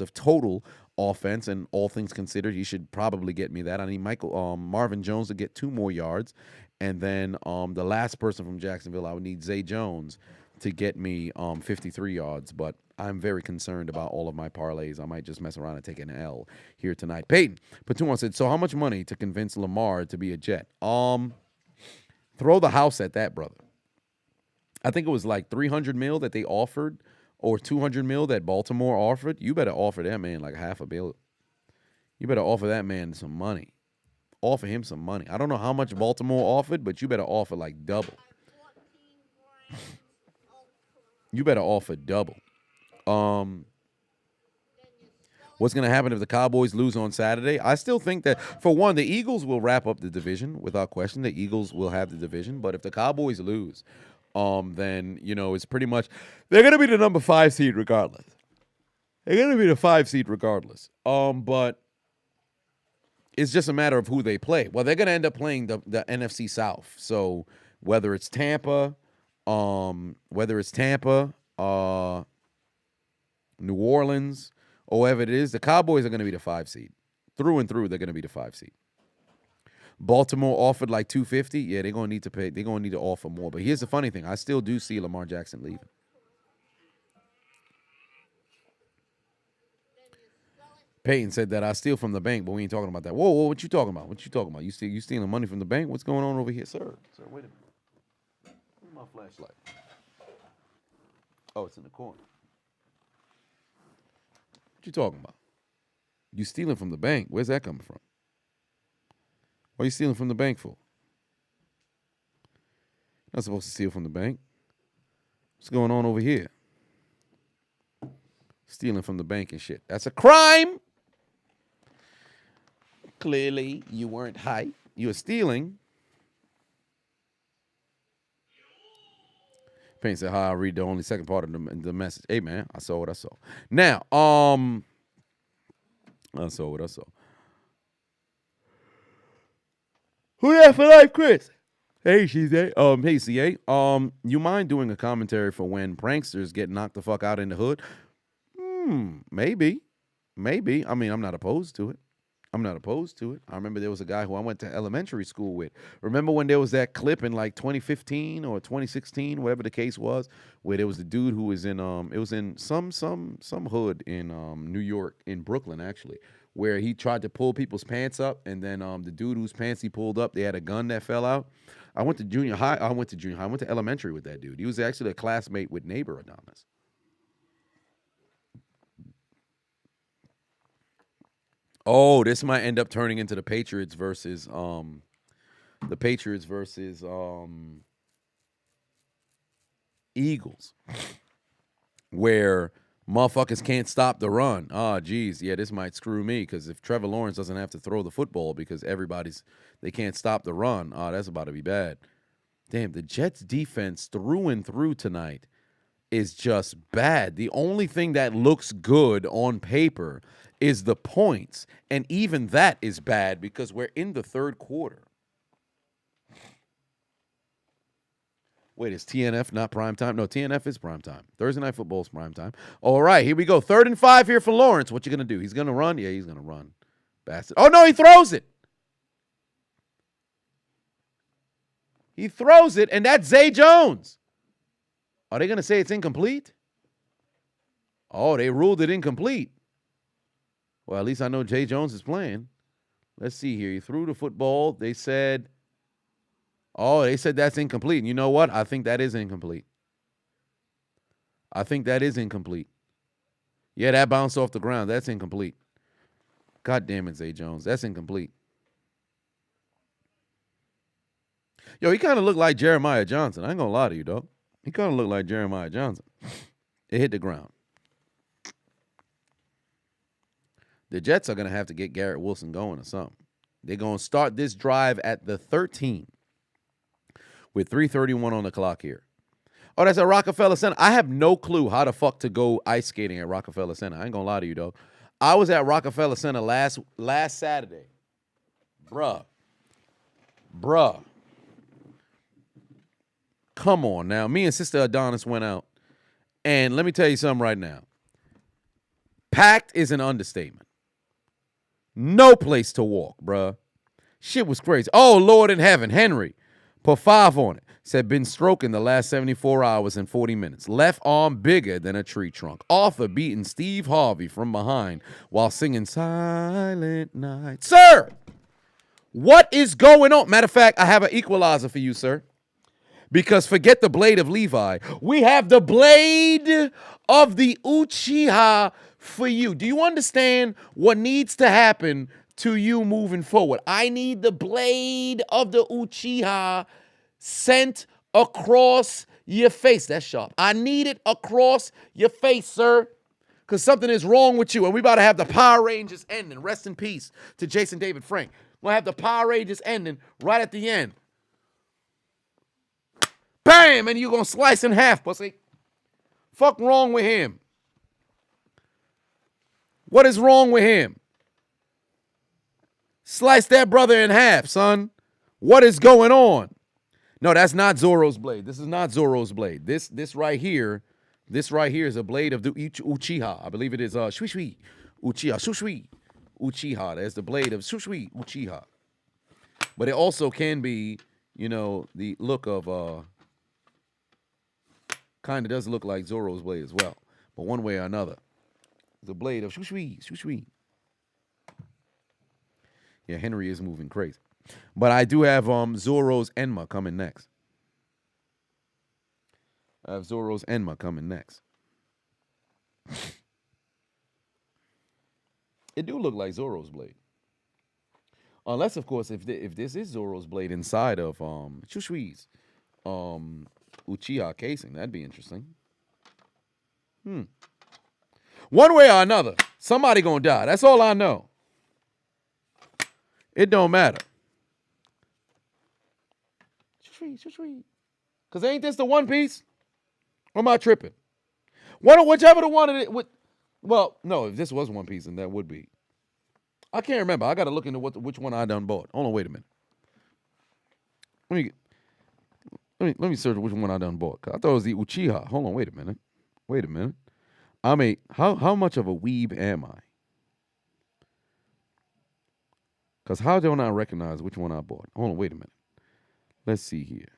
of total offense, and all things considered, he should probably get me that. I need Marvin Jones to get 2 more yards, and then the last person from Jacksonville, I would need Zay Jones to get me 53 yards, but I'm very concerned about all of my parlays. I might just mess around and take an L here tonight. Peyton, Patuan said, so how much money to convince Lamar to be a Jet? Throw the house at that, brother. I think it was like $300 million that they offered, or $200 million that Baltimore offered. You better offer that man like $500 million. You better offer that man some money. Offer him some money. I don't know how much Baltimore offered, but you better offer like double. You better offer double. What's going to happen if the Cowboys lose on Saturday? I still think that, for one, the Eagles will wrap up the division without question. The Eagles will have the division. But if the Cowboys lose, then, you know, it's pretty much, they're going to be the number 5 seed regardless. They're going to be the 5 seed regardless. But it's just a matter of who they play. Well, they're going to end up playing the NFC South. So whether it's Tampa, New Orleans, or whoever it is, the Cowboys are going to be the 5 seed. Through and through, they're going to be the 5 seed. Baltimore offered like $250. Yeah, they're going to need to pay. They're going to need to offer more. But here's the funny thing. I still do see Lamar Jackson leaving. Peyton said that I steal from the bank, but we ain't talking about that. Whoa, what you talking about? What you talking about? You stealing money from the bank? What's going on over here? Sir, wait a minute. Where's my flashlight? Oh, it's in the corner. What you talking about? You stealing from the bank. Where's that coming from? What are you stealing from the bank for? Not supposed to steal from the bank. What's going on over here? Stealing from the bank and shit. That's a crime. Clearly, you weren't hype. You were stealing. Payne said, "Hi, I read the only second part of the message." Hey, man, I saw what I saw. Now, I saw what I saw. Who that for life, Chris? Hey, CA. Hey, CA. You mind doing a commentary for when pranksters get knocked the fuck out in the hood? Maybe. I mean, I'm not opposed to it. I remember there was a guy who I went to elementary school with. Remember when there was that clip in like 2015 or 2016, whatever the case was, where there was the dude who was in it was in some hood in New York, in Brooklyn actually, where he tried to pull people's pants up, and then the dude whose pants he pulled up, they had a gun that fell out. I went to elementary with that dude. He was actually a classmate with neighbor Adonis. Oh, this might end up turning into the Patriots versus Eagles, where motherfuckers can't stop the run. Oh, geez, yeah, this might screw me because if Trevor Lawrence doesn't have to throw the football because they can't stop the run, oh, that's about to be bad. Damn, the Jets defense through and through tonight is just bad. The only thing that looks good on paper is the points, and even that is bad because we're in the third quarter. Wait, is TNF not prime time? No, TNF is prime time. Thursday Night Football is prime time. All right, here we go. 3rd and 5 here for Lawrence. What you going to do? He's going to run? Yeah, he's going to run. Bastard. Oh, no, he throws it. He throws it, and that's Zay Jones. Are they going to say it's incomplete? Oh, they ruled it incomplete. Well, at least I know Zay Jones is playing. Let's see here. He threw the football. They said that's incomplete. And you know what? I think that is incomplete. Yeah, that bounced off the ground. That's incomplete. God damn it, Zay Jones. That's incomplete. Yo, he kind of looked like Jeremiah Johnson. I ain't going to lie to you, dog. He kind of looked like Jeremiah Johnson. It hit the ground. The Jets are going to have to get Garrett Wilson going or something. They're going to start this drive at the 13 with 3:31 on the clock here. Oh, that's at Rockefeller Center. I have no clue how the fuck to go ice skating at Rockefeller Center. I ain't going to lie to you, dog. I was at Rockefeller Center last Saturday. Bruh. Come on now. Me and Sister Adonis went out. And let me tell you something right now. Packed is an understatement. No place to walk, bruh. Shit was crazy. Oh, Lord in heaven. Henry put 5 on it. Said been stroking the last 74 hours and 40 minutes. Left arm bigger than a tree trunk. Arthur beating Steve Harvey from behind while singing Silent Night. Sir, what is going on? Matter of fact, I have an equalizer for you, sir. Because forget the blade of Levi. We have the blade of the Uchiha for you. Do you understand what needs to happen to you moving forward? I need the blade of the Uchiha sent across your face. That's sharp. I need it across your face, sir. Because something is wrong with you. And we about to have the Power Rangers ending. Rest in peace to Jason David Frank. We'll have the Power Rangers ending right at the end. Bam! And you're going to slice in half, pussy. Fuck wrong with him? What is wrong with him? Slice that brother in half, son. What is going on? No, that's not Zoro's blade. This is not Zoro's blade. This right here is a blade of the Uchiha. I believe it is Shui Uchiha. Shui Uchiha. That's the blade of Shui Uchiha. But it also can be, the look of kind of does look like Zoro's blade as well. But one way or another. The blade of Shui. Yeah, Henry is moving crazy. But I do have Zoro's Enma coming next. It do look like Zoro's blade. Unless, of course, if this is Zoro's blade inside of Shushui's Uchiha casing, that'd be interesting. One way or another, somebody gonna die. That's all I know. It don't matter. Because ain't this the One Piece? Or am I tripping? Whichever the one it would. Well, no, if this was One Piece, then that would be. I can't remember. I got to look into which one I done bought. Hold on, wait a minute. Let me search which one I done bought. I thought it was the Uchiha. Hold on, wait a minute. How much of a weeb am I? Because how don't I recognize which one I bought? Hold on, wait a minute. Let's see here.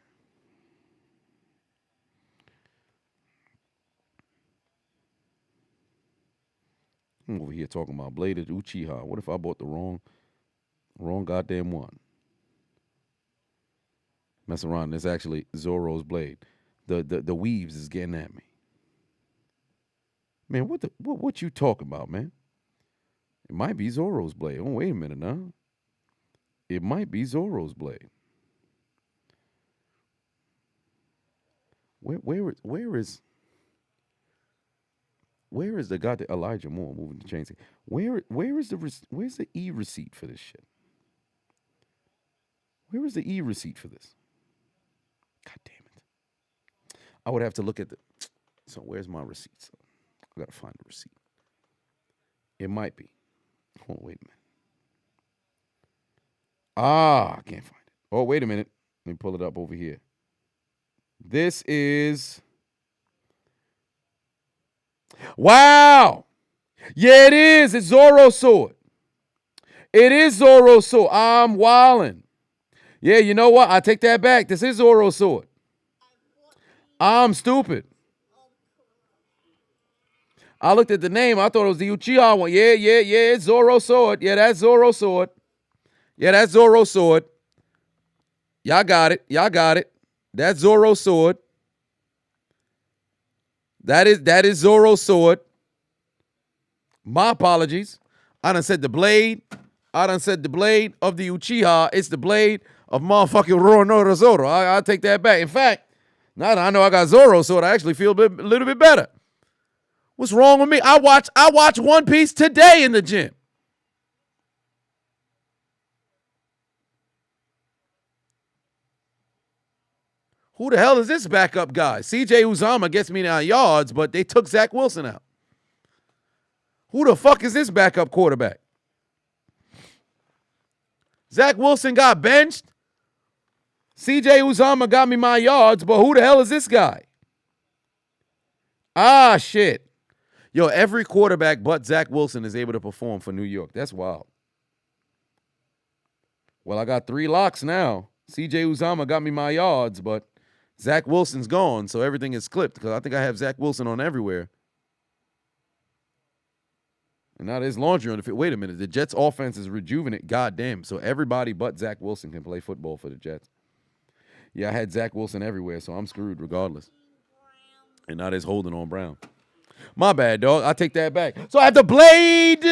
I'm over here talking about bladed Uchiha. What if I bought the wrong goddamn one? Mess around. It's actually Zoro's blade. The weaves is getting at me. Man, what you talking about, man? It might be Zoro's blade. Oh, wait a minute now. It might be Zoro's blade. Where is the goddamn Elijah Moore moving the chains? Where's the e-receipt for this shit? Where is the e-receipt for this? God damn it. I would have to look at the. So where's my receipts? I gotta find the receipt. It might be. Hold on, wait a minute. I can't find it. Oh, wait a minute. Let me pull it up over here. This is. Wow. Yeah, it is. It's Zorro Sword. It is Zorro Sword. I'm wildin'. Yeah, you know what? I take that back. This is Zorro Sword. I'm stupid. I looked at the name. I thought it was the Uchiha one. Yeah. It's Zorro Sword. Yeah, that's Zorro Sword. Yeah, that's Zorro Sword. Y'all got it. That's Zorro Sword. That is Zorro Sword. My apologies. I done said the blade. of the Uchiha. It's the blade of motherfucking Ronoro Zoro. I'll take that back. In fact, now that I know I got Zorro Sword, I actually feel a little bit better. What's wrong with me? I watch One Piece today in the gym. Who the hell is this backup guy? CJ Uzama gets me 9 yards, but they took Zack Wilson out. Who the fuck is this backup quarterback? Zack Wilson got benched. CJ Uzama got me my yards, but who the hell is this guy? Shit. Yo, every quarterback but Zack Wilson is able to perform for New York. That's wild. Well, I got 3 locks now. CJ Uzama got me my yards, but Zack Wilson's gone, so everything is clipped because I think I have Zack Wilson on everywhere. And now there's laundry on the field. Wait a minute. The Jets' offense is rejuvenate. Goddamn. So everybody but Zack Wilson can play football for the Jets. Yeah, I had Zack Wilson everywhere, so I'm screwed regardless. And now there's holding on Brown. My bad, dog. I take that back. So I have the blade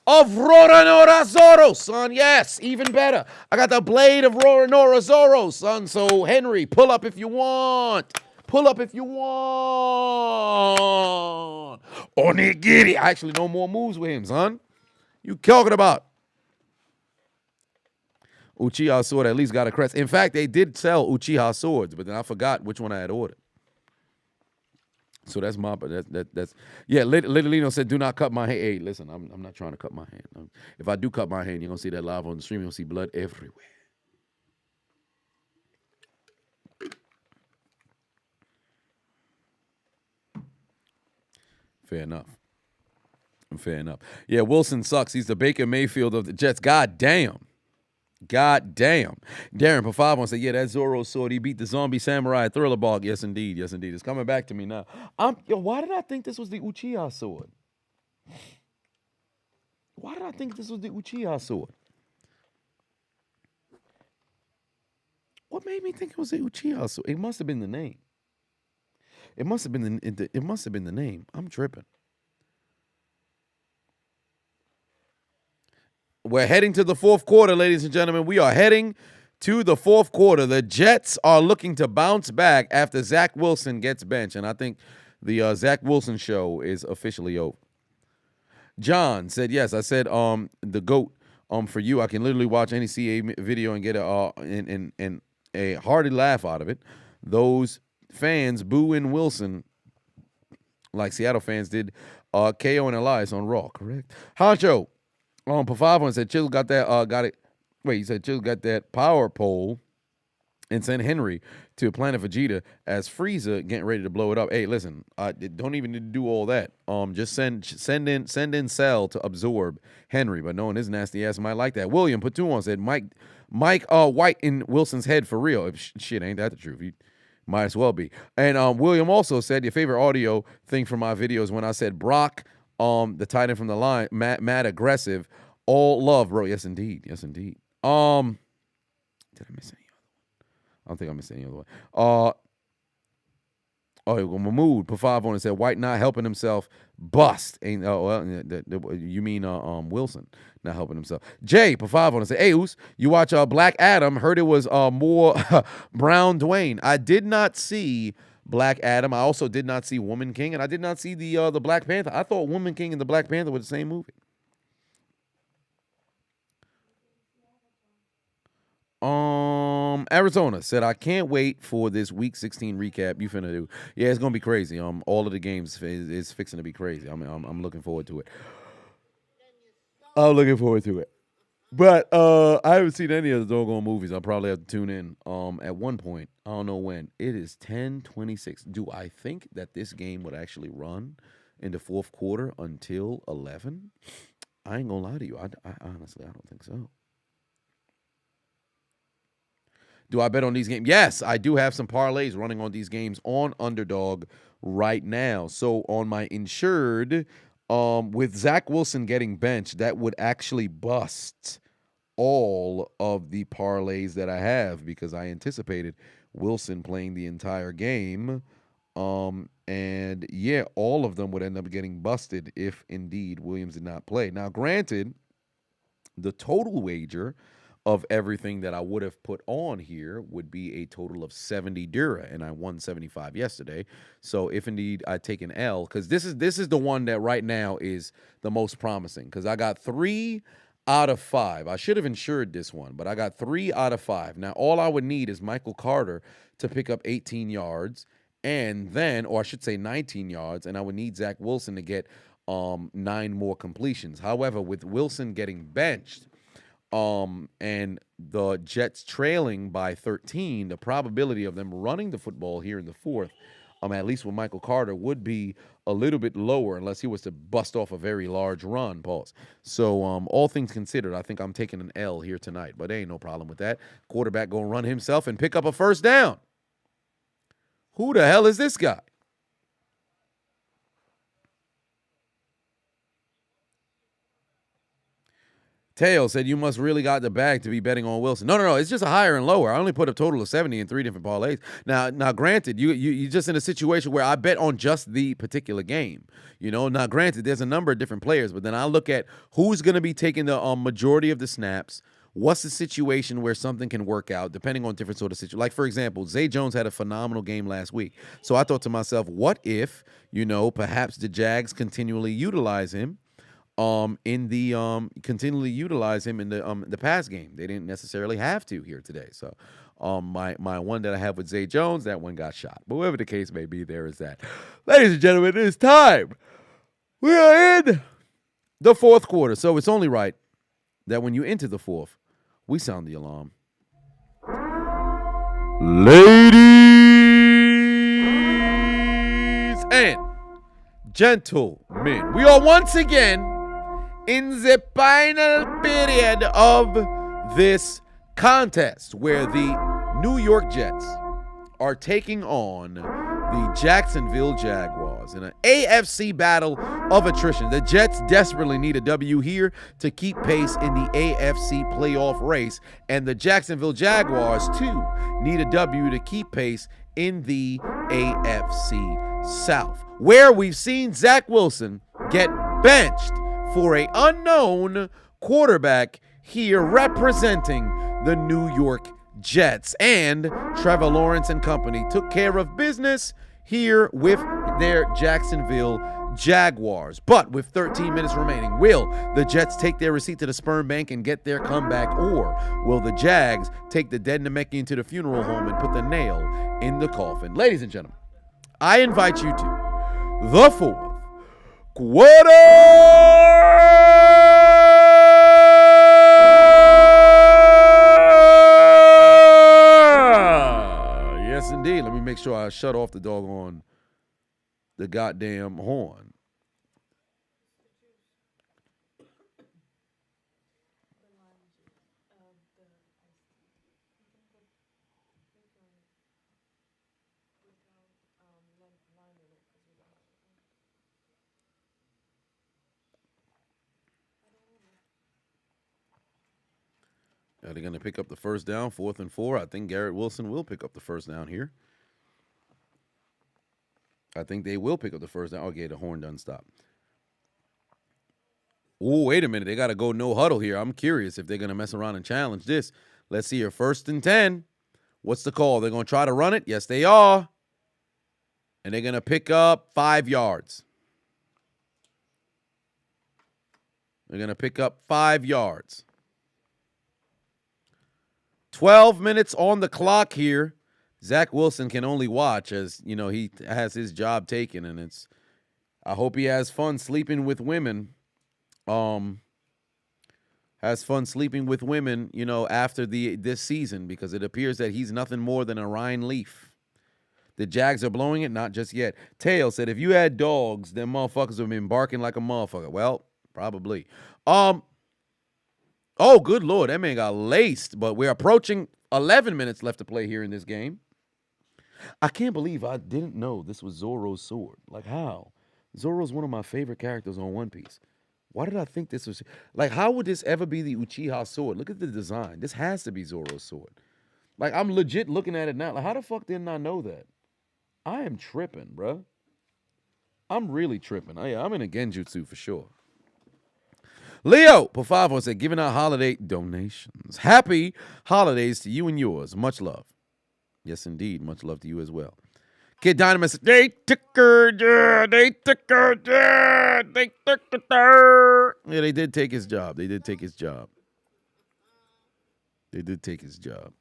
of Roranora Zoro, son. Yes, even better. I got the blade of Roranora Zoro, son. So, Henry, pull up if you want. Onigiri. I actually know more moves with him, son. You talking about? Uchiha sword at least got a crest. In fact, they did sell Uchiha swords, but then I forgot which one I had ordered. So that's my, that's yeah. Littlino said, "Do not cut my hand." Hey, listen, I'm not trying to cut my hand. If I do cut my hand, you're gonna see that live on the stream. You're gonna see blood everywhere. Fair enough. Yeah, Wilson sucks. He's the Baker Mayfield of the Jets. God damn. Darren Pafavon said, yeah, that's Zorro Sword. He beat the zombie samurai Thriller Bog. Yes, indeed. It's coming back to me now. Why did I think this was the Uchiha sword? What made me think it was the Uchiha sword? It must have been the name. It must have been the name. I'm tripping. We're heading to the fourth quarter, ladies and gentlemen. We are heading to the fourth quarter. The Jets are looking to bounce back after Zack Wilson gets benched, and I think the Zack Wilson show is officially over. John said, yes, I said the GOAT for you. I can literally watch any CA video and get a hearty laugh out of it. Those fans booing Wilson like Seattle fans did KO and Elias on Raw, correct? Honcho. Pafavon said Chisel got that he said Chisel got that power pole and sent Henry to Planet Vegeta as Frieza getting ready to blow it up. Hey, listen, don't even need to do all that. Just send in Cell to absorb Henry, but knowing his nasty ass might like that. William Patuon said Mike White in Wilson's head for real. If shit ain't that the truth? He might as well be. And William also said your favorite audio thing from my videos when I said Brock. The tight end from the line, mad aggressive, all love, bro. Yes, indeed. Did I miss any other one? I don't think I missed any other one. Mahmood Pafavon and said White not helping himself. Bust. You mean Wilson not helping himself. Jay Pafavon and said, hey, you watch Black Adam. Heard it was more Brown Dwayne. I did not see Black Adam. I also did not see Woman King, and I did not see the Black Panther. I thought Woman King and the Black Panther were the same movie. Arizona said, I can't wait for this week 16 recap you finna do. Yeah, it's gonna be crazy. All of the games is fixing to be crazy. I'm looking forward to it. I'm looking forward to it. But I haven't seen any of the doggone movies. I'll probably have to tune in at one point. I don't know when. It is 10:26. Do I think that this game would actually run in the fourth quarter until 11? I ain't gonna lie to you. I honestly, I don't think so. Do I bet on these games? Yes, I do have some parlays running on these games on Underdog right now. So on my insured, with Zack Wilson getting benched, that would actually bust all of the parlays that I have because I anticipated Wilson playing the entire game. And yeah, all of them would end up getting busted if indeed Williams did not play. Now, granted, the total wager of everything that I would have put on here would be a total of 70 Dura, and I won 75 yesterday. So if indeed I take an L, because this is the one that right now is the most promising, because I got 3 out of 5. I should have insured this one, but I got 3 out of 5. Now all I would need is Michael Carter to pick up 18 yards, and then, or I should say 19 yards, and I would need Zack Wilson to get 9 more completions. However, with Wilson getting benched, and the Jets trailing by 13, the probability of them running the football here in the fourth, at least with Michael Carter, would be a little bit lower unless he was to bust off a very large run, pause. So all things considered, I think I'm taking an L here tonight, but there ain't no problem with that. Quarterback gonna run himself and pick up a first down. Who the hell is this guy? Tail said, you must really got the bag to be betting on Wilson. No. It's just a higher and lower. I only put a total of 70 in 3 different parlays. Now, granted, you're just in a situation where I bet on just the particular game. You know, now, granted, there's a number of different players, but then I look at who's going to be taking the majority of the snaps. What's the situation where something can work out depending on different sort of situations? Like, for example, Zay Jones had a phenomenal game last week. So I thought to myself, what if, perhaps the Jags continually utilize him in the pass game. They didn't necessarily have to here today. So my one that I have with Zay Jones, that one got shot. But whatever the case may be, there is that. Ladies and gentlemen, it is time. We are in the fourth quarter. So it's only right that when you enter the fourth, we sound the alarm. Ladies and gentlemen, we are once again in the final period of this contest where the New York Jets are taking on the Jacksonville Jaguars in an AFC battle of attrition. The Jets desperately need a W here to keep pace in the AFC playoff race, and the Jacksonville Jaguars, too, need a W to keep pace in the AFC South, where we've seen Zack Wilson get benched for an unknown quarterback here representing the New York Jets. And Trevor Lawrence and company took care of business here with their Jacksonville Jaguars. But with 13 minutes remaining, will the Jets take their receipt to the sperm bank and get their comeback, or will the Jags take the dead Namekian into the funeral home and put the nail in the coffin? Ladies and gentlemen, I invite you to the fourth quarter. Yes, indeed. Let me make sure I shut off the doggone the goddamn horn. Are they going to pick up the first down, 4th and 4? I think Garrett Wilson will pick up the first down here. I think they will pick up the first down. Okay, the horn doesn't stop. Oh, wait a minute. They got to go no huddle here. I'm curious if they're going to mess around and challenge this. Let's see here. 1st and 10. What's the call? They're going to try to run it? Yes, they are. And they're going to pick up 5 yards. They're going to pick up 5 yards. 12 minutes on the clock here. Zack Wilson can only watch as, you know, he has his job taken, and it's, I hope he has fun sleeping with women. Has fun sleeping with women, you know, after this season, because it appears that he's nothing more than a Ryan Leaf. The Jags are blowing it, not just yet. Tail said, if you had dogs, them motherfuckers would have been barking like a motherfucker. Well, probably. Oh, good Lord, that man got laced, but we're approaching 11 minutes left to play here in this game. I can't believe I didn't know this was Zoro's sword. Like, how? Zoro's one of my favorite characters on One Piece. Why did I think this was... Like, how would this ever be the Uchiha sword? Look at the design. This has to be Zoro's sword. Like, I'm legit looking at it now. Like, how the fuck didn't I know that? I am tripping, bruh. I'm really tripping. I'm in a genjutsu for sure. Leo Pafavo said, giving out holiday donations. Happy holidays to you and yours. Much love. Yes, indeed. Much love to you as well. Kid Dynamite said, they took her, yeah, they took her, yeah, they took her. Yeah, they did take his job. They did take his job. They did take his job.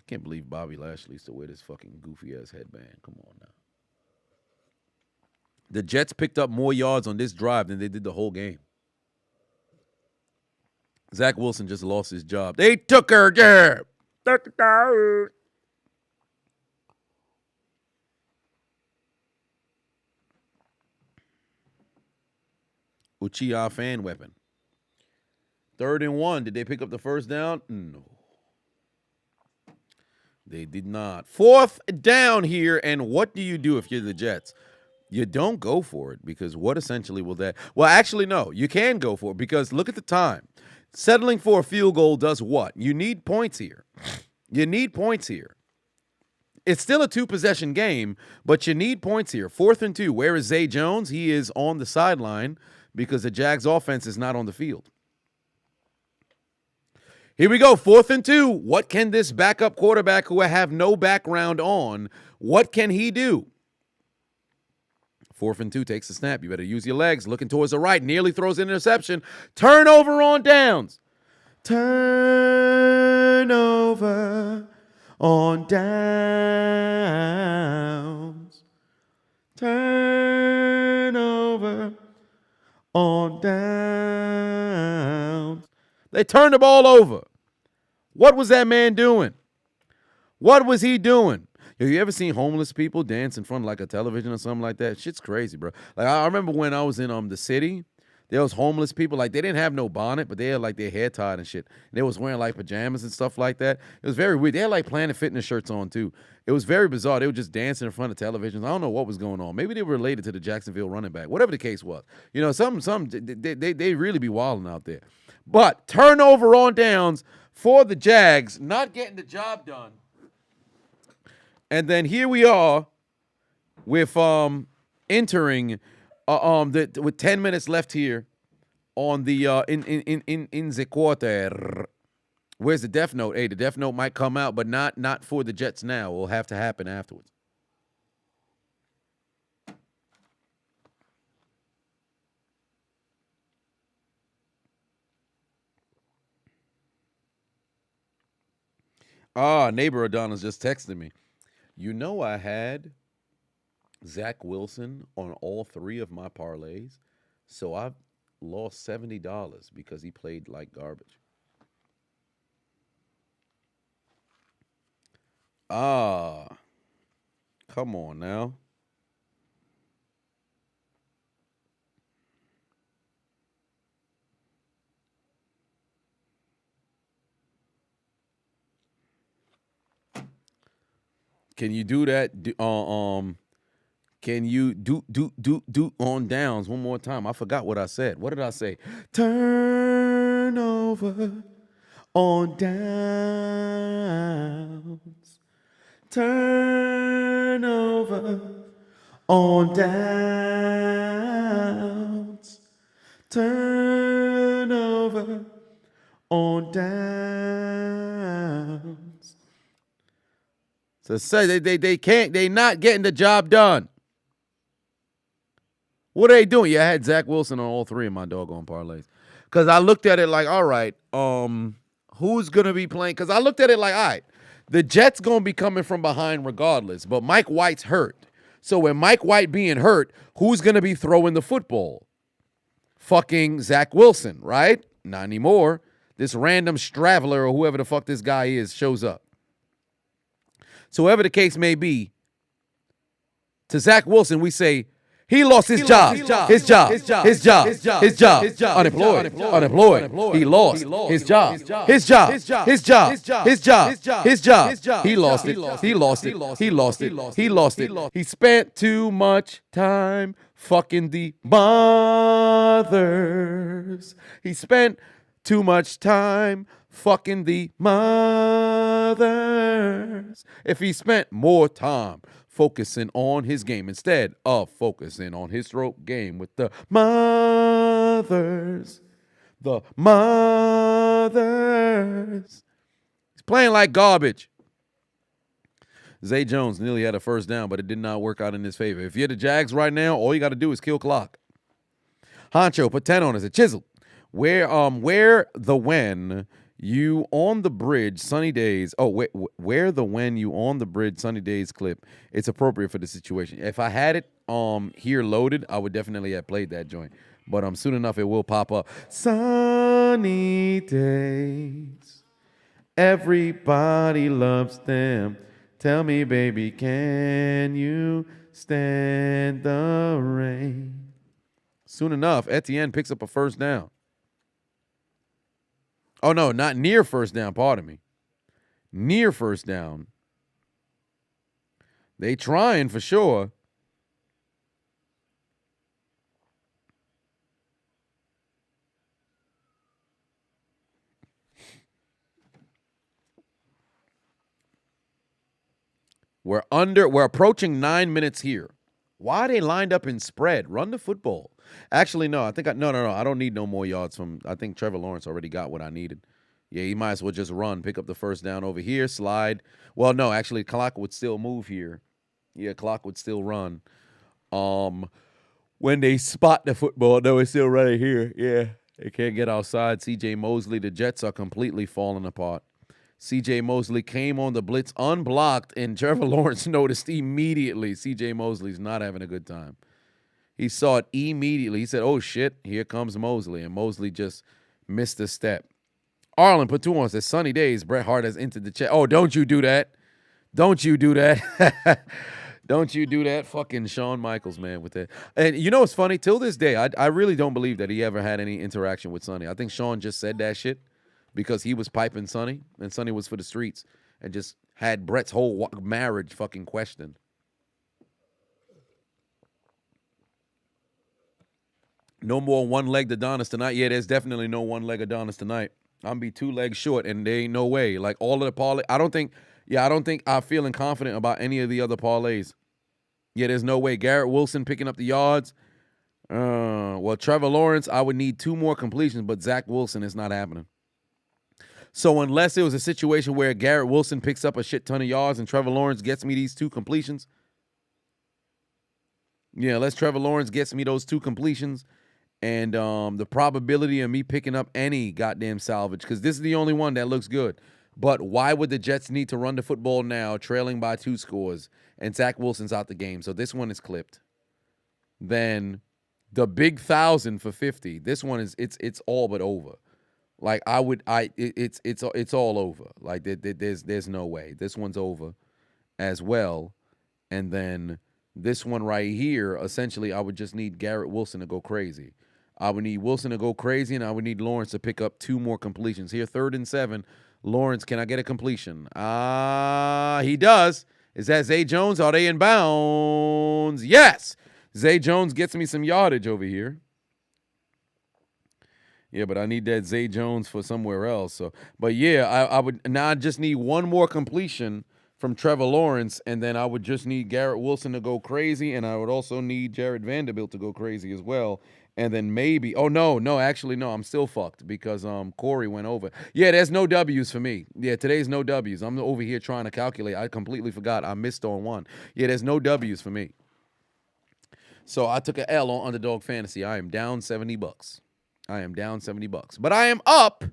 Can't believe Bobby Lashley used to wear this fucking goofy-ass headband. Come on now. The Jets picked up more yards on this drive than they did the whole game. Zack Wilson just lost his job. They took her, yeah. Took her. Uchiha fan weapon. 3rd and 1. Did they pick up the first down? No. They did not. 4th down here, and what do you do if you're the Jets? You don't go for it, because what essentially will that... Well, actually, no. You can go for it, because look at the time. Settling for a field goal does what? You need points here. You need points here. It's still a 2-possession game, but you need points here. 4th and 2. Where is Zay Jones? He is on the sideline because the Jags offense is not on the field. Here we go, 4th and 2. What can this backup quarterback who I have no background on, what can he do? 4th and 2 takes the snap. You better use your legs. Looking towards the right. Nearly throws an interception. Turnover on downs. Turnover on downs. Turnover on downs. They turned the ball over. What was that man doing? What was he doing? Have you ever seen homeless people dance in front of like a television or something like that? Shit's crazy, bro. Like, I remember when I was in the city, there was homeless people. Like, they didn't have no bonnet, but they had like their hair tied and shit. And they was wearing like pajamas and stuff like that. It was very weird. They had like Planet Fitness shirts on too. It was very bizarre. They were just dancing in front of televisions. I don't know what was going on. Maybe they were related to the Jacksonville running back. Whatever the case was. You know, they really be wilding out there. But turnover on downs for the Jags, not getting the job done. And then here we are with entering with 10 minutes left here on the in the quarter. Where's the death note? Hey, the death note might come out, but not for the Jets now. It will have to happen afterwards. Neighbor Adonis just texted me. You know I had Zack Wilson on all 3 of my parlays, so I've lost $70 because he played like garbage. Come on now. Can you do that? Can you do on downs one more time? I forgot what I said. What did I say? Turnover on downs. Turnover on downs. Turnover on downs. So say they can't, they not getting the job done. What are they doing? Yeah, I had Zack Wilson on all three of my doggone parlays. Because I looked at it like, all right, who's going to be playing? Because I looked at it like, all right, the Jets going to be coming from behind regardless, but Mike White's hurt. So with Mike White being hurt, who's going to be throwing the football? Fucking Zack Wilson, right? Not anymore. This random straveler or whoever the fuck this guy is shows up. So whoever the case may be, to Zack Wilson, we say, he lost his job. Unemployed. He lost his job. He lost it. He spent too much time fucking the mothers. He spent too much time fucking the mothers. If he spent more time focusing on his game instead of focusing on his throat game with the mothers. The mothers. He's playing like garbage. Zay Jones nearly had a first down, but it did not work out in his favor. If you're the Jags right now, all you got to do is kill clock. Honcho, put 10 on us. A chisel. Where the when you on the bridge sunny days. Oh, where the when you on the bridge sunny days clip. It's appropriate for the situation. If I had it here loaded, I would definitely have played that joint. But soon enough it will pop up. Sunny days. Everybody loves them. Tell me, baby, can you stand the rain? Soon enough, Etienne picks up a first down. Oh, no, not near first down, pardon me. Near first down. They trying for sure. We're approaching 9 minutes here. Why are they lined up in spread? Run the football. Actually, no. I don't need no more yards from. I think Trevor Lawrence already got what I needed. Yeah, he might as well just run, pick up the first down over here, slide. Well, no, actually, clock would still move here. Yeah, clock would still run. When they spot the football, no, it's still right here. Yeah, they can't get outside. C.J. Mosley, the Jets are completely falling apart. C.J. Mosley came on the blitz unblocked, and Trevor Lawrence noticed immediately C.J. Mosley's not having a good time. He saw it immediately. He said, oh, shit, here comes Mosley. And Mosley just missed a step. Arlen put 2 on. Says, sunny days. Bret Hart has entered the chat. Oh, don't you do that. Don't you do that. Don't you do that. Fucking Shawn Michaels, man, with that. And you know what's funny? Till this day, I really don't believe that he ever had any interaction with Sonny. I think Shawn just said that shit because he was piping Sonny, and Sonny was for the streets and just had Bret's whole marriage fucking questioned. No more one-legged Adonis tonight. Yeah, there's definitely no one-leg Adonis tonight. I'm going to be 2 legs short, and there ain't no way. Like, all of the parlay, I don't think I'm feeling confident about any of the other parlays. Yeah, there's no way. Garrett Wilson picking up the yards. Well, Trevor Lawrence, I would need 2 more completions, but Zack Wilson is not happening. So unless it was a situation where Garrett Wilson picks up a shit ton of yards and Trevor Lawrence gets me these 2 completions. Yeah, unless Trevor Lawrence gets me those 2 completions and the probability of me picking up any goddamn salvage, because this is the only one that looks good. But why would the Jets need to run the football now, trailing by 2 scores, and Zack Wilson's out the game? So this one is clipped. Then the big 1,000 for 50. This one is it's all but over. Like it's all over. Like there's no way. This one's over as well. And then this one right here, essentially, I would just need Garrett Wilson to go crazy. I would need Wilson to go crazy, and I would need Lawrence to pick up 2 more completions. Here, 3rd and 7. Lawrence, can I get a completion? He does. Is that Zay Jones? Are they in bounds? Yes. Zay Jones gets me some yardage over here. Yeah, but I need that Zay Jones for somewhere else. So, but yeah, I would now. I just need 1 more completion from Trevor Lawrence, and then I would just need Garrett Wilson to go crazy, and I would also need Jared Vanderbilt to go crazy as well. And then maybe, actually, I'm still fucked because Corey went over. Yeah, there's no W's for me. Yeah, today's no W's. I'm over here trying to calculate. I completely forgot. I missed on one. Yeah, there's no W's for me. So I took an L on Underdog Fantasy. I am down $70. I am down $70. But I am up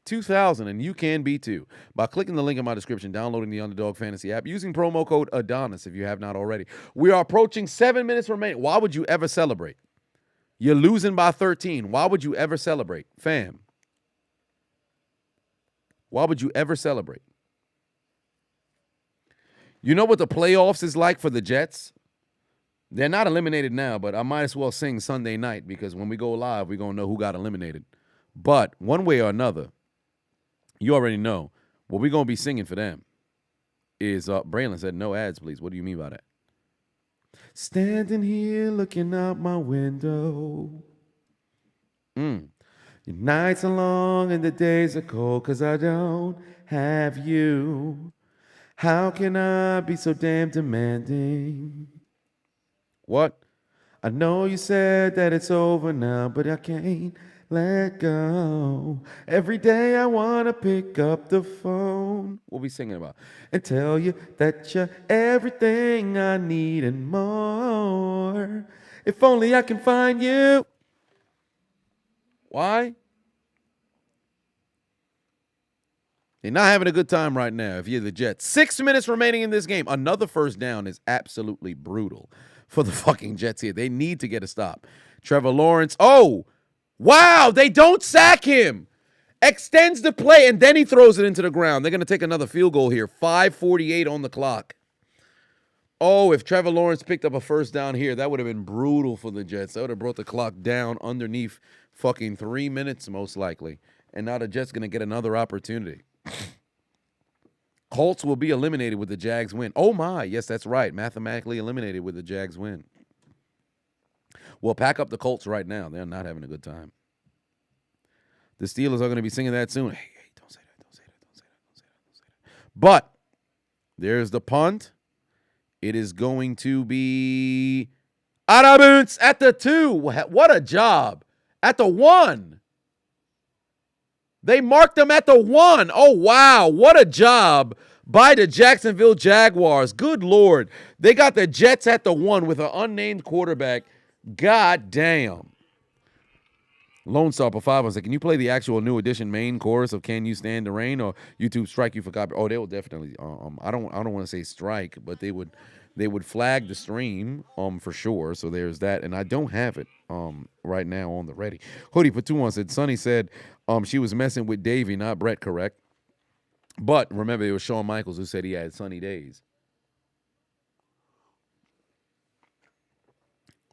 2,000, and you can be too. By clicking the link in my description, downloading the Underdog Fantasy app, using promo code Adonis if you have not already. We are approaching 7 minutes remaining. Why would you ever celebrate? You're losing by 13. Why would you ever celebrate? Fam. Why would you ever celebrate? You know what the playoffs is like for the Jets? They're not eliminated now, but I might as well sing Sunday night because when we go live, we're going to know who got eliminated. But one way or another, you already know what we're going to be singing for them is, Braylon said, no ads, please. What do you mean by that? Standing here looking out my window. Your nights are long and the days are cold because I don't have you. How can I be so damn demanding? What? I know you said that it's over now, but I can't let go. Every day I want to pick up the phone. What we singing about? And tell you that you're everything I need and more. If only I can find you. Why? They're not having a good time right now if you're the Jets. 6 minutes remaining in this game. Another first down is absolutely brutal for the fucking Jets here. They need to get a stop. Trevor Lawrence. Oh, wow. They don't sack him. Extends the play, and then he throws it into the ground. They're going to take another field goal here. 5:48 on the clock. Oh, if Trevor Lawrence picked up a first down here, that would have been brutal for the Jets. That would have brought the clock down underneath fucking 3 minutes most likely. And now the Jets going to get another opportunity. Colts will be eliminated with the Jags win. Oh, my. Yes, that's right. Mathematically eliminated with the Jags win. Well, pack up the Colts right now. They're not having a good time. The Steelers are going to be singing that soon. Hey, don't say that. Don't say that. Don't say that. Don't say that. Don't say that. But there's the punt. It is going to be Adonis at the 2. What a job. At the 1. They marked them at the 1. Oh, wow. What a job by the Jacksonville Jaguars. Good Lord. They got the Jets at the 1 with an unnamed quarterback. God damn. Lone Star for 5 was like, can you play the actual new edition main chorus of Can You Stand the Rain or YouTube strike you for copy? Oh, they will definitely I don't want to say strike, but they would flag the stream for sure. So there's that. And I don't have it right now on the ready. Hoodie for 2-1 said Sonny said she was messing with Davey, not Brett, correct? But remember, it was Shawn Michaels who said he had sunny days.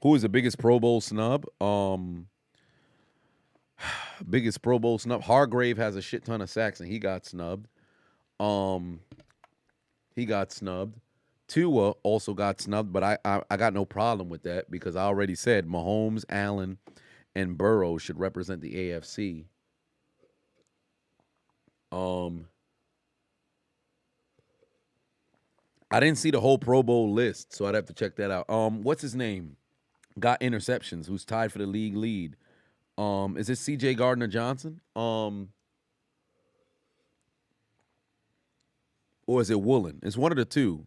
Who is the biggest Pro Bowl snub? Biggest Pro Bowl snub. Hargrave has a shit ton of sacks, and he got snubbed. He got snubbed. Tua also got snubbed, but I got no problem with that because I already said Mahomes, Allen, and Burrow should represent the AFC. I didn't see the whole Pro Bowl list, so I'd have to check that out. What's his name? Got interceptions, who's tied for the league lead. Is it C.J. Gardner-Johnson? Or is it Woolen? It's one of the two.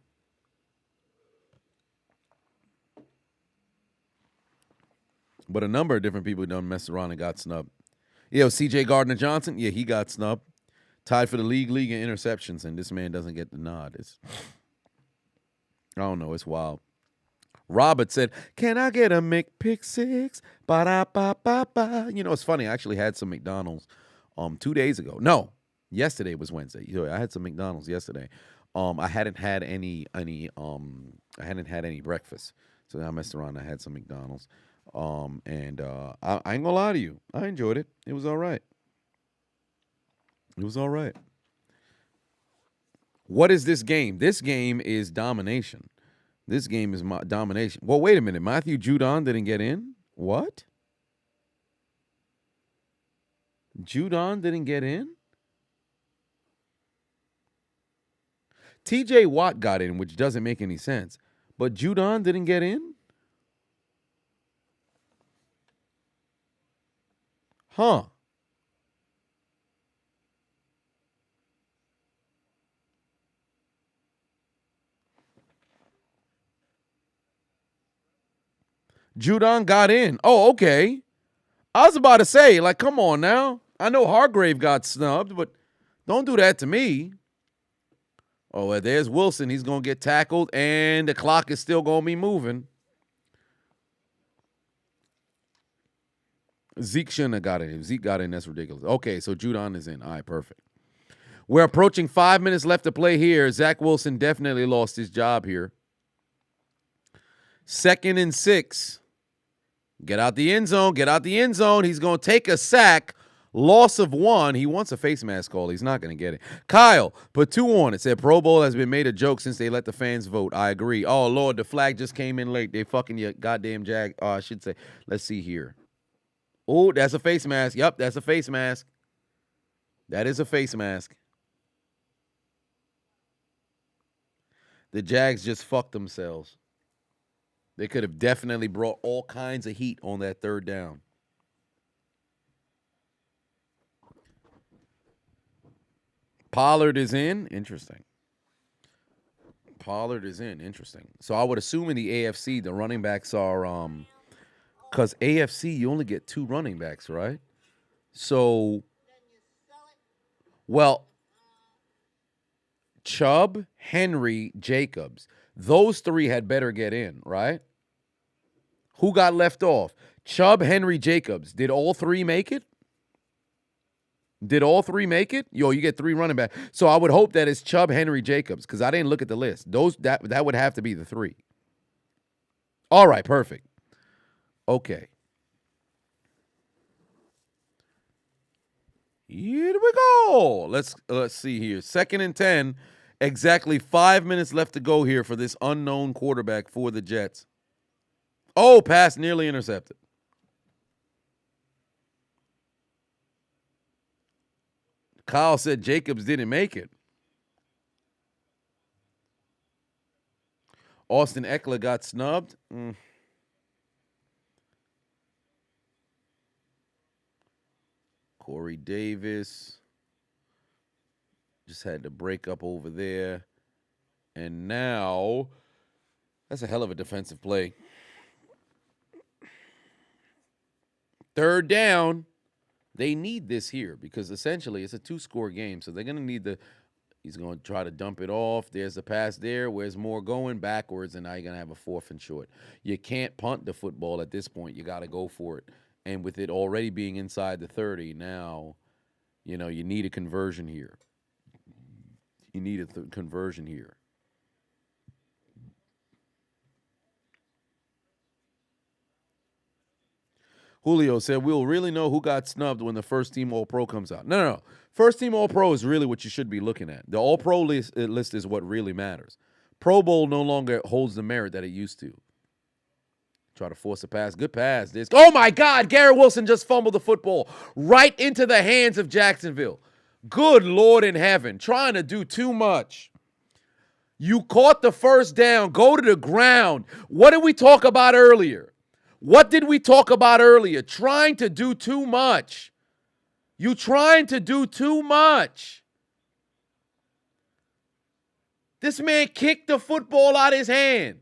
But a number of different people done messed around and got snubbed. Yeah, C.J. Gardner-Johnson, yeah, he got snubbed. Tied for the league in interceptions, and this man doesn't get the nod. I don't know. It's wild. Robert said, can I get a McPick-6? Ba-da-ba-ba-ba. You know, it's funny. I actually had some McDonald's 2 days ago. No, yesterday was Wednesday. I had some McDonald's yesterday. I hadn't had any breakfast. So I messed around. I had some McDonald's. I ain't gonna lie to you. I enjoyed it. It was all right. It was all right. What is this game? This game is domination. This game is domination. Well, wait a minute. Matthew Judon didn't get in? What? Judon didn't get in? TJ Watt got in, which doesn't make any sense. But Judon didn't get in? Huh. Judon got in. Oh, okay. I was about to say, like, come on now. I know Hargrave got snubbed, but don't do that to me. Oh, well, there's Wilson. He's going to get tackled, and the clock is still going to be moving. Zeke shouldn't have got in. If Zeke got in, that's ridiculous. Okay, so Judon is in. All right, perfect. We're approaching 5 minutes left to play here. Zack Wilson definitely lost his job here. 2nd and 6. Get out the end zone. Get out the end zone. He's going to take a sack. Loss of 1. He wants a face mask call. He's not going to get it. Kyle put 2 on it. Said Pro Bowl has been made a joke since they let the fans vote. I agree. Oh, Lord, the flag just came in late. They fucking your goddamn Jag. Oh, I should say. Let's see here. Oh, that's a face mask. Yep, that's a face mask. That is a face mask. The Jags just fucked themselves. They could have definitely brought all kinds of heat on that 3rd down. Pollard is in. Interesting. Pollard is in. Interesting. So I would assume in the AFC, the running backs are because AFC, you only get 2 running backs, right? So, well, Chubb, Henry, Jacobs. Those 3 had better get in, right? Who got left off? Chubb, Henry, Jacobs. Did all 3 make it? Did all 3 make it? Yo, you get 3 running backs. So I would hope that it's Chubb, Henry, Jacobs, because I didn't look at the list. That would have to be the 3. All right, perfect. Okay. Here we go. Let's see here. 2nd and 10. Exactly 5 minutes left to go here for this unknown quarterback for the Jets. Oh, pass nearly intercepted. Kyle said Jacobs didn't make it. Austin Eckler got snubbed. Corey Davis just had to break up over there. And now, that's a hell of a defensive play. 3rd down. They need this here because essentially it's a 2-score game. So they're going to need he's going to try to dump it off. There's a pass there. Where's more going? Backwards, and now you're going to have a 4th and short. You can't punt the football at this point. You got to go for it. And with it already being inside the 30, now, you need a conversion here. You need a conversion here. Julio said, we'll really know who got snubbed when the first team All-Pro comes out. No. First team All-Pro is really what you should be looking at. The All-Pro list is what really matters. Pro Bowl no longer holds the merit that it used to. Try to force a pass. Good pass. Oh, my God. Garrett Wilson just fumbled the football right into the hands of Jacksonville. Good Lord in heaven. Trying to do too much. You caught the first down. Go to the ground. What did we talk about earlier? Trying to do too much. You trying to do too much. This man kicked the football out of his hand.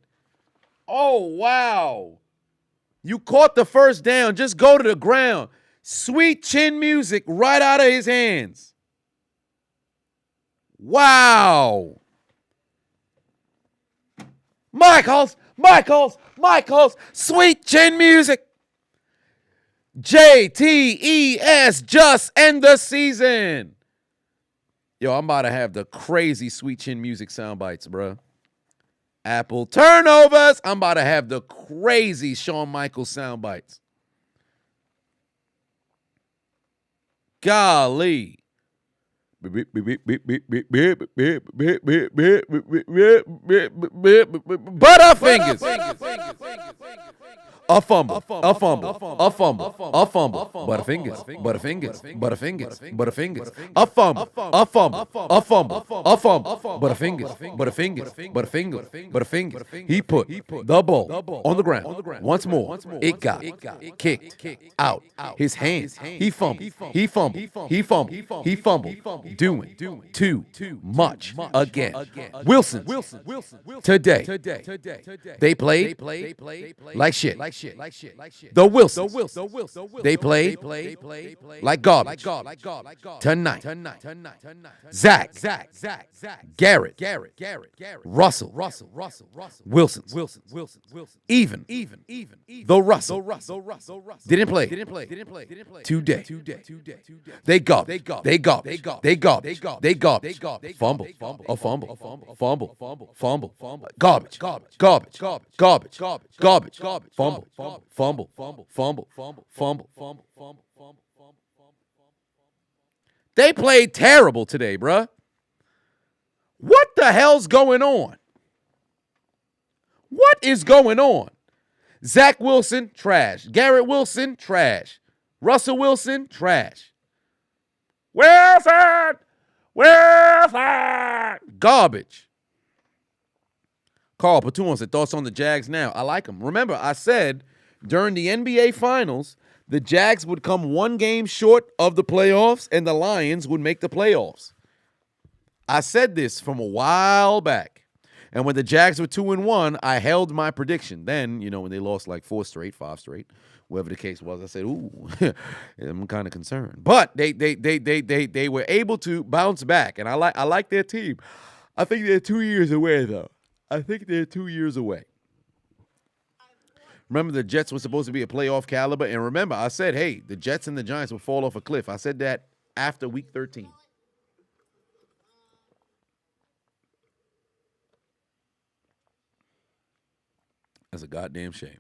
Oh, wow. You caught the first down. Just go to the ground. Sweet chin music right out of his hands. Wow. Michaels, sweet chin music. JTES, just end the season. Yo, I'm about to have the crazy sweet chin music sound bites, bro. Apple turnovers. I'm about to have the crazy Shawn Michaels sound bites. Golly. Butterfingers. A fumble. Butterfingers. A fumble. Butterfingers. He put the ball on the ground. Once more, it got kicked out his hands. He fumbled. Doing too much again. Wilson. Today. They played like shit. The Wilsons. They played like garbage. Tonight. Zach. Garrett. Russell. Wilson. Even. Though Russell didn't play today. They garbage. Fumble. Garbage. Fumble. They played terrible today, bruh. What the hell's going on? What is going on? Zack Wilson, trash. Garrett Wilson, trash. Russell Wilson, trash. Wilson! Garbage. Carl Patuan said, thoughts on the Jags now? I like them. Remember, I said during the NBA Finals, the Jags would come one game short of the playoffs, and the Lions would make the playoffs. I said this from a while back. And when the Jags were 2-1, I held my prediction. Then, when they lost like 4 straight, 5 straight, whatever the case was, I said, ooh, I'm kind of concerned. But they were able to bounce back, and I like their team. I think they're 2 years away, though. Remember, the Jets were supposed to be a playoff caliber, and remember, I said, hey, the Jets and the Giants will fall off a cliff. I said that after Week 13. That's a goddamn shame.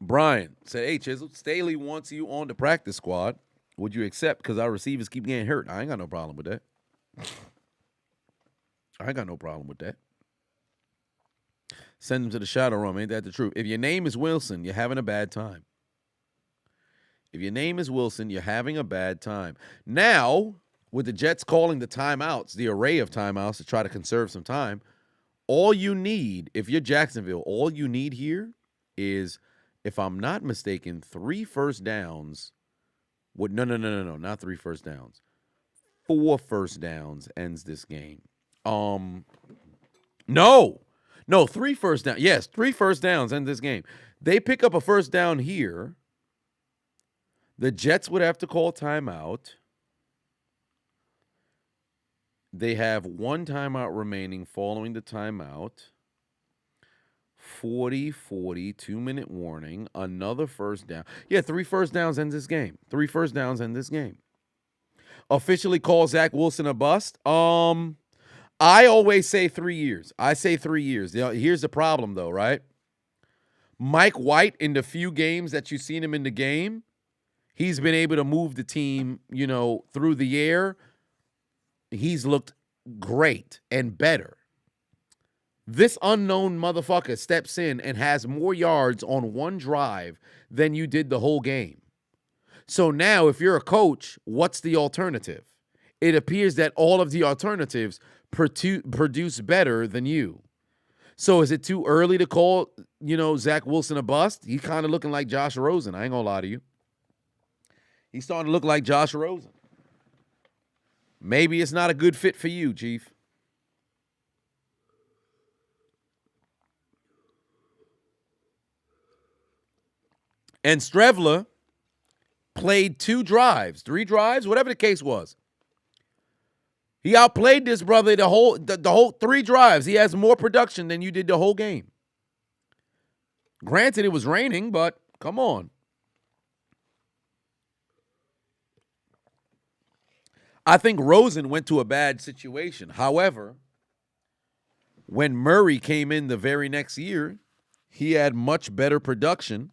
Brian said, hey, Chisel, Staley wants you on the practice squad. Would you accept? Because our receivers keep getting hurt. I ain't got no problem with that. Send them to the shadow room. Ain't that the truth? If your name is Wilson, you're having a bad time. Now, with the Jets calling the timeouts, the array of timeouts to try to conserve some time, all you need, if you're Jacksonville, all you need here is, if I'm not mistaken, 3 first downs. No, not 3 first downs. 4 first downs ends this game. No, 3 first downs. Yes, 3 first downs end this game. They pick up a first down here. The Jets would have to call timeout. They have 1 timeout remaining following the timeout. 40, 2-minute warning, another first down. Yeah, 3 first downs ends this game. Officially call Zack Wilson a bust. I always say 3 years. I say 3 years. Here's the problem, though, right? Mike White, in the few games that you've seen him in the game, he's been able to move the team, through the air. He's looked great and better. This unknown motherfucker steps in and has more yards on one drive than you did the whole game. So now, if you're a coach, what's the alternative? It appears that all of the alternatives produce better than you. So is it too early to call, Zack Wilson a bust? He's kind of looking like Josh Rosen. I ain't gonna lie to you. He's starting to look like Josh Rosen. Maybe it's not a good fit for you, Chief. And Strevler played 2 drives, 3 drives, whatever the case was. He outplayed this brother the whole 3 drives. He has more production than you did the whole game. Granted, it was raining, but come on. I think Rosen went to a bad situation. However, when Murray came in the very next year, he had much better production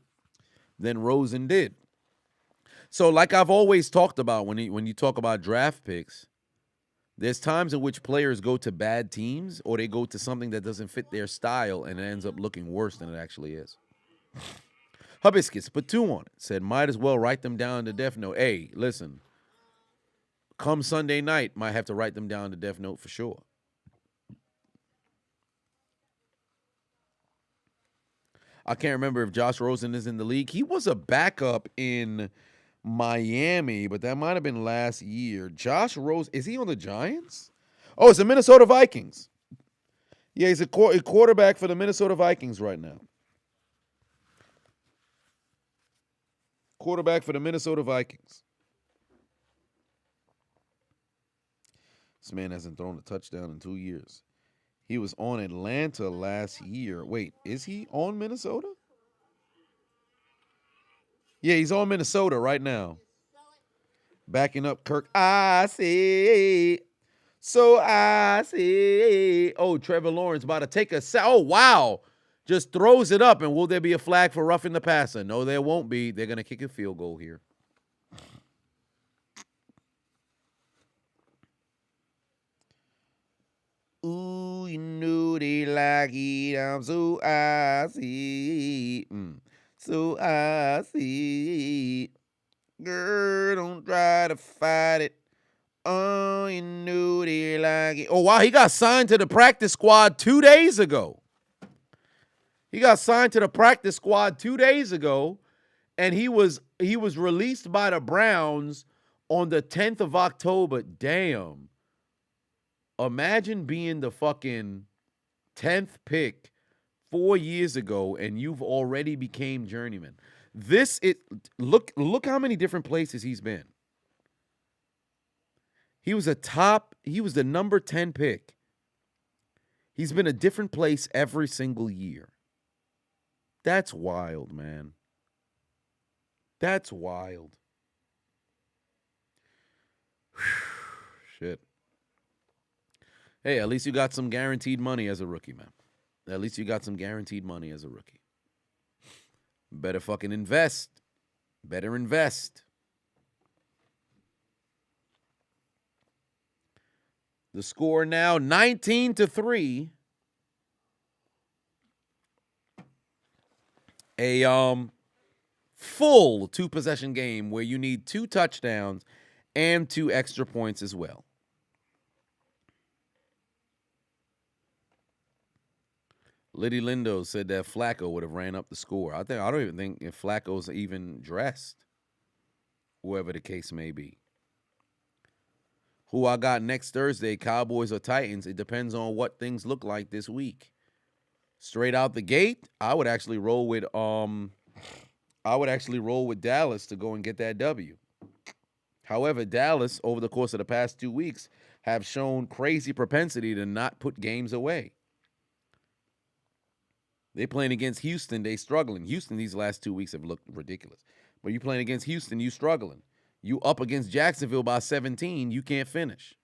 than Rosen did. So like I've always talked about when you talk about draft picks, there's times in which players go to bad teams or they go to something that doesn't fit their style and it ends up looking worse than it actually is. Hibiscus put 2 on it. Said, might as well write them down to Death Note. Hey, listen. Come Sunday night, might have to write them down to Death Note for sure. I can't remember if Josh Rosen is in the league. He was a backup in Miami, but that might have been last year. Josh Rosen, is he on the Giants? Oh, it's the Minnesota Vikings. Yeah, he's a quarterback for the Minnesota Vikings right now. Quarterback for the Minnesota Vikings. This man hasn't thrown a touchdown in 2 years. He was on Atlanta last year. Wait, is he on Minnesota? Yeah, he's on Minnesota right now. Backing up Kirk. I see. So I see. Oh, Trevor Lawrence about to take a sack. Oh, wow. Just throws it up. And will there be a flag for roughing the passer? No, there won't be. They're going to kick a field goal here. Ooh, you know they like it. I'm so I see. So I see. Girl, don't try to fight it. Oh, you know they like it. Oh, wow, he got signed to the practice squad 2 days ago. He got signed to the practice squad 2 days ago, and he was released by the Browns on the 10th of October. Damn. Imagine being the fucking 10th pick 4 years ago, and you've already became journeyman. Look how many different places he's been. He was the number 10 pick. He's been a different place every single year. That's wild, man. That's wild. Shit. Hey, at least you got some guaranteed money as a rookie, man. At least you got some guaranteed money as a rookie. Better fucking invest. Better invest. The score now 19-3. A full 2-possession game where you need 2 touchdowns and 2 extra points as well. Liddy Lindo said that Flacco would have ran up the score. I don't even think if Flacco's even dressed, whoever the case may be. Who I got next Thursday, Cowboys or Titans? It depends on what things look like this week. Straight out the gate, I would actually roll with Dallas to go and get that W. However, Dallas over the course of the past 2 weeks have shown crazy propensity to not put games away. They playing against Houston, they struggling. Houston these last 2 weeks have looked ridiculous. But you playing against Houston, you struggling. You up against Jacksonville by 17, you can't finish.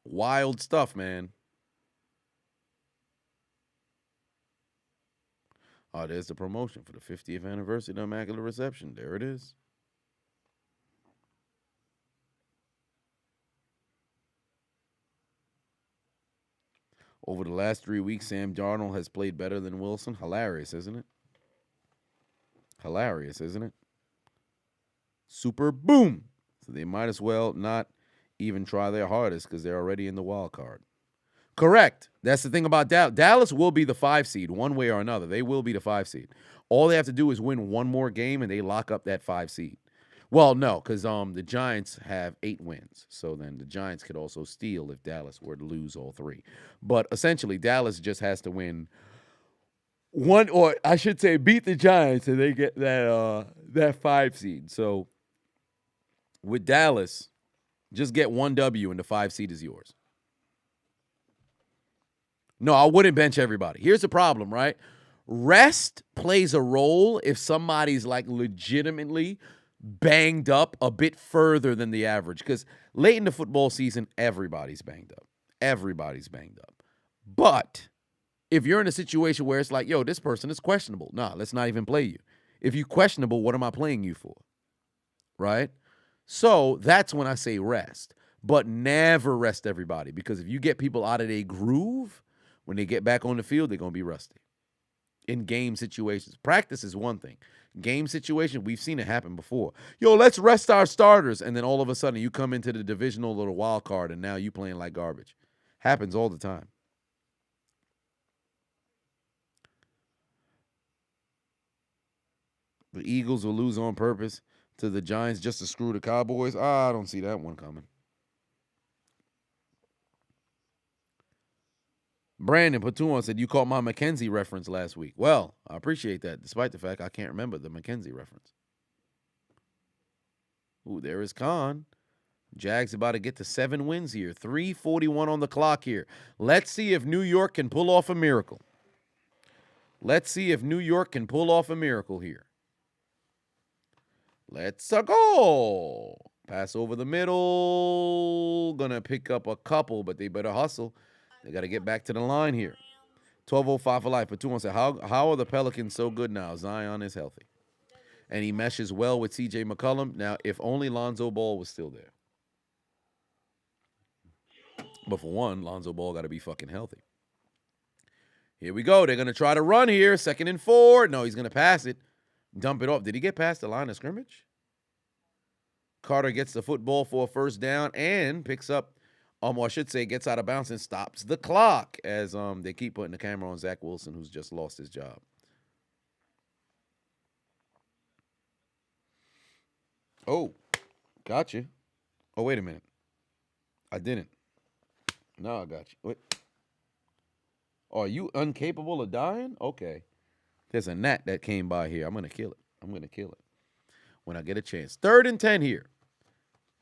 Wild stuff, man. Oh, there's the promotion for the 50th anniversary of the Immaculate Reception. There it is. Over the last 3 weeks, Sam Darnold has played better than Wilson. Hilarious, isn't it? Hilarious, isn't it? Super boom. So they might as well not even try their hardest because they're already in the wild card. Correct. That's the thing about Dallas. Dallas will be the 5 seed one way or another. They will be the 5 seed. All they have to do is win one more game and they lock up that 5 seed. Well, no, because the Giants have 8 wins. So then the Giants could also steal if Dallas were to lose all 3. But essentially, Dallas just has to win one, or I should say beat the Giants, and they get that 5 seed. So with Dallas, just get 1 W and the 5 seed is yours. No, I wouldn't bench everybody. Here's the problem, right? Rest plays a role if somebody's like legitimately banged up a bit further than the average. Because late in the football season, everybody's banged up. Everybody's banged up. But if you're in a situation where it's like, yo, this person is questionable. Nah, let's not even play you. If you're questionable, what am I playing you for? Right? So that's when I say rest. But never rest everybody. Because if you get people out of their groove, when they get back on the field, they're going to be rusty. In game situations. Practice is one thing. Game situation, we've seen it happen before. Yo, let's rest our starters. And then all of a sudden you come into the divisional little wild card and now you playing like garbage. Happens all the time. The Eagles will lose on purpose to the Giants just to screw the Cowboys. I don't see that one coming. Brandon Patuan said, you caught my McKenzie reference last week. Well, I appreciate that, despite the fact I can't remember the McKenzie reference. Ooh, there is Khan. Jags about to get to 7 wins here. 3:41 on the clock here. Let's see if New York can pull off a miracle. Let's see if New York can pull off a miracle here. Let's go. Pass over the middle. Gonna pick up a couple, but they better hustle. They got to get back to the line here. 12:05 for life. But 2-1 said, how are the Pelicans so good now? Zion is healthy. And he meshes well with C.J. McCollum. Now, if only Lonzo Ball was still there. But for one, Lonzo Ball got to be fucking healthy. Here we go. They're going to try to run here. 2nd and 4. No, he's going to pass it. Dump it off. Did he get past the line of scrimmage? Carter gets the football for a first down and picks up, or I should say gets out of bounds and stops the clock as they keep putting the camera on Zack Wilson, who's just lost his job. Oh, gotcha. Oh, wait a minute. I didn't. No, I got you. Wait. Oh, are you incapable of dying? Okay. There's a gnat that came by here. I'm going to kill it. I'm going to kill it when I get a chance. 3rd and 10 here.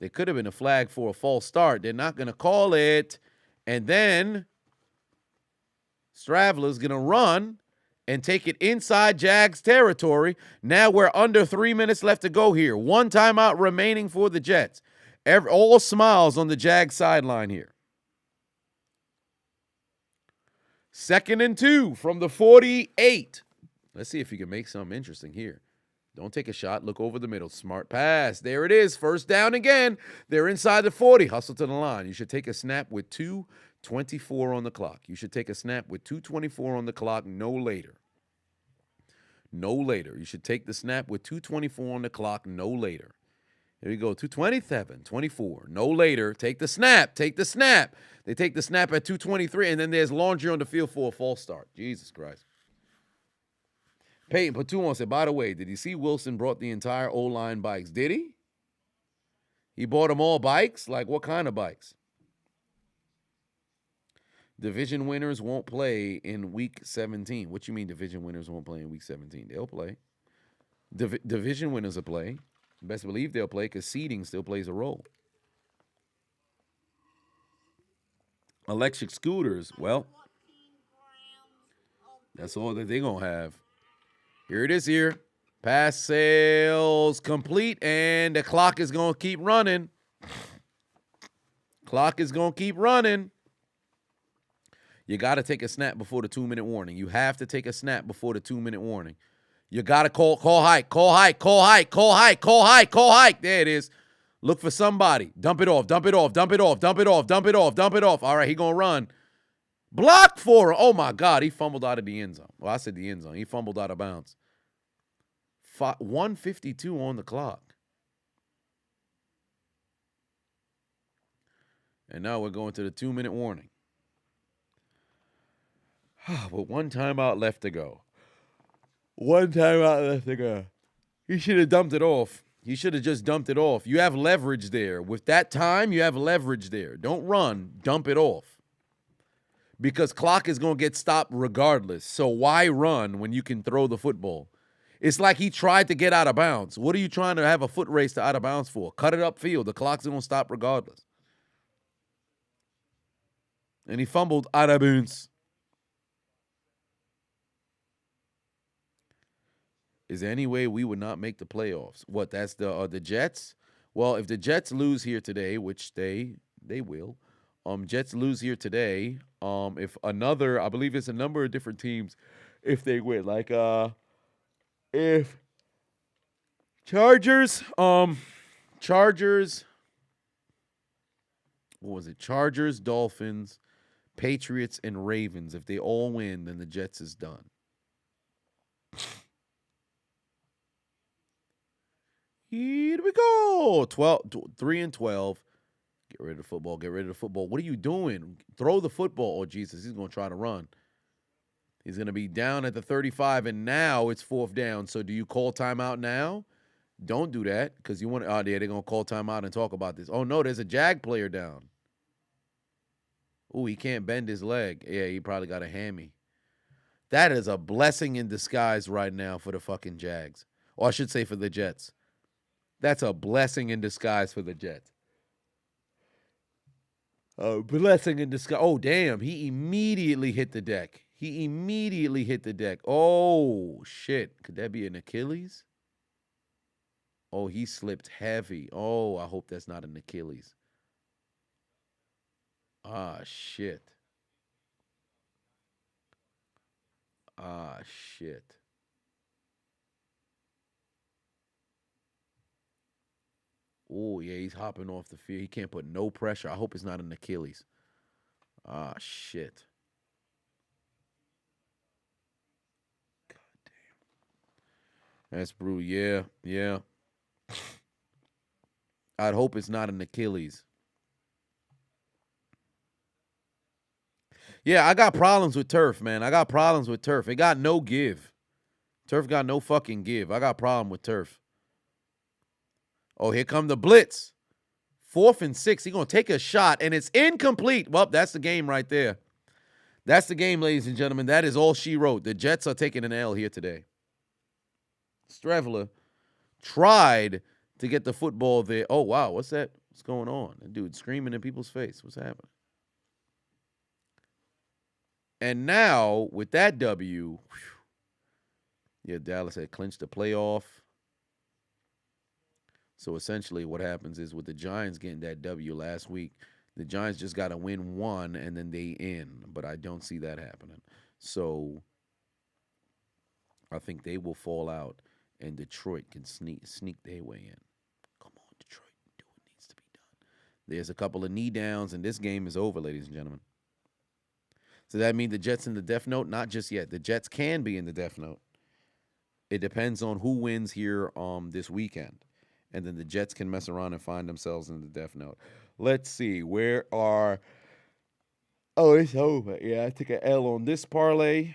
There could have been a flag for a false start. They're not going to call it. And then Stravler's going to run and take it inside Jags territory. Now we're under 3 minutes left to go here. 1 timeout remaining for the Jets. All smiles on the Jags sideline here. 2nd and 2 from the 48. Let's see if you can make something interesting here. Don't take a shot. Look over the middle. Smart pass. There it is. First down again. They're inside the 40. Hustle to the line. You should take a snap with 2:24 on the clock. You should take a snap with 2:24 on the clock, no later. No later. You should take the snap with 2:24 on the clock, no later. Here we go. 2:27, 24. No later. Take the snap. Take the snap. They take the snap at 2:23, and then there's laundry on the field for a false start. Jesus Christ. Peyton Patuan said, by the way, did you see Wilson brought the entire O-line bikes? Did he? He bought them all bikes? Like what kind of bikes? Division winners won't play in week 17. What you mean division winners won't play in week 17? They'll play. Division winners will play. Best believe they'll play because seeding still plays a role. Electric scooters, well, that's all that they're going to have. Here it is here. Pass sales complete, and the clock is going to keep running. Clock is going to keep running. You got to take a snap before the 2-minute warning. You have to take a snap before the 2-minute warning. You got to call hike, call hike, call hike, call hike, call hike, call hike. There it is. Look for somebody. Dump it off, dump it off, dump it off, dump it off, dump it off, dump it off. All right, he going to run. Block for him. Oh, my God. He fumbled out of the end zone. Well, I said the end zone. He fumbled out of bounds. 1:52 on the clock. And now we're going to the 2-minute warning. With 1 timeout left to go. 1 timeout left to go. He should have dumped it off. He should have just dumped it off. You have leverage there. With that time, you have leverage there. Don't run. Dump it off. Because clock is going to get stopped regardless. So why run when you can throw the football? It's like he tried to get out of bounds. What are you trying to have a foot race to out of bounds for? Cut it upfield. The clock's going to stop regardless. And he fumbled out of bounds. Is there any way we would not make the playoffs? What, that's the Jets? Well, if the Jets lose here today, which they will, Jets lose here today, if another, I believe it's a number of different teams, if they win, like, if Chargers, what was it? Chargers, Dolphins, Patriots, and Ravens. If they all win, then the Jets is done. Here we go. 3-12. Get rid of the football. Get rid of the football. What are you doing? Throw the football. Oh, Jesus. He's going to try to run. He's going to be down at the 35, and now it's 4th down. So do you call timeout now? Don't do that because you want to. Oh, yeah, they're going to call timeout and talk about this. Oh, no, there's a Jag player down. Ooh, he can't bend his leg. Yeah, he probably got a hammy. That is a blessing in disguise right now for the fucking Jags. Or I should say for the Jets. That's a blessing in disguise for the Jets. A blessing in disguise. Oh, damn. He immediately hit the deck. Oh, shit. Could that be an Achilles? Oh, he slipped heavy. Oh, I hope that's not an Achilles. Ah, shit. Oh, yeah, he's hopping off the field. He can't put no pressure. I hope it's not an Achilles. Ah, shit. God damn. That's brutal. Yeah. I'd hope it's not an Achilles. Yeah, I got problems with turf, man. It got no give. Turf got no fucking give. I got a problem with turf. Oh, here come the blitz. 4th and 6. He's going to take a shot, and it's incomplete. Well, that's the game right there. That's the game, ladies and gentlemen. That is all she wrote. The Jets are taking an L here today. Streveler tried to get the football there. Oh, wow. What's that? What's going on? That dude screaming in people's face. What's happening? And now, with that W, Dallas had clinched the playoff. So essentially what happens is with the Giants getting that W last week, the Giants just got to win one and then they in. But I don't see that happening. So I think they will fall out and Detroit can sneak their way in. Come on, Detroit. Do what needs to be done. There's a couple of knee downs and this game is over, ladies and gentlemen. So that means the Jets in the death note? Not just yet. The Jets can be in the death note. It depends on who wins here this weekend. And then the Jets can mess around and find themselves in the death note. Let's see. Where are... Oh, it's over. Yeah, I took an L on this parlay.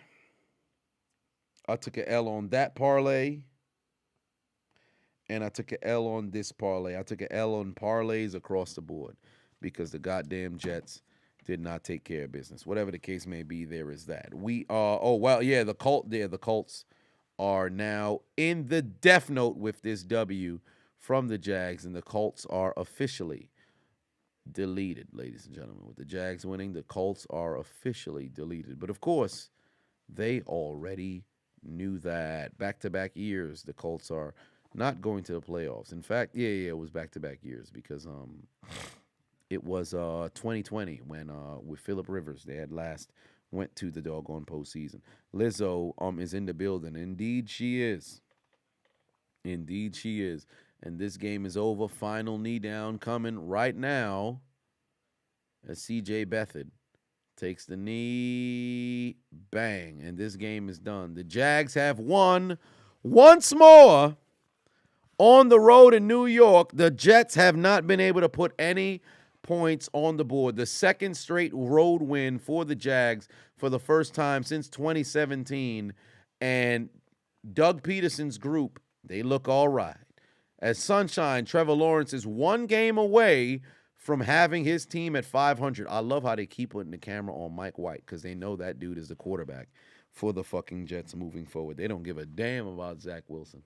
I took an L on that parlay. And I took an L on this parlay. I took an L on parlays across the board. Because the goddamn Jets did not take care of business. Whatever the case may be, there is that. We are... Oh, well, yeah, the Colts are now in the death note with this W from the Jags, and the Colts are officially deleted, ladies and gentlemen. With the Jags winning, the Colts are officially deleted. But, of course, they already knew that. Back-to-back years, the Colts are not going to the playoffs. In fact, it was back-to-back years because it was 2020 when, with Phillip Rivers, they had last went to the doggone postseason. Lizzo is in the building. Indeed, she is. Indeed, she is. And this game is over. Final knee down coming right now as C.J. Beathard takes the knee. Bang. And this game is done. The Jags have won once more on the road in New York. The Jets have not been able to put any points on the board. The second straight road win for the Jags for the first time since 2017. And Doug Peterson's group, they look all right. As Sunshine, Trevor Lawrence is one game away from having his team at 500. I love how they keep putting the camera on Mike White because they know that dude is the quarterback for the fucking Jets moving forward. They don't give a damn about Zack Wilson.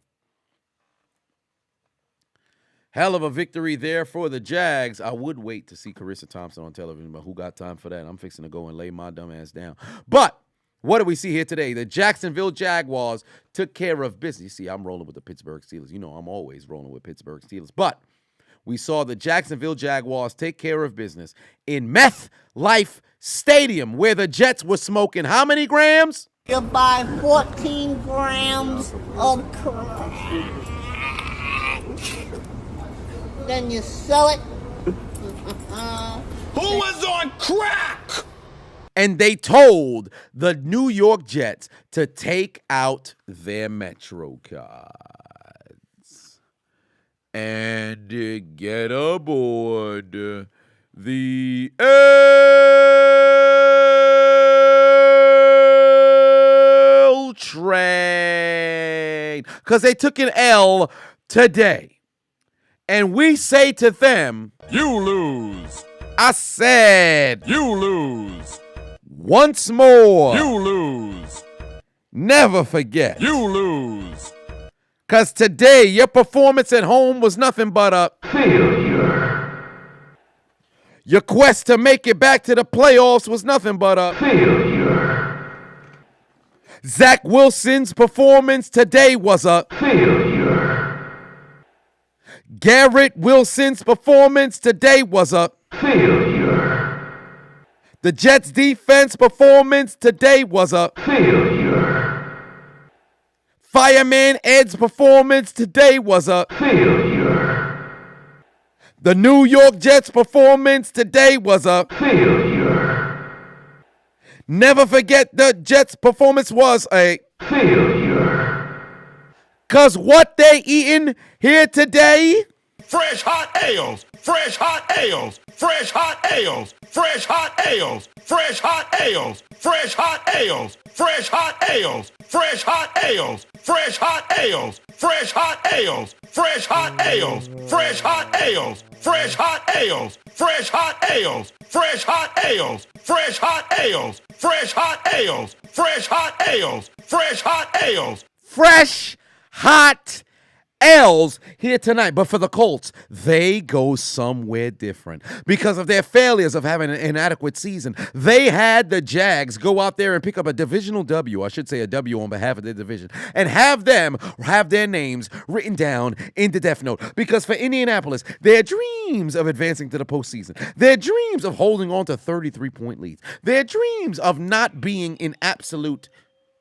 Hell of a victory there for the Jags. I would wait to see Carissa Thompson on television, but who got time for that? I'm fixing to go and lay my dumb ass down. But what do we see here today? The Jacksonville Jaguars took care of business. You see, I'm rolling with the Pittsburgh Steelers. You know I'm always rolling with Pittsburgh Steelers. But we saw the Jacksonville Jaguars take care of business in Meth Life Stadium, where the Jets were smoking how many grams? You buy 14 grams of crack. Then you sell it. Who was on crack? And they told the New York Jets to take out their Metro cards and get aboard the L train. Because they took an L today. And we say to them, You lose. I said, You lose. once more, You lose. never forget. You lose. Because today, your performance at home was nothing but a Failure. Your quest to make it back to the playoffs was nothing but a Failure. Zack Wilson's performance today was a Failure. Garrett Wilson's performance today was a Failure. The Jets' defense performance today was a Failure. Fireman Ed's performance today was a Failure. The New York Jets' performance today was a Failure. Never forget the Jets' performance was a Failure. Cause what they eating here today? Fresh hot ales. Fresh hot ales. Fresh hot ales. Fresh hot ales. Fresh hot ales. Fresh hot ales. Fresh hot ales. Fresh hot ales. Fresh hot ales. Fresh hot ales. Fresh hot ales. Fresh hot ales. Fresh hot ales. Fresh hot ales. Fresh hot ales. Fresh hot ales. Fresh hot ales. Fresh hot ales. Fresh hot ales. Fresh hot L's here tonight. But for the Colts, they go somewhere different because of their failures of having an inadequate season. They had the Jags go out there and pick up a divisional W, I should say a W on behalf of their division, and have them have their names written down in the Death Note. Because for Indianapolis, their dreams of advancing to the postseason, their dreams of holding on to 33-point leads, their dreams of not being in absolute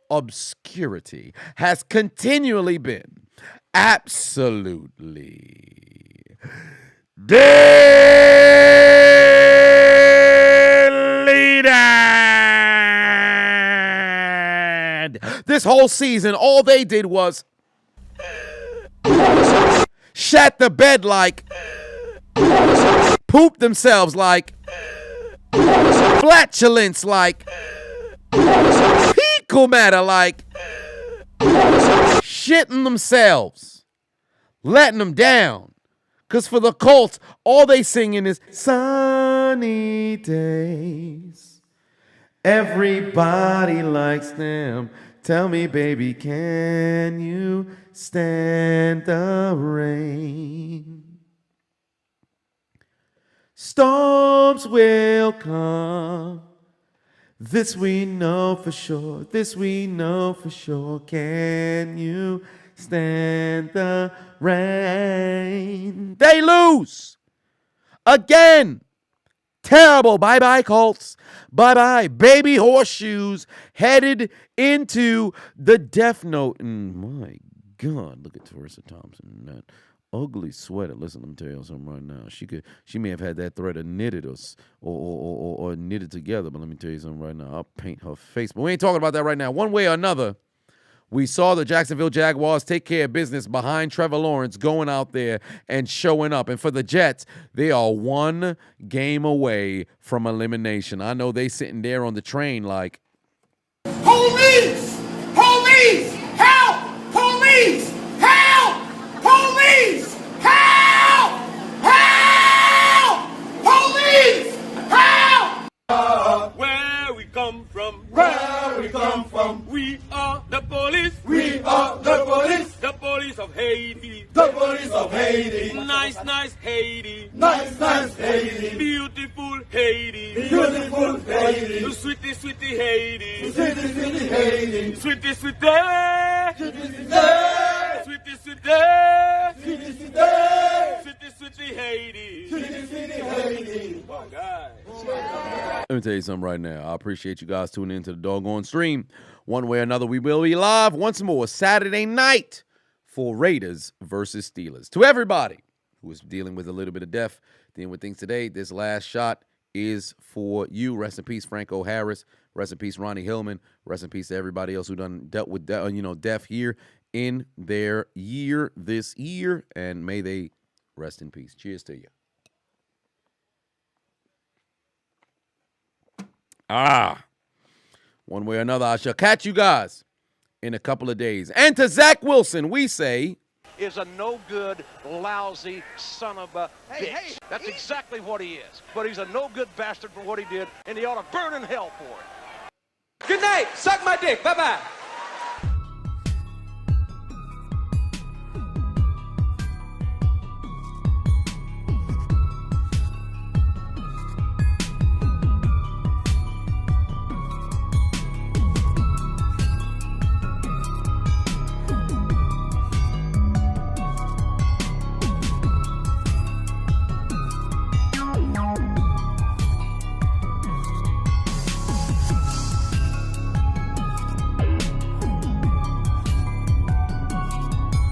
obscurity has continually been absolutely deleted. This whole season, all they did was shat the bed like, poop themselves like, flatulence like, fecal matter like, shitting themselves, letting them down. Because for the Colts, all they singing is sunny days. Everybody likes them. Tell me, baby, can you stand the rain? Storms will come. This we know for sure. This we know for sure. Can you stand the rain? They lose again. Terrible. Bye-bye, Colts. Bye-bye, baby horseshoes, headed into the Death Note. And my God, look at Teresa Thompson. That ugly sweater. Listen, let me tell you something right now. She may have had that thread knitted or knitted together, but let me tell you something right now. I'll paint her face. But we ain't talking about that right now. One way or another, we saw the Jacksonville Jaguars take care of business behind Trevor Lawrence going out there and showing up. And for the Jets, they are one game away from elimination. I know they sitting there on the train like, Police! Police! Help! Police! Help! Police! Help! Help! Police! Help! Where we come from? Where we come from? We are the police. We are the police. The police of Haiti. The police of Haiti. Nice, nice Haiti. Nice, nice Haiti. Beautiful Haiti. Beautiful Haiti. Sweetie, sweetie Haiti. Sweetie, sweetie Haiti. Sweetie, sweetie. Sweetie, sweetie. Sweetie, sweetie. Sweetie, sweetie. Sweetie, sweetie Haiti. Sweetie, sweetie Haiti. Oh, God. let me tell you something right now. I appreciate you guys tuning into the doggone stream. One way or another, we will be live once more Saturday night for Raiders versus Steelers. To everybody who is dealing with a little bit of death, dealing with things today, this last shot is for you. Rest in peace, Franco Harris. Rest in peace, Ronnie Hillman. Rest in peace to everybody else who done dealt with death here in their year this year, and may they rest in peace. Cheers to you. One way or another, I shall catch you guys in a couple of days. And to Zack Wilson, we say, is a no-good, lousy son of a bitch. That's exactly what he is. But he's a no-good bastard for what he did, and he ought to burn in hell for it. Good night. Suck my dick. Bye-bye.